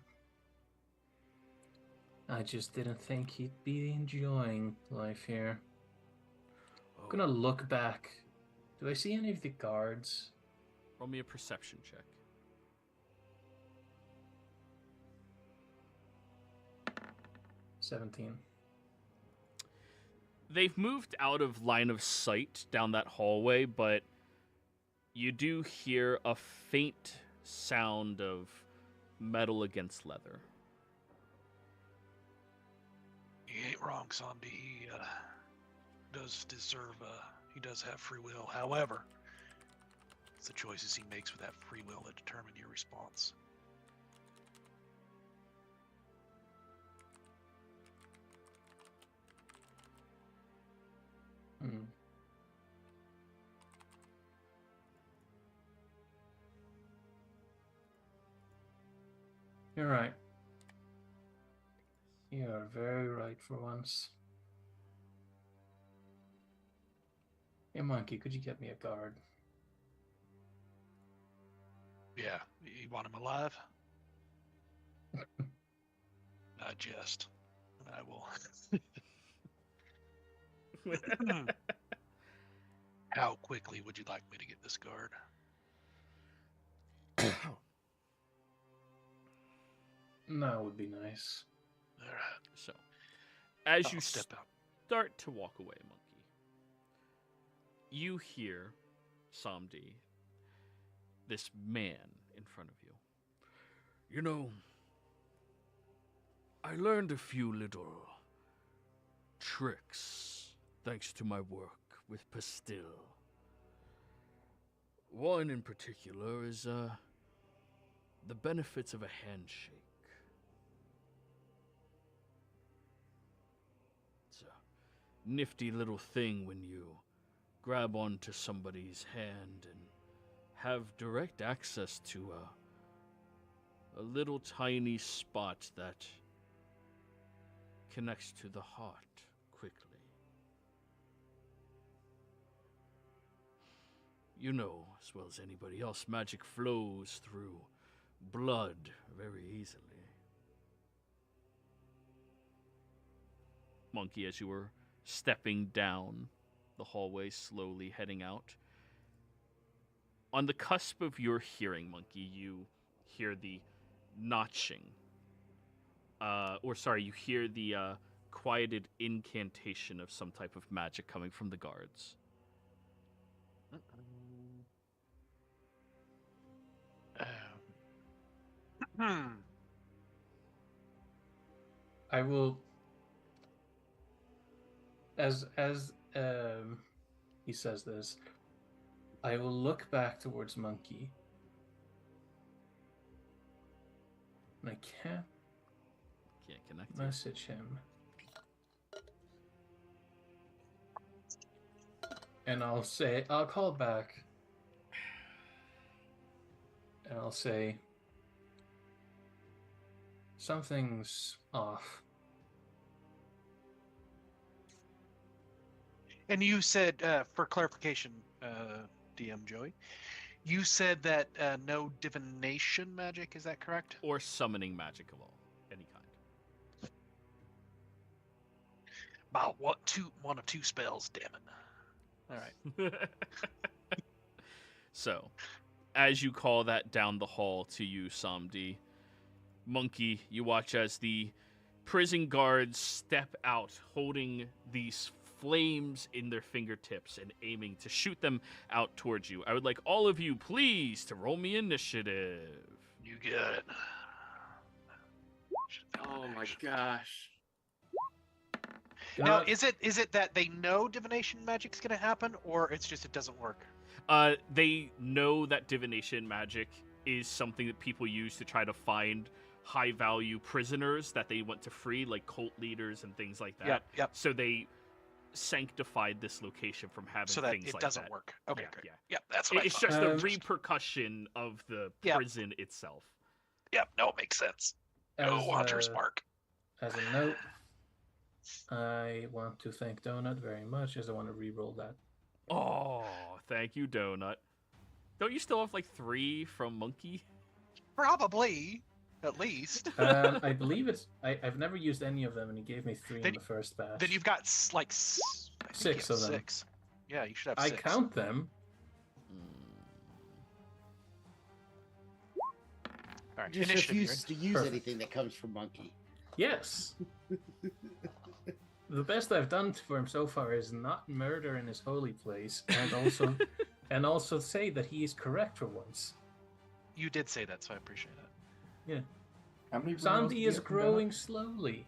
F: I just didn't think he'd be enjoying life here. I'm gonna look back. Do I see any of the guards?
A: Roll me a perception check.
F: $17.
A: They've moved out of line of sight down that hallway, but you do hear a faint sound of metal against leather.
C: He ain't wrong, Samdi. He does deserve, he does have free will. However, it's the choices he makes with that free will that determine your response.
F: You're right. You are very right for once. Hey, Monkey, could you get me a guard?
C: Yeah, you want him alive? I jest. I will. How quickly would you like me to get this guard?
F: That would be nice.
C: All right.
A: So, as
C: I'll
A: you
C: step out.
A: start to walk away, Monkey, you hear Samdi, this man in front of you. You know, I learned a few little tricks thanks to my work with Pastil. One in particular is the benefits of a handshake. It's a nifty little thing when you grab onto somebody's hand and have direct access to a little tiny spot that connects to the heart quickly. You know, as well as anybody else, magic flows through blood very easily. Monkey, as you were stepping down the hallway, slowly heading out, on the cusp of your hearing, Monkey, you hear the notching. You hear the quieted incantation of some type of magic coming from the guards.
F: I will, as he says this, I will look back towards Monkey. And I can't
A: Connect.
F: message him. And I'll call back. And I'll say, something's off.
C: And you said, for clarification, DM Joey, you said that no divination magic, is that correct?
A: Or summoning magic of any kind.
C: About one of two spells, damn it. All right.
A: So, as you call that down the hall to you, Samdi, Monkey, you watch as the prison guards step out holding these flames in their fingertips and aiming to shoot them out towards you. I would like all of you, please, to roll me initiative.
C: You get it.
D: Oh my gosh.
C: Now, is it that they know divination magic's gonna happen, or it's just it doesn't work?
A: They know that divination magic is something that people use to try to find high-value prisoners that they want to free, like cult leaders and things like that.
C: Yep.
A: So they sanctified this location from having
C: So that
A: things
C: it
A: like
C: doesn't
A: that.
C: work. Okay,
A: Yeah,
C: great.
A: yeah.
C: Yep, that's what I
A: It's
C: thought.
A: just the repercussion of the prison itself.
C: Yep, no, it makes sense. No Hunter's Mark.
F: As a note, I want to thank Donut very much, as I want to re-roll that.
A: Oh, thank you, Donut. Don't you still have like 3 from Monkey?
C: Probably, at least.
F: I believe it's. I've never used any of them, and he gave me 3 in the first batch.
C: Then you've got like
F: 6 of them.
C: 6. Yeah, you should have
F: I
C: 6.
F: count them.
C: All right,
B: Just
C: initiative,
B: refuses to use
F: Perfect.
B: anything that comes from Monkey.
F: Yes. The best I've done for him so far is not murder in his holy place, and also say that he is correct for once.
C: You did say that, so I appreciate that.
F: Yeah.
E: How many
F: Sandy is growing slowly.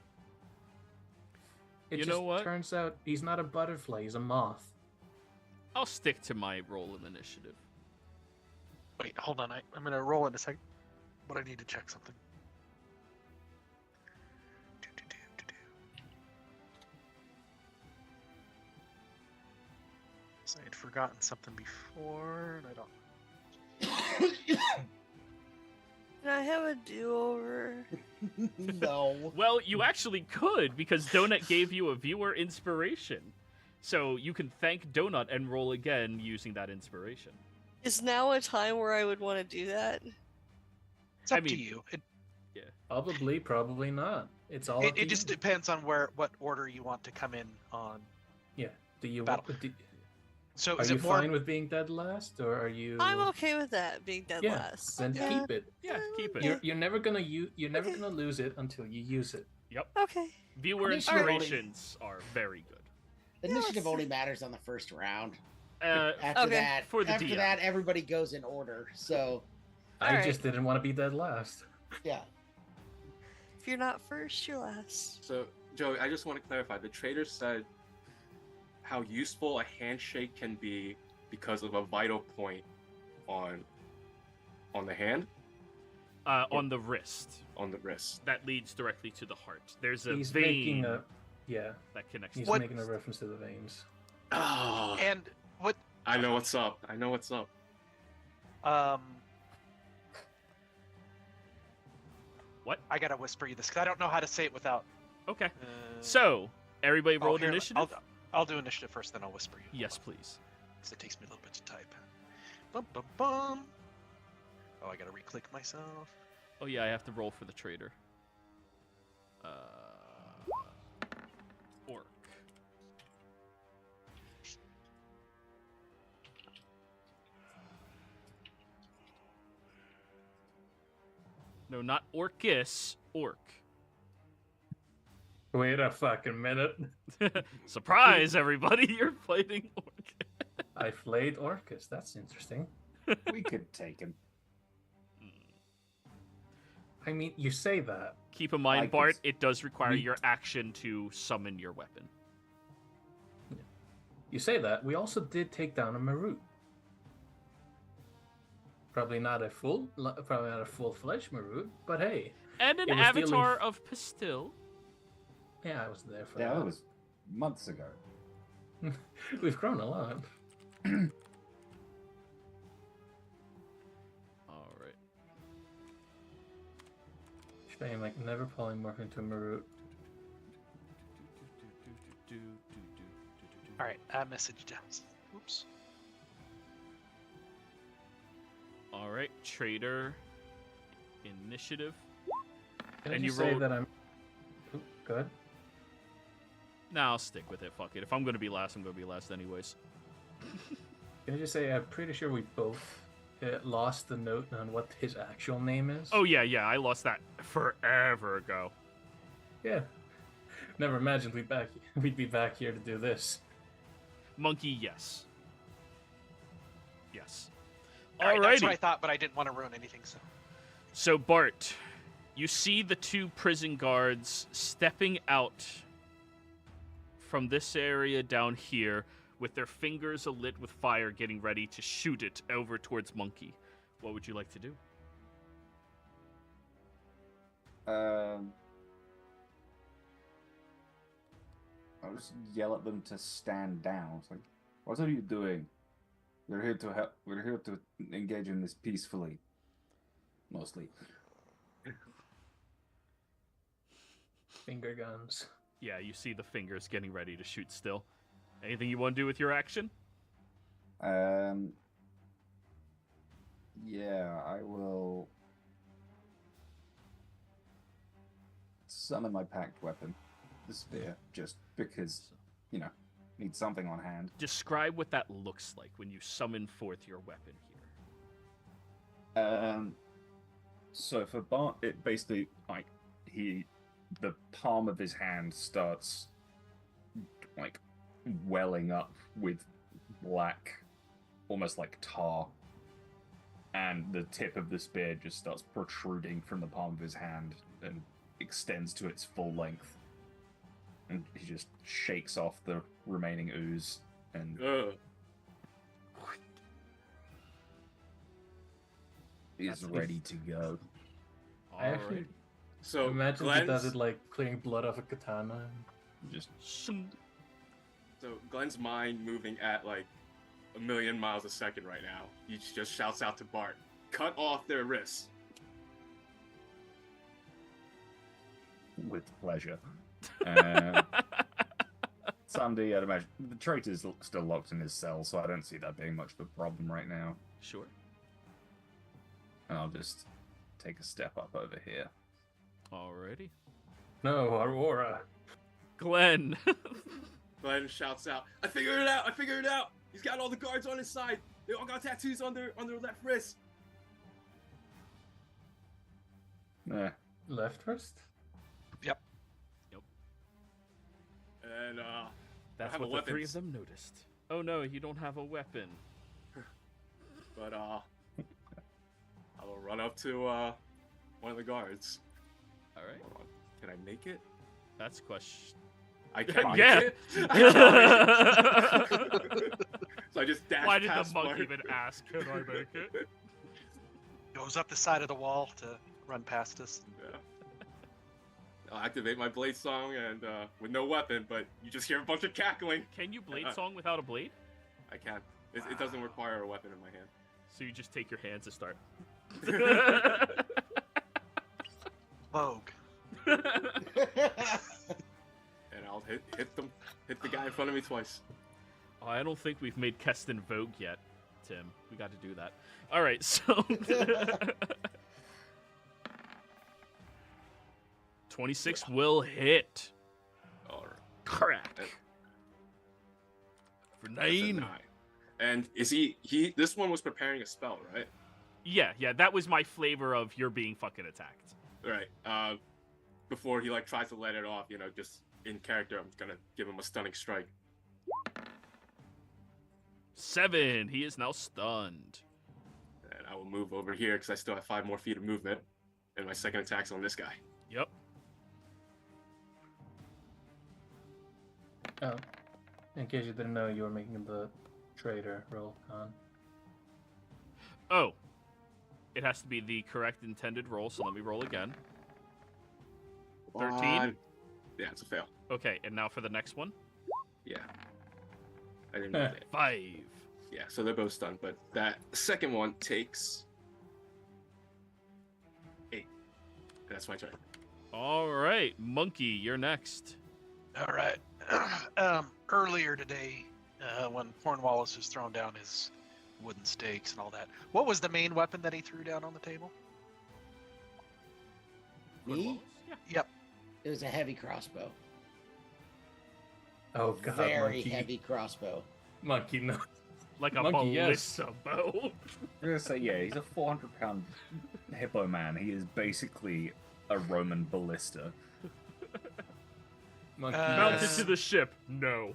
F: It
A: You
F: just
A: know what?
F: turns out he's not a butterfly, he's a moth.
A: I'll stick to my roll of initiative.
C: Wait, hold on. I'm gonna roll in a second, but I need to check something. So I had forgotten something before, and I don't.
G: Can I have a do-over?
B: No.
A: Well, you actually could, because Donut gave you a viewer inspiration. So you can thank Donut and roll again using that inspiration.
G: Is now a time where I would want to do that?
C: It's up
A: I mean,
C: to you.
F: Probably, probably not. It's all. up to
C: It just
F: you.
C: depends on what order you want to come in on.
F: Yeah. Do you
C: battle. So
F: Are
C: is
F: you
C: it more?
F: fine with being dead last, or are you?
G: I'm okay with that being dead
F: Yeah,
G: last.
F: then
G: Yeah.
F: keep it.
A: Yeah, keep it.
F: You're never gonna you're never gonna lose it until you use it.
G: Okay.
A: Viewer
B: Initiative only-
A: inspirations are very good.
B: Initiative only matters on the first round.
A: Uh,
B: After
G: Okay.
B: that,
A: For the
B: after
A: DM.
B: that, everybody goes in order. So
F: I
G: Alright.
F: just didn't want to be dead last.
B: yeah,
G: If you're not first, you're last.
D: So, Joey, I just want to clarify. The trader said how useful a handshake can be because of a vital point on the hand,
A: on the wrist.
D: on the wrist.
A: That leads directly to the heart. There's a
F: He's
A: vein
F: making a
A: that connects.
F: he's
A: to
C: What-
F: making a reference to the veins.
D: Oh,
C: And what?
D: I know what's up. I know what's up.
A: What?
C: I gotta whisper you this because I don't know how to say it without.
A: Okay.
C: Uh,
A: So everybody
C: oh,
A: rolled
C: here,
A: initiative.
C: I'll do initiative first, then I'll whisper you.
A: Yes, please.
C: So it takes me a little bit to type. Bum bum bum. Oh, I gotta re-click myself.
A: Oh yeah, I have to roll for the trader. Orc. No, not Orcus. Orc.
F: Wait a fucking minute.
A: Surprise, everybody! You're fighting Orc.
F: I flayed Orcus. That's interesting.
E: We could take him.
F: I mean, you say that.
A: Keep in mind,
E: I
A: Bart,
E: could-
A: it does require
E: we-
A: your action to summon your weapon.
F: You say that. We also did take down a Marut. Probably not a full-fledged Marut, but hey,
A: And an
F: It was dealing
A: avatar
F: f-
A: of Pastille.
F: yeah, I was there for
E: Yeah,
F: that.
E: that was months ago.
F: We've grown a lot.
A: Alright.
F: Shame, like never polymorph into a Marut.
C: All right, I messaged you. Oops.
A: Alright, trader. Initiative.
F: Can I
A: And
F: just
A: you
F: say
A: rolled-
F: that I'm? Oop, go ahead.
A: Nah, I'll stick with it. Fuck it. If I'm gonna be last, I'm gonna be last anyways.
F: Can I just say I'm pretty sure we both lost the note on what his actual name is.
A: Oh yeah, I lost that forever ago.
F: yeah. Never imagined we'd be back here to do this.
A: Monkey, yes. Yes.
C: All right, that's
A: Alrighty.
C: what I thought, but I didn't want to ruin anything. So
A: So, Bart, you see the 2 prison guards stepping out from this area down here with their fingers alit with fire, getting ready to shoot it over towards Monkey. What would you like to do?
E: I'll just yell at them to stand down. It's like, what are you doing? We're here to help. We're here to engage in this peacefully. Mostly.
F: Finger guns.
A: Yeah, you see the fingers getting ready to shoot still. Anything you want to do with your action?
E: Yeah, I will summon my packed weapon, the spear, just because, need something on hand.
A: Describe what that looks like when you summon forth your weapon here.
E: So for Bart, it basically, the palm of his hand starts, welling up with black, almost like tar. And the tip of the spear just starts protruding from the palm of his hand and extends to its full length. And he just shakes off the remaining ooze and is ready to go.
F: I actually
D: So
F: imagine he does it like clearing blood off a katana.
E: Just
D: So Glenn's mind moving at like 1,000,000 miles a second right now. He just shouts out to Bart, "Cut off their wrists."
E: with pleasure. Sandy, I'd imagine the traitor's still locked in his cell, so I don't see that being much of a problem right now.
A: Sure.
E: And I'll just take a step up over here.
A: Alrighty.
F: No, Aurora.
A: Glenn.
D: Glenn shouts out, "I figured it out! I figured it out! He's got all the guards on his side. They all got tattoos on their left wrist."
F: Left wrist?
D: And
A: That's
D: have
A: what
D: a
A: the
D: weapon.
A: 3 of them noticed. Oh no, you don't have a weapon.
D: But I will run up to one of the guards.
A: Alright.
D: Hold on. Can I make it?
A: That's question.
D: I can
A: Yeah.
D: make it. I can make it. So I just dash
A: Why did the
D: past
A: monk
D: Bart.
A: even ask, can I make it?
C: Goes up the side of the wall to run past us.
D: Yeah. I'll activate my blade song and with no weapon, but you just hear a bunch of cackling.
A: Can you blade song without a blade?
D: I can. It doesn't require a weapon in my hand.
A: So you just take your hands to start.
C: Vogue.
D: And I'll hit the guy in front of me twice.
A: Oh, I don't think we've made Keston Vogue yet, Tim. We got to do that. All right, so 26 will hit.
D: All right.
A: Crack. For
D: That's a
A: 9.
D: 9. And is he? This one was preparing a spell, right?
A: Yeah, that was my flavor of you're being fucking attacked.
D: Right. Before he tries to let it off, just in character, I'm gonna give him a stunning strike.
A: 7. He is now stunned.
D: And I will move over here because I still have 5 more feet of movement. And my second attack's on this guy.
A: Yep.
F: Oh. In case you didn't know, you were making the traitor roll on.
A: Oh. It has to be the correct intended roll, so let me roll again. 13?
D: Yeah, it's a fail.
A: Okay, and now for the next one.
D: Yeah. I didn't know that.
A: 5.
D: Yeah, so they're both stunned, but that second one takes 8. And that's my turn.
A: All right, Monkey, you're next.
C: All right. Earlier today, when Cornwallis was throwing down his wooden stakes and all that, what was the main weapon that he threw down on the table?
B: Me?
C: Yep.
B: It was a heavy crossbow.
F: Oh god,
B: Very
F: monkey.
B: heavy crossbow.
F: Monkey, no.
A: Like a
F: Monkey, yes.
A: ballista bow.
E: I'm gonna say, yeah, he's a 400-pound hippo man. He is basically a Roman ballista.
F: Monkey,
A: Mounted
F: yes.
A: to the ship. No.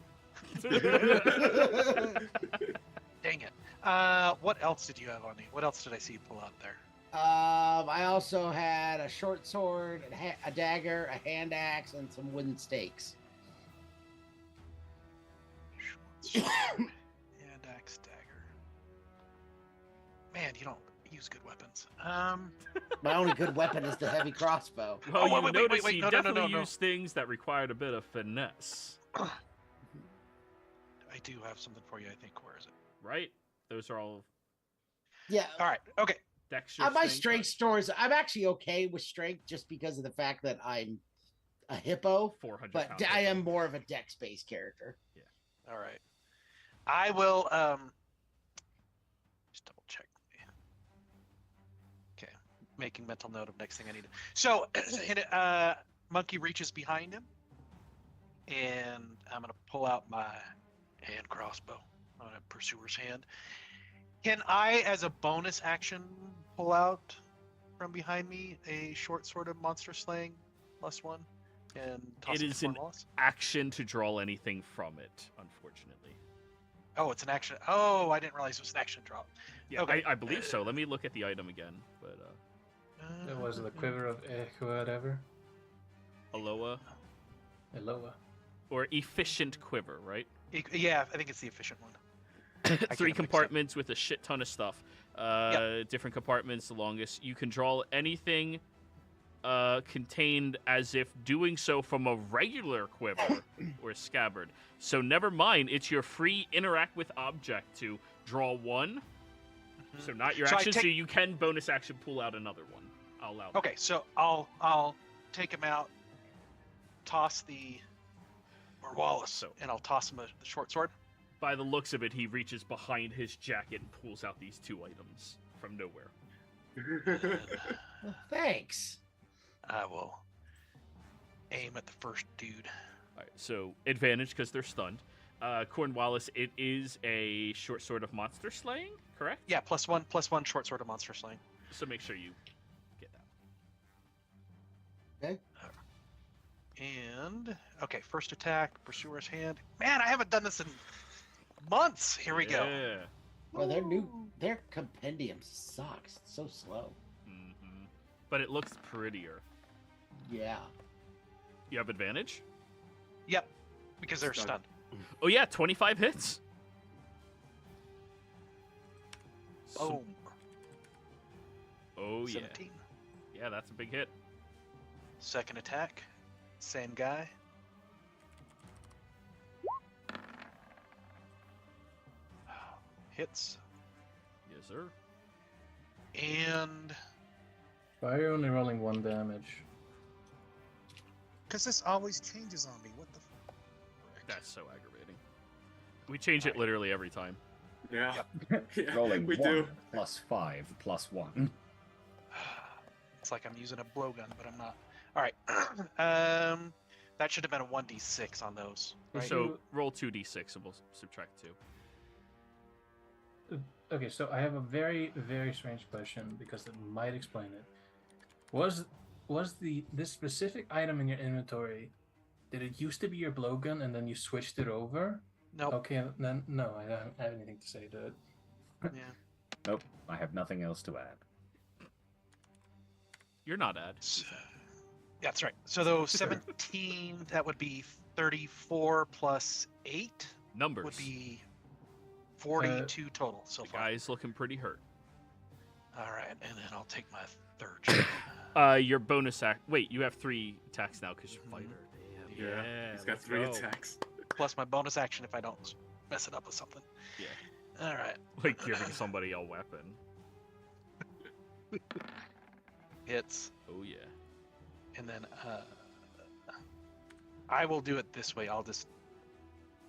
C: Dang it. What else did you have on you? What else did I see you pull out there?
B: I also had a short sword, a dagger, a hand axe, and some wooden stakes.
C: Short sword, hand axe, dagger. Man, you don't use good weapons.
B: My only good weapon is the heavy crossbow.
A: Well,
C: Oh,
A: you
C: wait,
A: notice he
C: no,
A: definitely
C: no.
A: used things that required a bit of finesse,
C: I do have something for you, I think. Where is it?
A: right? Those are all
B: Yeah.
C: All right. Okay.
A: dexterous
B: My
A: things.
B: strength stores, I'm actually okay with strength just because of the fact that I'm a hippo,
A: 400
B: but
A: pound
B: I am
A: hippo.
B: more of a dex-based character.
C: All right. I will just double check. Okay. Making mental note of next thing I need. So Monkey reaches behind him, and I'm gonna pull out my hand crossbow on a pursuer's hand. Can I, as a bonus action, pull out from behind me a short sword of monster slaying +1 and toss
A: It
C: it
A: is
C: to
A: an
C: Cornwallis?
A: action to draw anything from it, unfortunately.
C: Oh, it's an action. Oh, I didn't realize it was an action drop.
A: Yeah,
C: Okay.
A: I believe so. Let me look at the item again. But
F: It was the quiver of whatever.
A: Aloha
F: Eloa.
A: or efficient quiver, right?
C: Yeah, I think it's the efficient one. I
A: 3
C: could've
A: compartments with a shit ton of stuff. Different compartments, the longest. You can draw anything contained as if doing so from a regular quiver or scabbard. So never mind, it's your free interact with object to draw one. So not your
C: So I
A: action, so
C: take-
A: you can bonus action pull out another one. I'll allow that.
C: Okay, so I'll take him out, toss the Wallace, and I'll toss him the short sword.
A: By the looks of it, he reaches behind his jacket and pulls out these 2 items from nowhere.
B: Well, thanks.
C: I will aim at the first dude.
A: All right, so advantage because they're stunned. Cornwallis, it is a short sword of monster slaying, correct?
C: Yeah, +1 short sword of monster slaying.
A: So make sure you get that.
B: Okay.
C: And okay, first attack, pursuer's hand. Man, I haven't done this in months. Here we go.
A: Yeah.
B: Well, their compendium sucks. It's so slow.
A: Mm-hmm. But it looks prettier.
B: Yeah.
A: You have advantage?
C: Yep, because they're
D: Stunned.
C: stunned.
A: Oh yeah, 25 hits. So-
C: Boom.
A: oh yeah.
C: 17.
A: Yeah, that's a big hit.
C: Second attack, same guy. Hits.
A: Yes, sir.
C: And
F: Why are you only rolling 1 damage?
H: Because this always changes on me. What the?
A: That's so aggravating. We change it literally every time.
D: Yeah. Yeah,
E: Rolling
D: we
E: 1
D: do.
E: plus 5 plus 1.
C: it's like I'm using a blowgun, but I'm not. All right. That should have been a 1d6 on those. Right?
A: So roll 2d6 and we'll subtract 2.
F: Okay, so I have a very, very strange question because it might explain it. Was this specific item in your inventory? Did it used to be your blowgun and then you switched it over?
C: Nope.
F: Okay, then no, I don't have anything to say to it.
C: Yeah.
E: Nope, I have nothing else to add.
A: You're not ad.
C: So, yeah, that's right. So those 17, that would be 34 plus 8
A: Numbers.
C: would be 42 total so
A: The
C: far.
A: guy's looking pretty hurt.
C: All right, and then I'll take my third shot.
A: Your bonus act. Wait, you have 3 attacks now because you're
C: Mhm.
A: fighter. Damn.
D: Yeah. He's got
A: let's
D: 3
A: go.
D: attacks.
C: Plus my bonus action if I don't mess it up with something.
A: Yeah.
C: All right.
A: Like giving somebody a weapon.
C: Hits.
A: Oh yeah.
C: And then I will do it this way. I'll just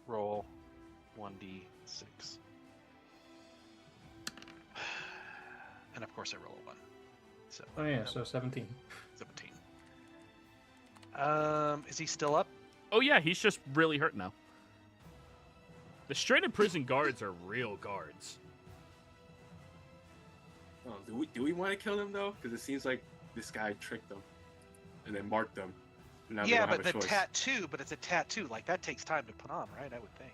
C: roll 1d6. And of course I roll a 1. So
F: Oh yeah, so 17.
C: 17. Is he still up?
A: Oh yeah, he's just really hurt now. The straight-up prison guards are real guards.
D: Oh, do we want to kill him though? Because it seems like this guy tricked them, and then marked them. Now they
C: Yeah,
D: don't
C: but
D: have a
C: the
D: choice.
C: tattoo, but it's a tattoo. Like that takes time to put on, right? I would think.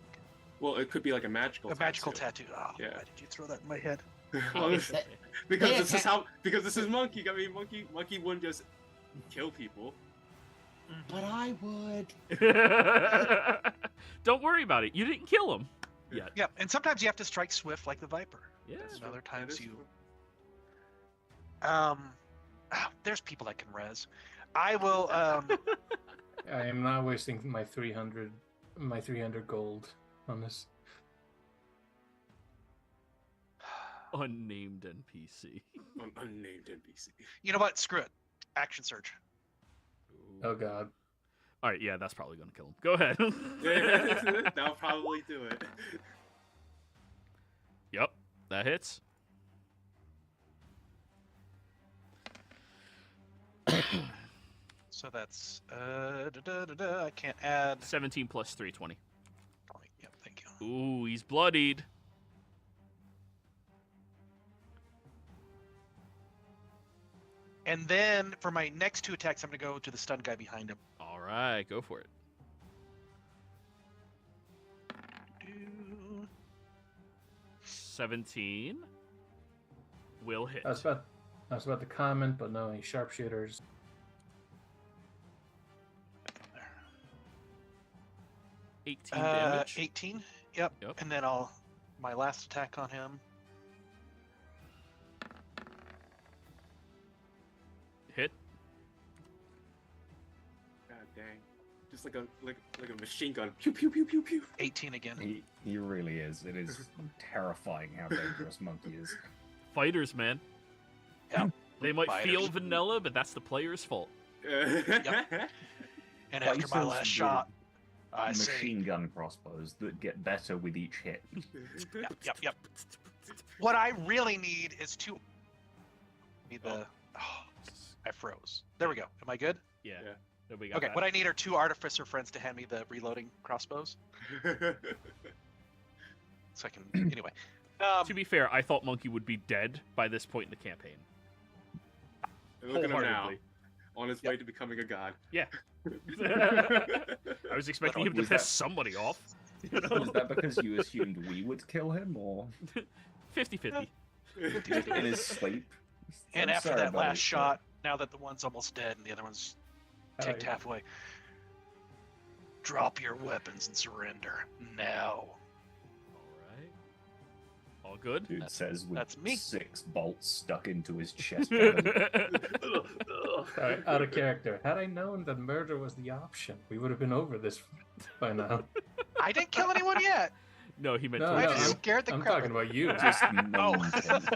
D: Well, it could be like a magical
C: tattoo. Oh,
D: Yeah.
C: why did you throw that in my head?
D: Well,
B: It's that-
D: because
B: they
D: this is
B: attack-
D: because this is Monkey. I mean, Monkey wouldn't just kill people.
B: But I would.
A: Don't worry about it. You didn't kill him yet.
C: Yeah, and sometimes you have to strike swift like the Viper.
A: Yeah.
C: And other times
D: That is
C: you.
D: true.
C: There's people that can res. I will.
F: I am not wasting my 300 gold on this.
A: Unnamed NPC.
D: Unnamed NPC.
C: You know what? Screw it. Action surge.
F: Oh god.
A: All right, yeah, that's probably gonna kill him. Go ahead.
D: That'll probably do it.
A: Yep, that hits.
C: So that's I can't add.
A: 17 plus 3, 20.
C: Yep, thank you.
A: Ooh, he's bloodied.
C: And then for my next 2 attacks, I'm gonna go to the stun guy behind him.
A: All right, go for it. 17 will hit.
F: I was about to comment, but no, he's sharpshooters.
A: 18 damage.
C: 18. Yep. And then my last attack on him.
A: Hit.
D: God dang. Just like a machine gun. Pew pew pew pew pew.
C: 18 again.
E: He really is. It is terrifying how dangerous Monkey is.
A: Fighters, man.
C: Yeah.
A: They might feel
C: Fighters.
A: vanilla, but that's the player's fault.
C: And after my
E: Fighters
C: last
E: with
C: shot, I say,
E: machine gun crossbows that get better with each hit.
C: Yep. What I really need is 2. I froze. There we go. Am I good?
A: Yeah.
D: Yeah.
A: Nobody got
C: Okay.
A: that.
C: What I need are 2 artificer friends to hand me the reloading crossbows, so I can. Anyway.
A: To be fair, I thought Monkey would be dead by this point in the campaign.
D: And look at him now,
A: Wholeheartedly.
D: on his way to becoming a god.
A: Yeah. I was expecting him to
E: Was
A: piss
E: that-
A: somebody off.
E: Was that because you assumed we would kill him, or
A: 50-50.
E: in his sleep?
C: And
E: I'm
C: after
E: sorry,
C: that
E: buddy,
C: last shot, now that the one's almost dead and the other one's ticked halfway, drop your weapons and surrender now.
A: Alright. All good?
E: Dude says with
C: that's me.
E: 6 bolts stuck into his chest cavity.
F: Alright, out of character. Had I known that murder was the option, we would have been over this by now.
C: I didn't kill anyone yet.
A: No, he meant
F: No,
C: I
A: to.
F: no,
C: just scared the
F: I'm
C: crap.
F: talking about you.
E: Just named him.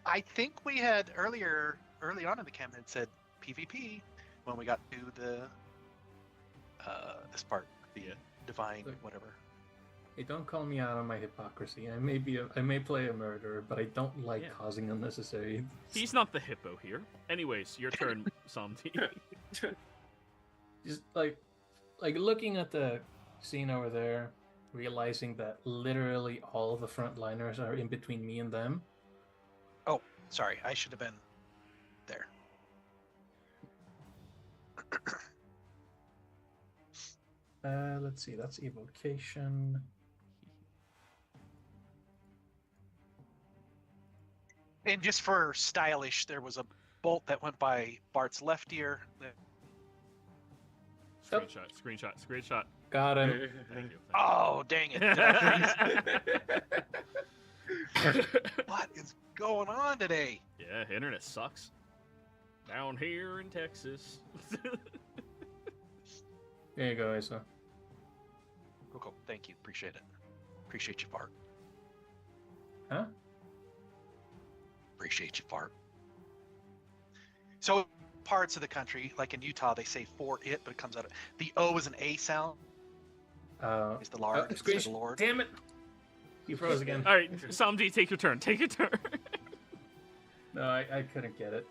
C: I think we had early on in the campaign it said PvP when we got to the this part, the divine
F: Look.
C: whatever.
F: Hey, don't call me out on my hypocrisy. I may play a murderer, but I don't like
A: Yeah.
F: causing unnecessary.
A: He's not the hippo here. Anyways, your turn, Samdi.
F: Just like looking at the scene over there, realizing that literally all the frontliners are in between me and them.
C: Sorry, I should have been there.
F: Let's see, that's evocation.
C: And just for stylish, there was a bolt that went by Bart's left ear.
A: Screenshot.
F: Got him.
A: Thank you.
C: Oh, dang it. Did I freeze? What is going on today?
A: Yeah, internet sucks. Down here in Texas.
F: There you go, Asa.
C: Cool. Thank you. Appreciate it. Appreciate you, Bart.
F: Huh?
C: Appreciate you, Bart. So, parts of the country, like in Utah, they say for it, but it comes out of the O is an A sound. Is the Lord instead of the Lord.
F: Damn it! You froze again.
A: All right, Samdi, take your turn. Take your turn.
F: No, I couldn't get it.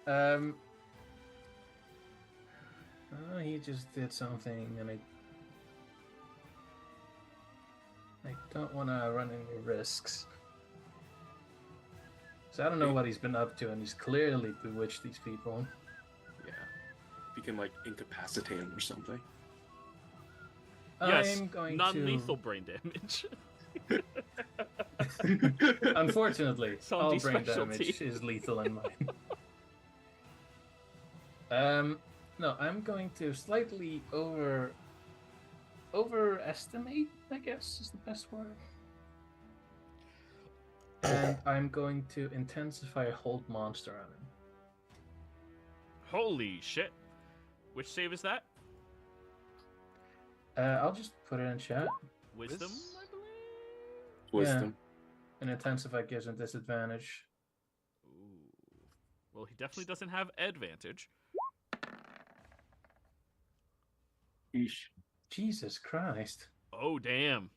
F: He just did something, and I don't want to run any risks. So I don't know what he's been up to, and he's clearly bewitched these people.
D: Yeah. If you can like incapacitate him or something.
A: Yes,
F: I'm going
A: non-lethal brain damage.
F: Unfortunately, all
A: Sandy's
F: brain
A: specialty.
F: damage is lethal in mine. No, I'm going to slightly overestimate, I guess is the best word. And I'm going to intensify hold monster on him.
A: Holy shit. Which save is that?
F: I'll just put it in chat.
A: Wisdom,
C: Wis-
A: I believe?
D: Wisdom.
F: And intensify gives him disadvantage.
A: Ooh. Well, he definitely doesn't have advantage.
D: Yeesh.
F: Jesus Christ.
A: Oh, damn.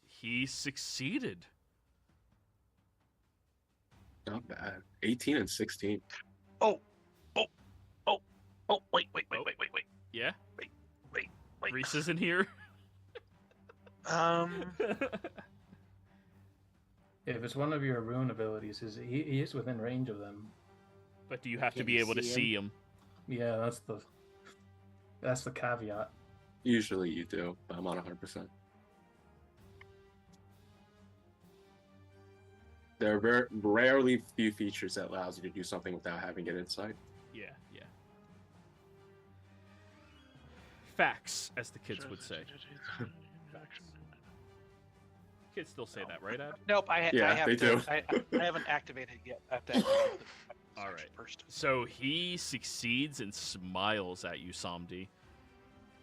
A: He succeeded.
D: Not bad. 18 and 16.
C: Wait.
A: Yeah?
C: Wait.
A: Reese isn't here.
F: If it's one of your rune abilities, he is within range of them.
A: But do you have to
B: Can
A: be
B: you
A: able to
B: see
A: see him?
F: Yeah, that's the caveat.
D: Usually you do, but I'm not 100%. There are rarely few features that allows you to do something without having it inside.
A: Yeah. Facts, as the kids would say. Kids still say that, right, Ad?
C: Nope, I
D: Yeah,
C: have
D: they
C: to.
D: do.
C: I haven't activated it yet. I have to activate the
A: All right.
C: first.
A: So he succeeds and smiles at you, Samdi.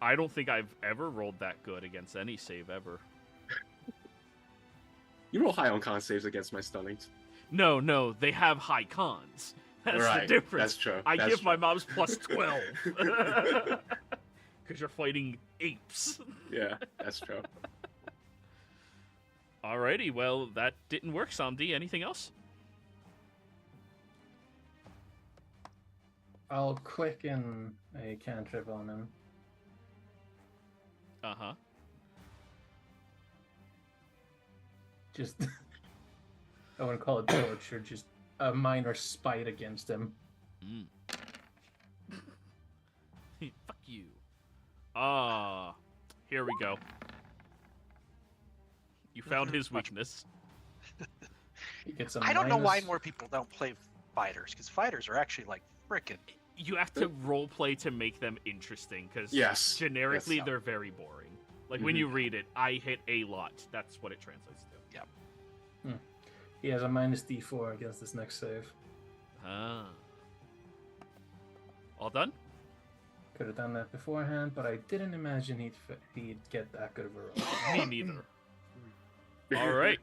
A: I don't think I've ever rolled that good against any save ever.
D: You roll high on con saves against my stunnings.
A: No, they have high cons. That's
D: Right,
A: the difference.
D: that's true,
A: I
D: that's
A: give my
D: true.
A: mom's plus 12. Because you're fighting apes.
D: Yeah, that's true.
A: Alrighty, well, that didn't work, Samdi. Anything else?
F: I'll quicken a cantrip on him.
A: Uh-huh.
F: Just, I wouldn't call it torture, just a minor spite against him.
A: Fuck you. Ah, here we go. You found his weakness.
F: He gets a
C: I don't know why
F: minus-
C: more people don't play fighters, because fighters are actually like frickin'.
A: You have to roleplay to make them interesting, because
D: Yes.
A: generically
D: Yes.
A: they're very boring. Like, when you read it, I hit a lot. That's what it translates to.
F: He has a minus D4 against this next save.
A: Ah. All done?
F: Could have done that beforehand, but I didn't imagine he'd get that good of a roll.
A: Me neither. All right.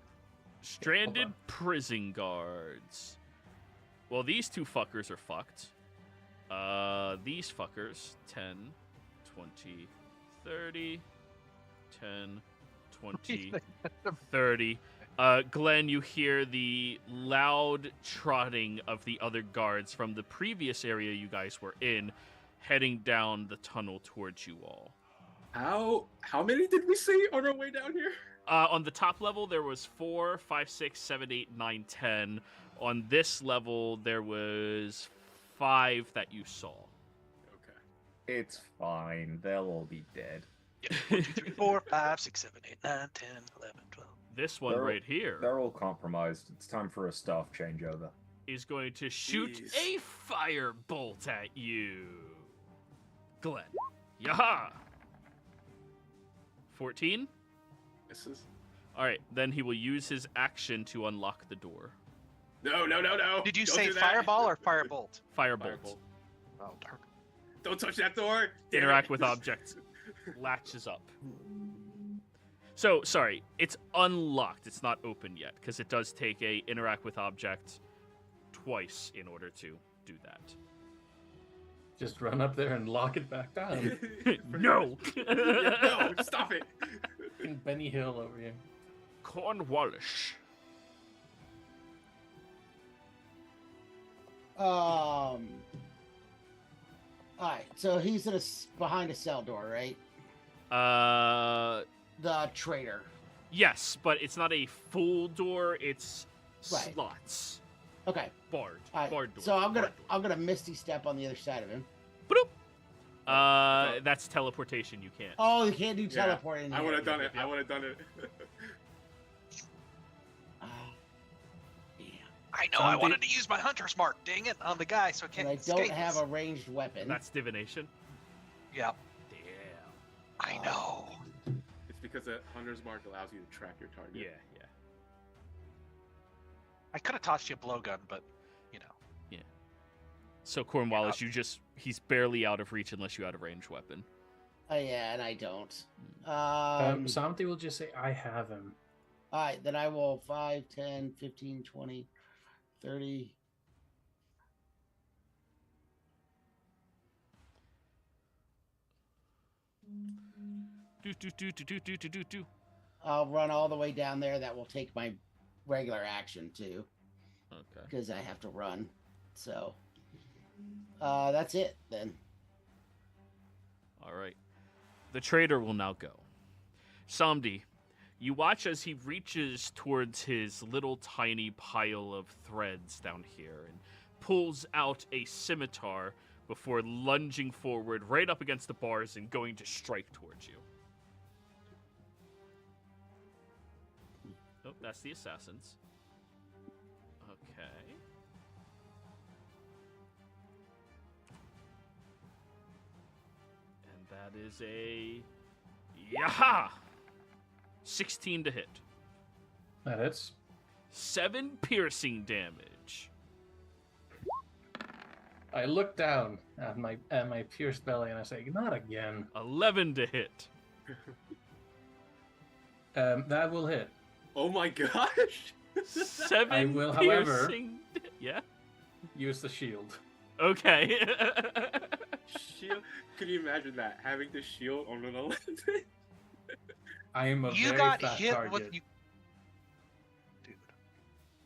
A: Stranded prison guards. Well, these two fuckers are fucked. These fuckers, 10, 20, 30, 10, 20, 30. Glenn, you hear the loud trotting of the other guards from the previous area you guys were in, heading down the tunnel towards you all.
D: How many did we see on our way down here?
A: On the top level, there was 4, 5, 6, 7, 8, 9, 10. On this level, there was 5 that you saw.
D: Okay.
E: It's fine. They'll all be dead.
C: Yeah, 1, 2, 3, 4, 5, 6, 7, 8, 9, 10, 11, 12.
A: This one
E: They're-
A: right here
E: They're all compromised. It's time for a staff changeover.
A: is going to shoot
D: Jeez.
A: a firebolt at you. Glenn. Yaha! 14?
D: This is
A: All right, then he will use his action to unlock the door.
D: no.
C: Did you
D: Don't
C: say
D: do that.
C: fireball or firebolt?
A: Firebolt.
D: Firebolt.
C: Oh, darn.
D: Don't touch that door. Damn
A: Interact
D: it.
A: with objects. Latches up. So, sorry, it's unlocked. It's not open yet, because it does take a interact with object twice in order to do that.
F: Just run up there and lock it back down.
A: No!
D: Yeah, no, stop it.
F: Fucking Benny Hill over here.
A: Cornwallish.
B: All right, so he's in behind a cell door, right? The traitor.
A: Yes, but it's not a full door, it's
B: Right.
A: slots.
B: Okay.
A: Barred.
B: All right.
A: Barred door.
B: So I'm
A: barred door.
B: gonna misty step on the other side of him.
A: Bloop. That's teleportation. You can't.
B: Oh, you can't do
D: Yeah,
B: teleporting.
D: I would have done it.
A: yeah.
D: I would have done it.
B: Yeah.
C: I know I wanted to use my hunter's mark, dang it, on the guy so it
B: And
C: can't
B: I don't
C: escape
B: have
C: us.
B: a ranged weapon.
A: That's divination.
C: Yeah,
A: Damn.
C: I know.
D: It's because the hunter's mark allows you to track your target.
A: Yeah.
C: I could have tossed you a blowgun, but, you know.
A: So Cornwallis, he's barely out of reach unless you had a ranged weapon.
B: Oh, yeah, and I don't.
F: Somebody will just say, I have him.
B: All right, then I will 5, 10, 15, 20, 30.
A: Do.
B: I'll run all the way down there. That will take my regular action too,
A: Okay.
B: because I have to run. So that's it then.
A: All right. The trader will now go. Samdi, you watch as he reaches towards his little tiny pile of threads down here and pulls out a scimitar before lunging forward right up against the bars and going to strike towards you. Oh, that's the assassins. Okay. And that is a... Yaha! 16 to hit.
F: That hits.
A: 7 piercing damage.
F: I look down at my pierced belly and I say, not again.
A: 11 to hit.
F: That will hit.
D: Oh my gosh!
A: 7
F: I will, however-
A: piercing... Yeah?
F: Use the shield.
A: Okay.
D: Shield. Could you imagine that? Having the shield on an 11?
F: I am a
C: You
F: very
C: got
F: fat
C: hit
F: target.
C: with you. Dude.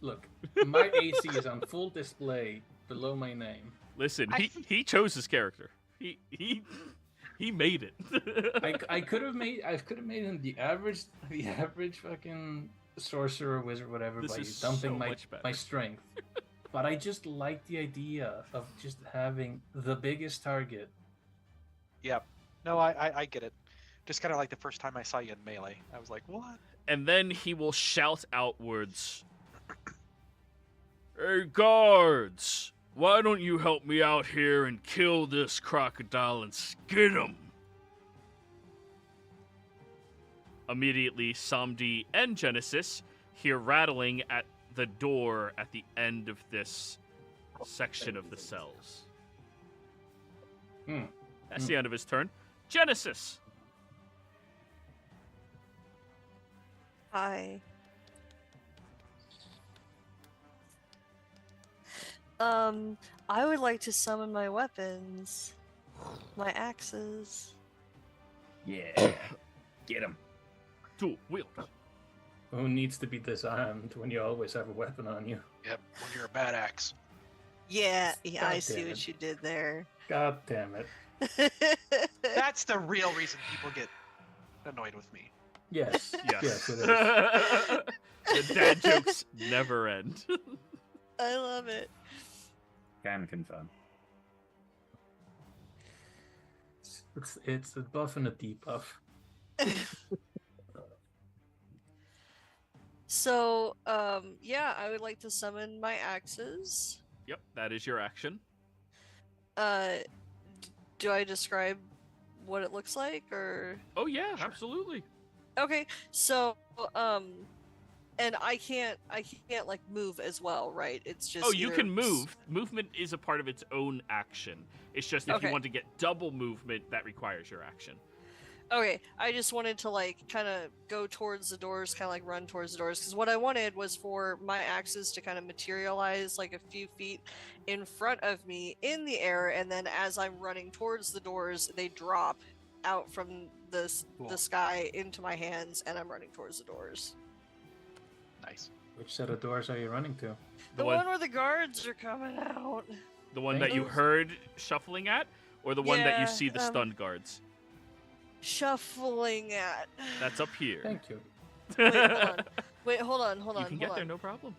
F: Look, my AC is on full display below my name.
A: Listen, he chose his character. He made it.
F: I could have made him the average fucking sorcerer, wizard, whatever,
A: This
F: by
A: is
F: dumping
A: so
F: my
A: much better.
F: my strength. But I just like the idea of just having the biggest target.
C: Yeah. No, I get it. Just kind of like the first time I saw you in melee. I was like, what?
A: And then he will shout outwards. Hey, guards! Why don't you help me out here and kill this crocodile and skin him? Immediately, Samdi and Genesis hear rattling at the door at the end of this section of the cells. That's the end of his turn. Genesis!
G: Hi. I would like to summon my weapons. My axes.
E: Yeah. Get him.
A: Dual wield.
F: Who needs to be disarmed when you always have a weapon on you?
C: Yep, when you're a bad axe.
G: Yeah, I
F: God
G: see
F: damn
G: what
F: it.
G: you did there.
F: God damn it.
C: That's the real reason people get annoyed with me.
F: Yes.
A: Yes.
F: Yes, it is.
A: The dad jokes never end.
G: I love it.
E: Can confirm.
F: It's a buff and a debuff.
G: So, yeah, I would like to summon my axes.
A: Yep, that is your action.
G: Do I describe what it looks like, or?
A: Oh yeah, absolutely.
G: Okay, so, and I can't like move as well, right? It's just.
A: Oh, you
G: either
A: can move. Movement is a part of its own action. It's just if
G: Okay.
A: you want to get double movement, that requires your action.
G: Okay, I just wanted to like kind of go towards the doors, kind of like run towards the doors, because what I wanted was for my axes to kind of materialize like a few feet in front of me in the air, and then as I'm running towards the doors, they drop out from the sky into my hands, and I'm running towards the doors.
C: Nice.
F: Which set of doors are you running to?
G: The one where the guards are coming out.
A: The one that you
G: Those-
A: heard shuffling at, or the one that you
G: Yeah,
A: see the stunned guards.
G: Shuffling at.
A: That's up here.
F: Thank you.
G: Wait, hold on.
A: You can get there, no problem.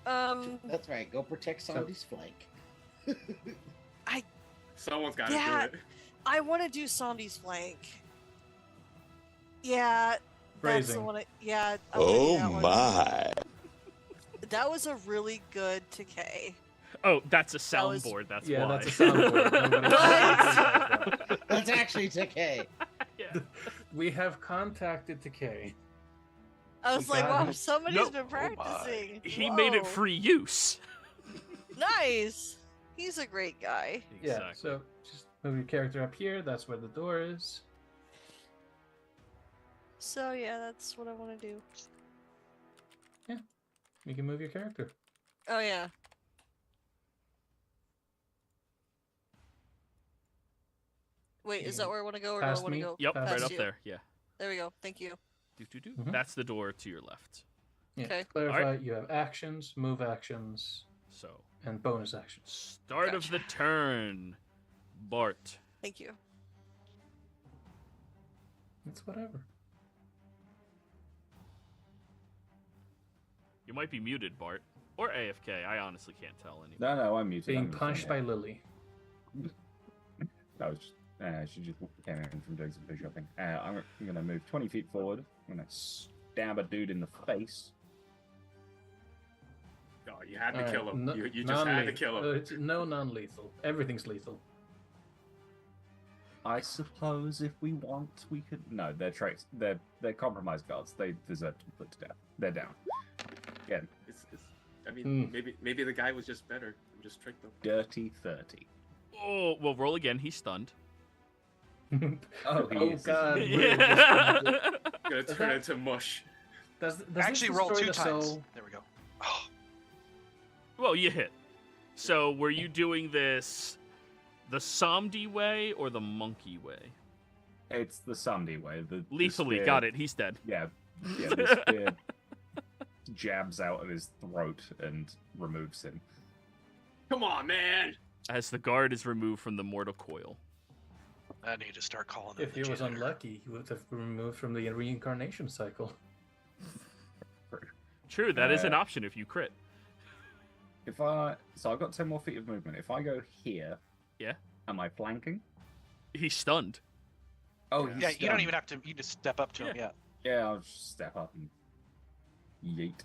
B: That's right. Go protect somebody's flank.
D: Someone's got to
G: Yeah.
D: do it.
G: I want to do Somdi's flank. Yeah, that's the
F: Phrasing.
G: one. I'm gonna do that one.
I: my.
G: That was a really good decay.
A: Oh, that's a
G: That was-
A: soundboard. That's
F: Yeah,
A: why.
F: that's a soundboard. Nobody-
G: What?
B: That's actually decay.
A: Yeah.
F: We have contacted Decay.
G: I was
F: We
G: like,
F: got
G: wow,
F: it.
G: somebody's
C: Nope.
G: been
C: Oh my.
G: practicing.
A: He made it
G: Whoa.
A: free use.
G: Nice. He's a great guy.
F: Yeah, so just move your character up here. That's where the door is.
G: So yeah, that's what I want to do.
F: You can move your character.
G: Oh yeah. Wait, is that where I want to go, or do I
F: Past
G: want to
F: me?
G: go?
A: Yep,
F: Past
A: right up
G: you.
A: there. Yeah.
G: There we go. Thank you.
F: Mhm.
A: That's the door to your left.
F: Yeah.
G: Okay.
F: To clarify, you have actions, move actions,
A: So,
F: and bonus actions.
A: start of the turn. Bart.
G: Thank you.
F: It's whatever.
A: You might be muted, Bart. Or AFK. I honestly can't tell anymore.
E: No, I'm muted.
F: Being
E: I'm
F: punched by
E: listening,
F: Lily.
E: That was just, she just came in from doing some food shopping. I'm going to move 20 feet forward. I'm going to stab a dude in the face.
D: Oh, you had to
F: Alright,
D: kill him.
F: no-
D: You just had to
F: non-lethal.
D: kill him.
F: It's no non-lethal. Everything's lethal.
E: I suppose if we want, we could. No, they're traits. They're compromised guards. They deserve to be put to death. They're down. Again,
D: I mean,
F: Hmm.
D: maybe the guy was just better. We just tricked him.
E: dirty 30.
A: Oh, well, roll again. He's stunned.
E: Oh, he is.
F: God!
A: Yeah.
D: Gonna
F: Does
D: turn
F: that-
D: into mush.
F: Does
C: Actually,
F: this
C: roll
F: destroy
C: 2
F: the
C: times.
F: soul?
C: There we go. Oh,
A: Well, you hit. So, were you doing this the Somdi way or the monkey way?
E: It's the Sunday way. The
A: Lethally,
E: spear-
A: got it. He's dead.
E: Yeah, the spear jabs out of his throat and removes him.
D: Come on, man.
A: As the guard is removed from the mortal coil.
C: I need to start calling him
F: If
C: the
F: he was
C: janitor.
F: unlucky, he would have been removed from the reincarnation cycle.
A: True, that is an option if you crit.
E: So I've got 10 more feet of movement. If I go here,
A: Yeah.
E: am I flanking?
A: He's stunned.
E: Oh,
C: Yeah, you don't even have to. You just step up to him. Yeah.
E: Yeah, I'll just step up and yeet.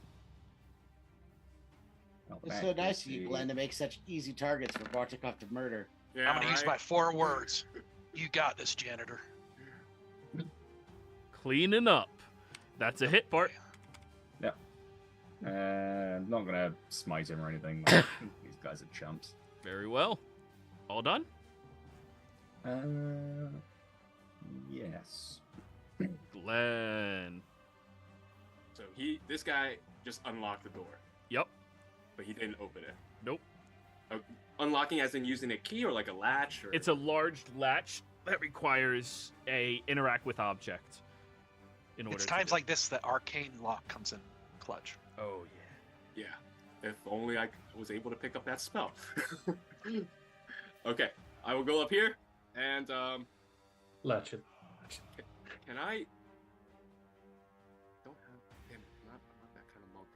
E: Not
B: It's
E: bad,
B: so nice of
E: you
B: you,
E: see.
B: Glenn, to make such easy targets for Bartikov to murder.
D: Yeah,
C: I'm gonna use
D: right?
C: my 4 words. You got this, janitor.
A: Cleaning up. That's a hit, Bart.
E: Not gonna smite him or anything. These guys are chumps.
A: Very well. All done?
E: Yes.
A: Glenn.
D: So this guy just unlocked the door,
A: Yep.
D: but he didn't open it.
A: Nope.
D: Unlocking as in using a key or like a latch or.
A: It's a large latch that requires a interact with object. In order
C: It's
A: to
C: times
A: do-
C: like this that arcane lock comes in clutch.
A: Oh yeah.
D: Yeah. If only I was able to pick up that spell. Okay, I will go up here and
F: Latch it.
D: can I? Don't have. Damn it! I'm not that kind of monk.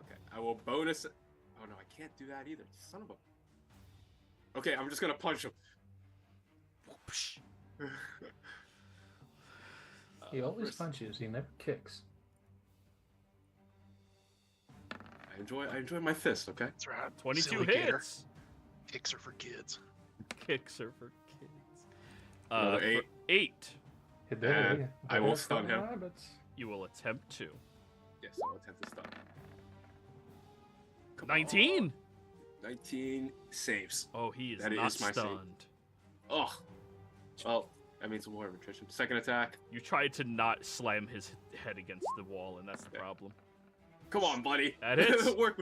D: Okay, I will bonus. Oh no, I can't do that either. Son of a. Okay, I'm just gonna punch him.
A: Whoopsh.
F: He always
D: first-
F: punches. He never kicks.
D: I enjoy my fist. Okay.
C: That's right.
A: 22
C: silly gator.
A: hits.
C: Kicks are for kids.
A: Kicks are for kids.
D: Another
A: For
D: 8.
A: 8,
F: Hit the-
D: And
F: the
D: I will
F: rest
D: stun
F: of the
D: him.
F: rabbits.
A: you will attempt to.
D: Yes, I'll attempt to stun. Come
A: 19.
D: on. 19 saves.
A: Oh, he is
D: That
A: not
D: is my save.
A: stunned.
D: Oh. Well, that means more of attrition. Second attack.
A: You tried to not slam his head against the wall, and that's the problem.
D: Come on, buddy.
A: That hits.
D: work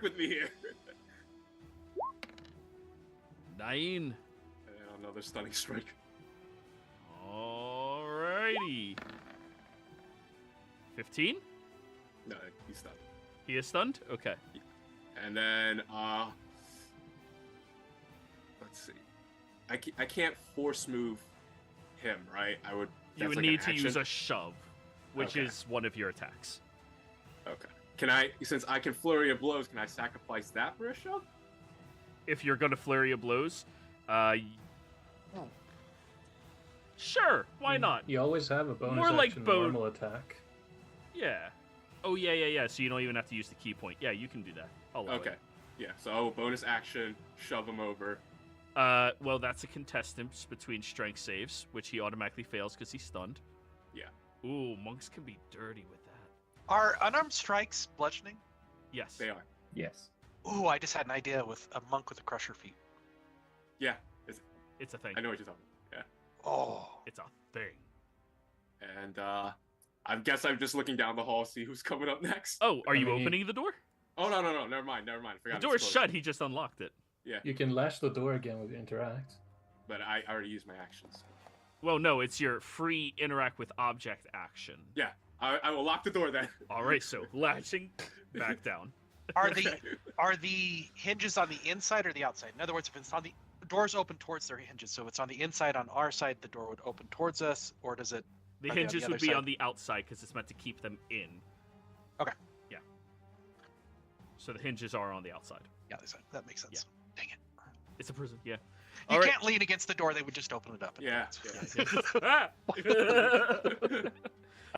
D: with me here.
A: 9.
D: And another stunning strike.
A: Alrighty. 15?
D: No, he's stunned.
A: He is stunned? Okay.
D: And then, let's see. I can't force move him, right? I would.
A: You
D: that's
A: would
D: like an
A: need to use
D: action?
A: a shove, which
D: Okay.
A: is one of your attacks.
D: Okay. since I can flurry of blows, can I sacrifice that for a shove?
A: If you're gonna flurry of blows, sure, why not?
F: You always have a bonus
A: More like
F: action
A: bow-
F: normal attack.
A: Yeah. Oh yeah. So you don't even have to use the key point. Yeah, you can do that. I'll allow
D: Okay.
A: it.
D: Yeah. So bonus action, shove him over.
A: Well, that's a contestant between strength saves, which he automatically fails because he's stunned.
D: Yeah.
A: Ooh, monks can be dirty with that.
C: Are unarmed strikes bludgeoning?
A: Yes.
D: They are.
E: Yes.
C: Ooh, I just had an idea with a monk with a crusher feat.
D: Yeah.
A: It's a thing.
D: I know what you're talking about.
C: Oh.
A: It's a thing.
D: Yeah. And I guess I'm just looking down the hall, see who's coming up next.
A: Oh, are
F: I
A: you
F: mean,
A: opening the door?
D: Oh no, never mind. I
A: The
D: forgot.
A: door's
D: it's closed.
A: shut. He just unlocked it.
D: Yeah.
F: You can lash the door again with interact.
D: But I already used my actions.
A: Well, no, it's your free interact with object action.
D: Yeah. I will lock the door then.
A: All right, so latching back down.
C: Are the hinges on the inside or the outside? In other words, if it's on the doors open towards their hinges, so it's on the inside on our side, the door would open towards us, or does it?
A: The
C: Are they on
A: hinges
C: the
A: would
C: other
A: be
C: side?
A: on the outside because it's meant to keep them in.
C: Okay.
A: Yeah. So the hinges are on the outside.
C: Yeah, that makes sense. Dang it!
A: It's a prison. Yeah.
C: You
A: All right.
C: can't lean against the door; they would just open it up.
D: Yeah.
F: I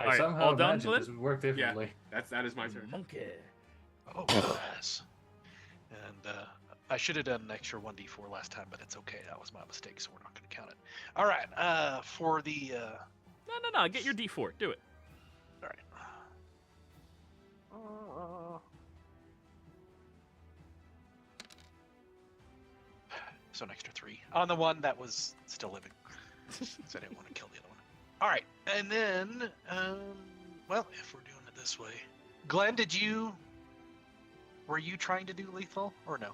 A: Alright,
F: somehow
A: all done,
F: imagined
A: Glenn?
F: this would work differently.
D: that is my turn.
A: Monkey.
C: Oh, yes. And I should have done an extra 1d4 last time, but it's okay. That was my mistake, so we're not going to count it. All right. For the
A: No. Get your D4. Do it.
C: all right. So an extra 3 on the one that was still living. So I didn't want to kill the other one. All right, and then, well, if we're doing it this way, Glenn, were you trying to do lethal or no?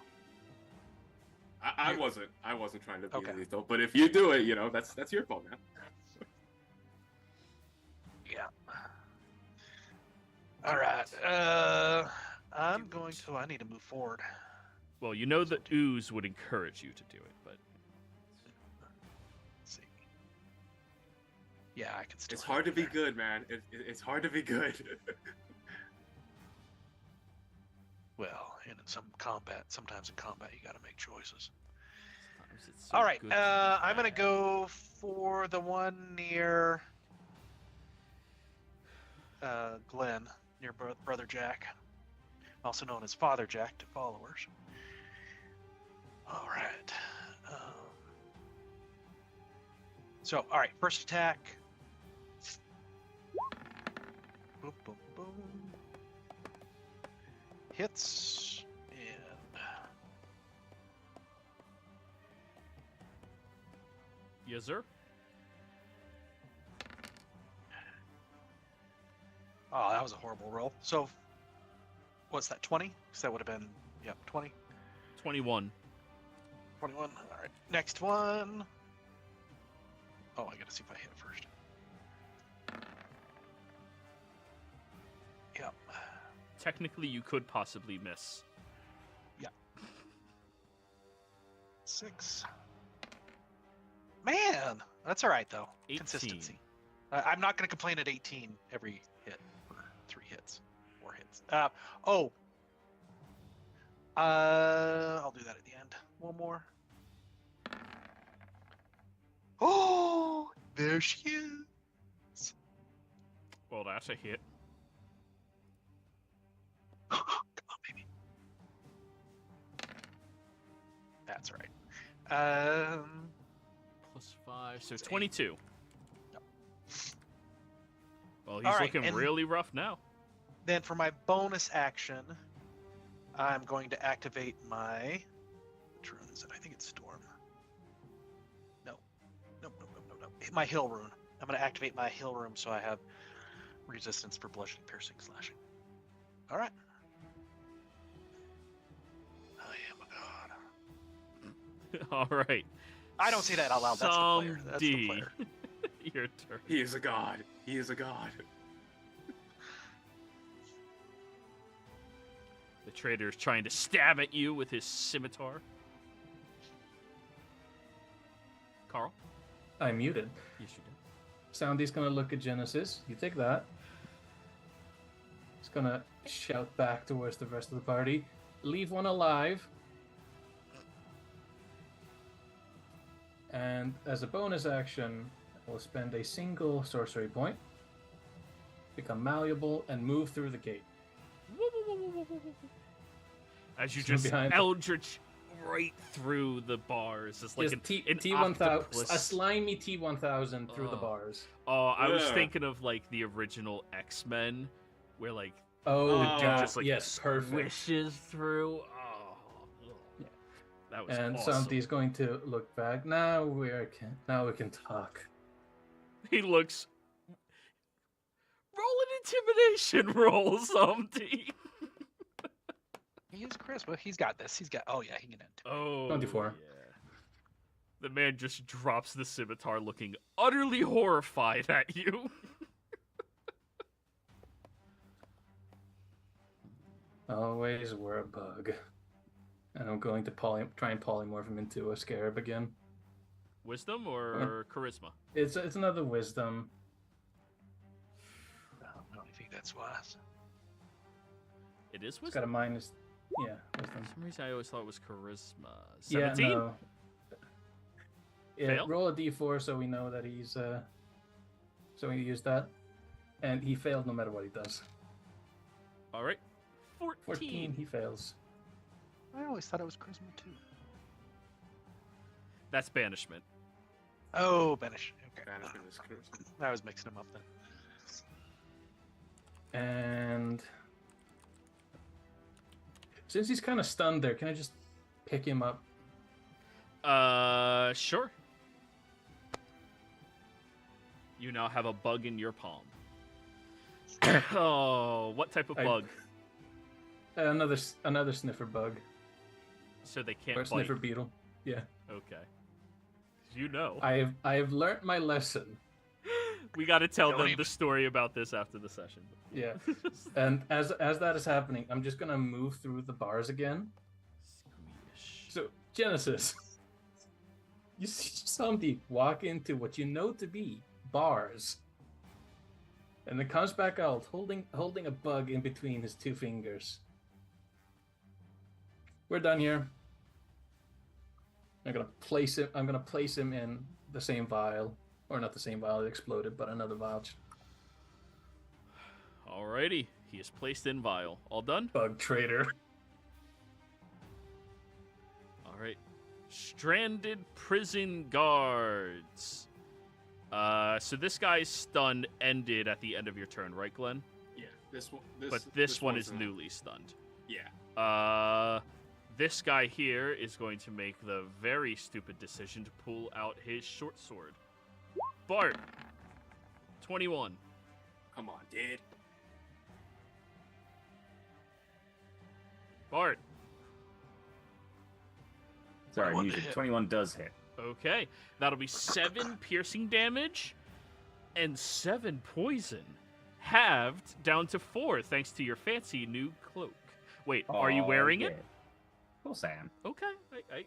D: I wasn't trying to be
C: Okay.
D: lethal, but if you do it, that's your fault, man.
C: Yeah. All right. I'm going to. I need to move forward.
A: Well, you know the ooze would encourage you to do it, but
C: Let's see. Yeah, I can still.
D: It's hard to
C: hang
D: be
C: there.
D: good, man. It's hard to be good.
C: Well, and in sometimes in combat, you got to make choices.
A: sometimes it's so
C: All right.
A: good to be
C: I'm gonna
A: bad.
C: go for the one near Glenn, near Brother Jack, also known as Father Jack to followers. All right. So, all right, first attack. Boom, boom, boom. Hits and
A: Yes, sir.
C: oh, that was a horrible roll. So, what's that? 20? Because that would have been 20.
A: 21.
C: 21. All right. Next one. Oh, I gotta see if I hit first. Yep.
A: Technically, you could possibly miss.
C: 6. Man, that's all right though.
A: 18.
C: Consistency. I'm not gonna complain at 18 every hit for 3 hits, 4 hits. I'll do that at the end. One more. Oh, there she is.
A: Well, that's a hit.
C: Come on, baby. That's all right.
A: Plus 5, so
C: It's 8.
A: 22.
C: Yep.
A: Well, he's
C: All right,
A: looking
C: and-
A: really rough now.
C: Then for my bonus action, I'm going to activate my. Which rune is it? I think it's Storm. No. Nope. My Hill rune. I'm going to activate my Hill rune so I have resistance for bludgeoning, piercing, slashing. All right. I am a god.
A: All right.
C: I don't say that out loud. That's the player. That's the
A: D.
C: player.
A: Your turn.
D: He is a god. He is a god.
A: The traitor is trying to stab at you with his scimitar. Carl?
F: I'm muted.
A: Yes, you did.
F: Soundy's gonna look at Genesis. You take that. It's gonna shout back towards the rest of the party. Leave one alive. And as a bonus action, I will spend a single sorcery point, become malleable, and move through the gate.
A: As you
F: So
A: just
F: behind-
A: eldritch right through the bars. It's like
F: Yes,
A: an
F: T1000,
A: octopus.
F: a slimy T1000 through the
A: Oh.
F: bars.
A: Oh, I was
D: Yeah.
A: thinking of like the original X-Men, where like
F: Oh,
D: Oh.
F: that,
A: just like
F: yes, perfect.
A: wishes through. Oh,
F: Yeah.
A: that was
F: And
A: awesome.
F: Santi's going to look back. Now we can talk.
A: He looks. Roll an intimidation roll, Santi.
C: He is charisma. He's got this. He's got. Oh yeah, he can end.
A: Oh,
F: 24.
A: Yeah. The man just drops the scimitar, looking utterly horrified at you.
F: Always were a bug. And I'm going to try and polymorph him into a scarab again.
A: Wisdom or charisma?
F: It's another wisdom.
C: I don't think that's wise.
A: It is
F: It's
A: wisdom.
F: got a minus. Yeah, wisdom.
A: For some reason, I always thought it was charisma.
F: Yeah,
A: 17?
F: no. Yeah,
A: Fail?
F: roll a d4 so we know that he's. So we use that. And he failed no matter what he does.
A: All right.
F: 14, he fails.
C: I always thought it was charisma too.
A: That's banishment.
C: Oh, banish. Okay.
D: Banishment is charisma.
C: I was mixing them up then.
F: And since he's kind of stunned there, can I just pick him up?
A: Sure. You now have a bug in your palm. Oh, what type of bug?
F: Another sniffer bug.
A: So they
F: Or
A: can't bite.
F: sniffer beetle. Yeah.
A: Okay. You know.
F: I have learnt my lesson.
A: We got to tell
C: Don't
A: them
C: even-
A: the story about this after the session.
F: Yeah. And as that is happening, I'm just gonna move through the bars again.
A: Squish.
F: So Genesis, you see somebody walk into what you know to be bars, and then comes back out holding a bug in between his two fingers. We're done here. I'm gonna place him in the same vial, or not the same vial that exploded, but another vial.
A: Alrighty. He is placed in vial. All done?
F: Bug trader.
A: Alright. Stranded prison guards. So this guy's stun ended at the end of your turn, right, Glenn?
D: Yeah, this one.
A: But this one
D: one's
A: is
D: not.
A: newly stunned.
D: Yeah.
A: This guy here is going to make the very stupid decision to pull out his short sword. Bart. 21.
D: Come on, dude.
A: Bart.
E: Sorry,
C: 21
E: muted.
C: to hit.
E: 21 does hit.
A: Okay. That'll be 7 piercing damage and 7 poison. Halved down to 4 thanks to your fancy new cloak. Wait, are you
E: Aw,
A: wearing
E: yeah.
A: it?
E: Of course I am.
A: Okay. I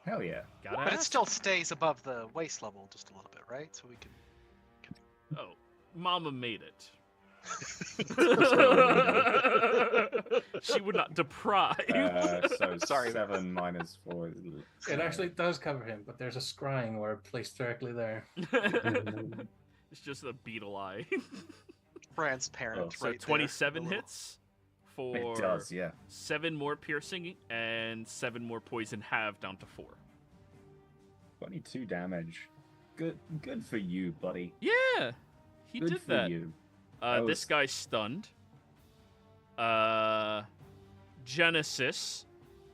E: Hell yeah.
A: gotta
C: But it
A: ask.
C: still stays above the waist level just a little bit, right? So we can.
A: Oh, Mama made it. She would not deprive.
E: So
C: Sorry.
E: 7 minus 4 is...
F: It actually does cover him, but there's a scrying word placed directly there.
A: It's just a beetle eye.
C: Transparent,
A: So
C: right?
A: 27
C: there, the little-
A: hits for
E: It does, yeah.
A: 7 more piercing and 7 more poison, halved down to 4.
E: 22 damage. Good for you, buddy.
A: Yeah, he
E: Good
A: did
E: for
A: that.
E: you.
A: This
E: was-
A: guy's stunned. Genesis,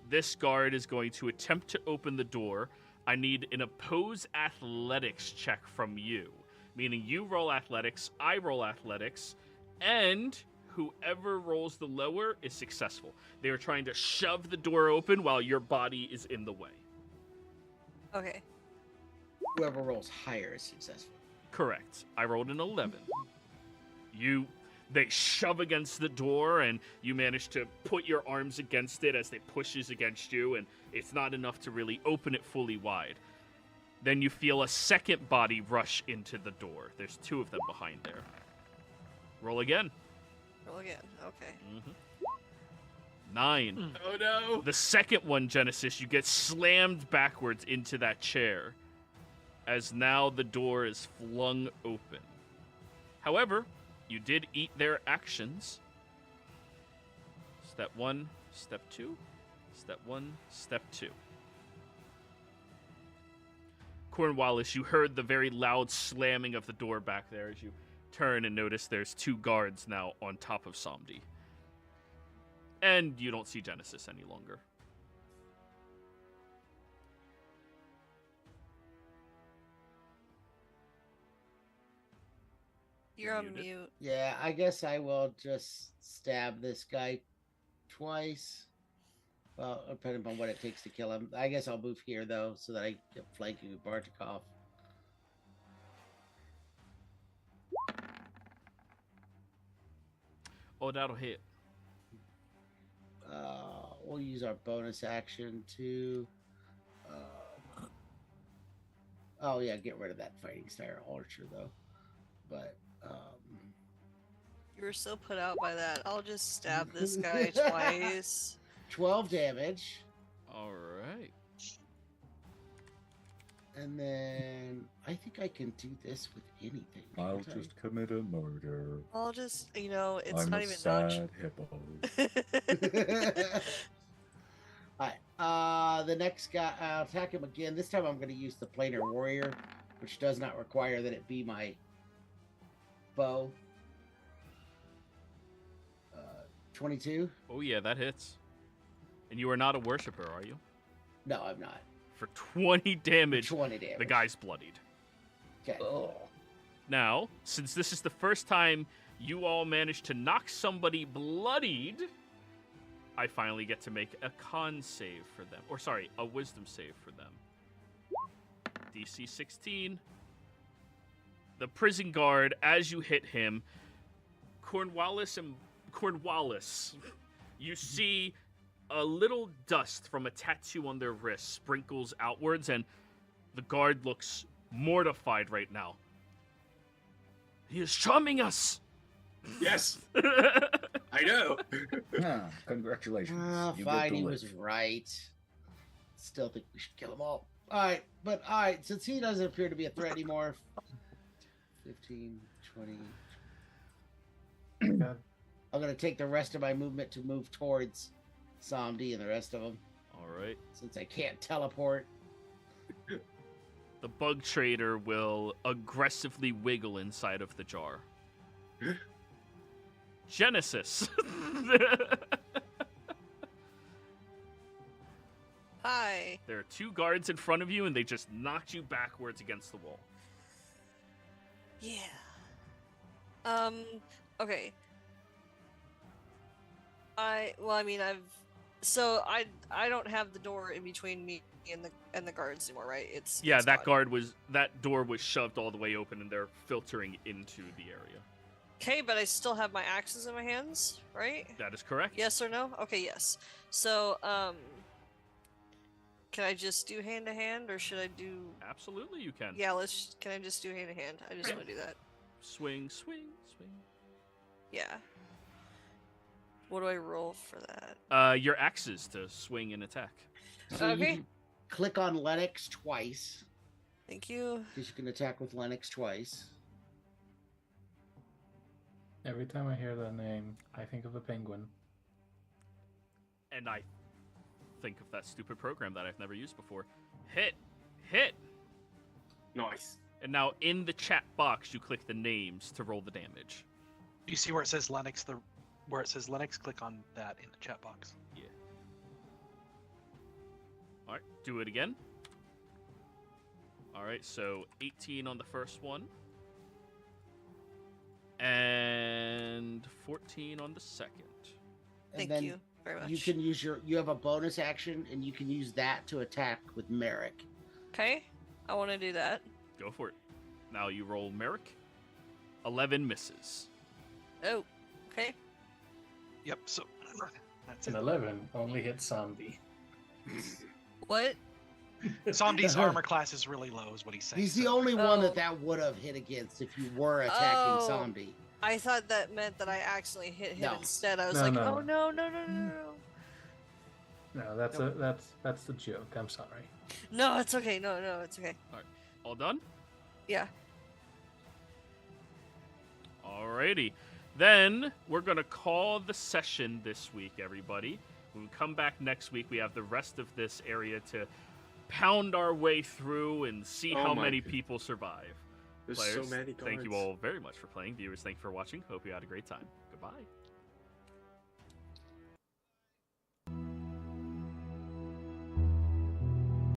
A: this guard is going to attempt to open the door. I need an oppose athletics check from you. Meaning you roll athletics, I roll athletics, and whoever rolls the lower is successful. They are trying to shove the door open while your body is in the way.
G: Okay.
B: Whoever rolls higher is successful.
A: Correct. I rolled an 11. They shove against the door, and you manage to put your arms against it as it pushes against you, and it's not enough to really open it fully wide. Then you feel a second body rush into the door. There's 2 of them behind there. Roll again.
G: Roll again. Okay.
A: 9.
D: Oh no!
A: The second one, Genesis, you get slammed backwards into that chair, as now the door is flung open. However, you did eat their actions. Step 1, step 2, step 1, step 2. Cornwallis, you heard the very loud slamming of the door back there as you turn and notice there's 2 guards now on top of Somdi. And you don't see Genesis any longer.
G: You're on
A: muted.
G: mute.
B: Yeah, I guess I will just stab this guy twice. Well, depending on what it takes to kill him. I guess I'll move here, though, so that I get flanking with Bartikov.
A: Oh, that'll hit.
B: We'll use our bonus action to... oh, yeah, get rid of that Fighting Star Archer, though. But...
G: You were so put out by that. I'll just stab this guy twice.
B: 12 damage.
A: All right.
B: And then I think I can do this with anything.
E: I'll
B: can't I?
E: just commit a murder.
G: I'll just, it's
E: I'm
G: not
E: a
G: even
E: sad hippo.
B: Alright, the next guy, I'll attack him again. This time I'm going to use the Planar Warrior, which does not require that it be my bow. 22?
A: Oh, yeah, that hits. And you are not a worshiper, are you?
B: No, I'm not.
A: For 20 damage,
B: 20 damage.
A: the guy's bloodied.
B: Okay.
A: Now, since this is the first time you all managed to knock somebody bloodied, I finally get to make a con save for them. Or, sorry, a wisdom save for them. DC 16. The prison guard, as you hit him, Cornwallis, you see a little dust from a tattoo on their wrist sprinkles outwards, and the guard looks mortified right now. He is charming us!
D: Yes! I know!
E: Congratulations. You get
B: Fine,
E: to
B: he
E: live.
B: was right. Still think we should kill them all. Alright, since he doesn't appear to be a threat anymore. 15, 20. I'm going to take the rest of my movement to move towards Somdi and the rest of them.
A: All right.
B: Since I can't teleport.
A: The bug trader will aggressively wiggle inside of the jar. Genesis.
G: Hi.
A: There are 2 guards in front of you, and they just knocked you backwards against the wall.
G: Yeah. Okay. I don't have the door in between me and the guards anymore, right? It's
A: That
G: gone.
A: that door was shoved all the way open, and they're filtering into the area.
G: Okay, but I still have my axes in my hands, right?
A: That is correct.
G: Yes or no? Okay, yes. So, can I just do hand to hand, or should I do?
A: Absolutely, you can.
G: Yeah, can I just do hand to hand? I just want to do that.
A: Swing, swing, swing.
G: Yeah. What do I roll for that?
A: Your axes to swing and attack.
B: So you
G: Okay.
B: can click on Lennox twice.
G: Thank you.
B: Because you can attack with Lennox twice.
F: Every time I hear that name, I think of a penguin.
A: And I think of that stupid program that I've never used before. Hit.
D: Nice.
A: And now in the chat box, you click the names to roll the damage.
C: Do you see where it says Lennox? Where it says Lennox, click on that in the chat box.
A: Yeah. All right, do it again. All right, so 18 on the first one. And 14 on the second.
B: And
G: Thank
B: then
G: you very much.
B: you can use you have a bonus action, and you can use that to attack with Merrick.
G: Okay, I want to do that.
A: Go for it. Now you roll Merrick. 11 misses.
G: Oh, okay.
C: Yep. So that's
F: An
C: it.
F: 11 only hits Somdi.
G: What?
C: Somdi's armor class is really low, is what he's saying.
B: He's the
C: so-
B: only one
G: Oh.
B: that would have hit against if you were attacking
G: Oh.
B: Somdi.
G: I thought that meant that I accidentally hit him
B: No.
G: instead. I was
F: No,
G: like,
F: no.
G: oh no.
F: No, that's the joke. I'm sorry.
G: No, it's okay. No, it's okay.
A: All done?
G: Yeah.
A: Alrighty. Then we're going to call the session this week, everybody. When we come back next week, we have the rest of this area to pound our way through and see
D: Oh
A: how
D: my
A: many
D: God.
A: people survive.
D: There's
A: Players,
D: so many cards.
A: thank you all very much for playing. Viewers, thank you for watching. Hope you had a great time. Goodbye.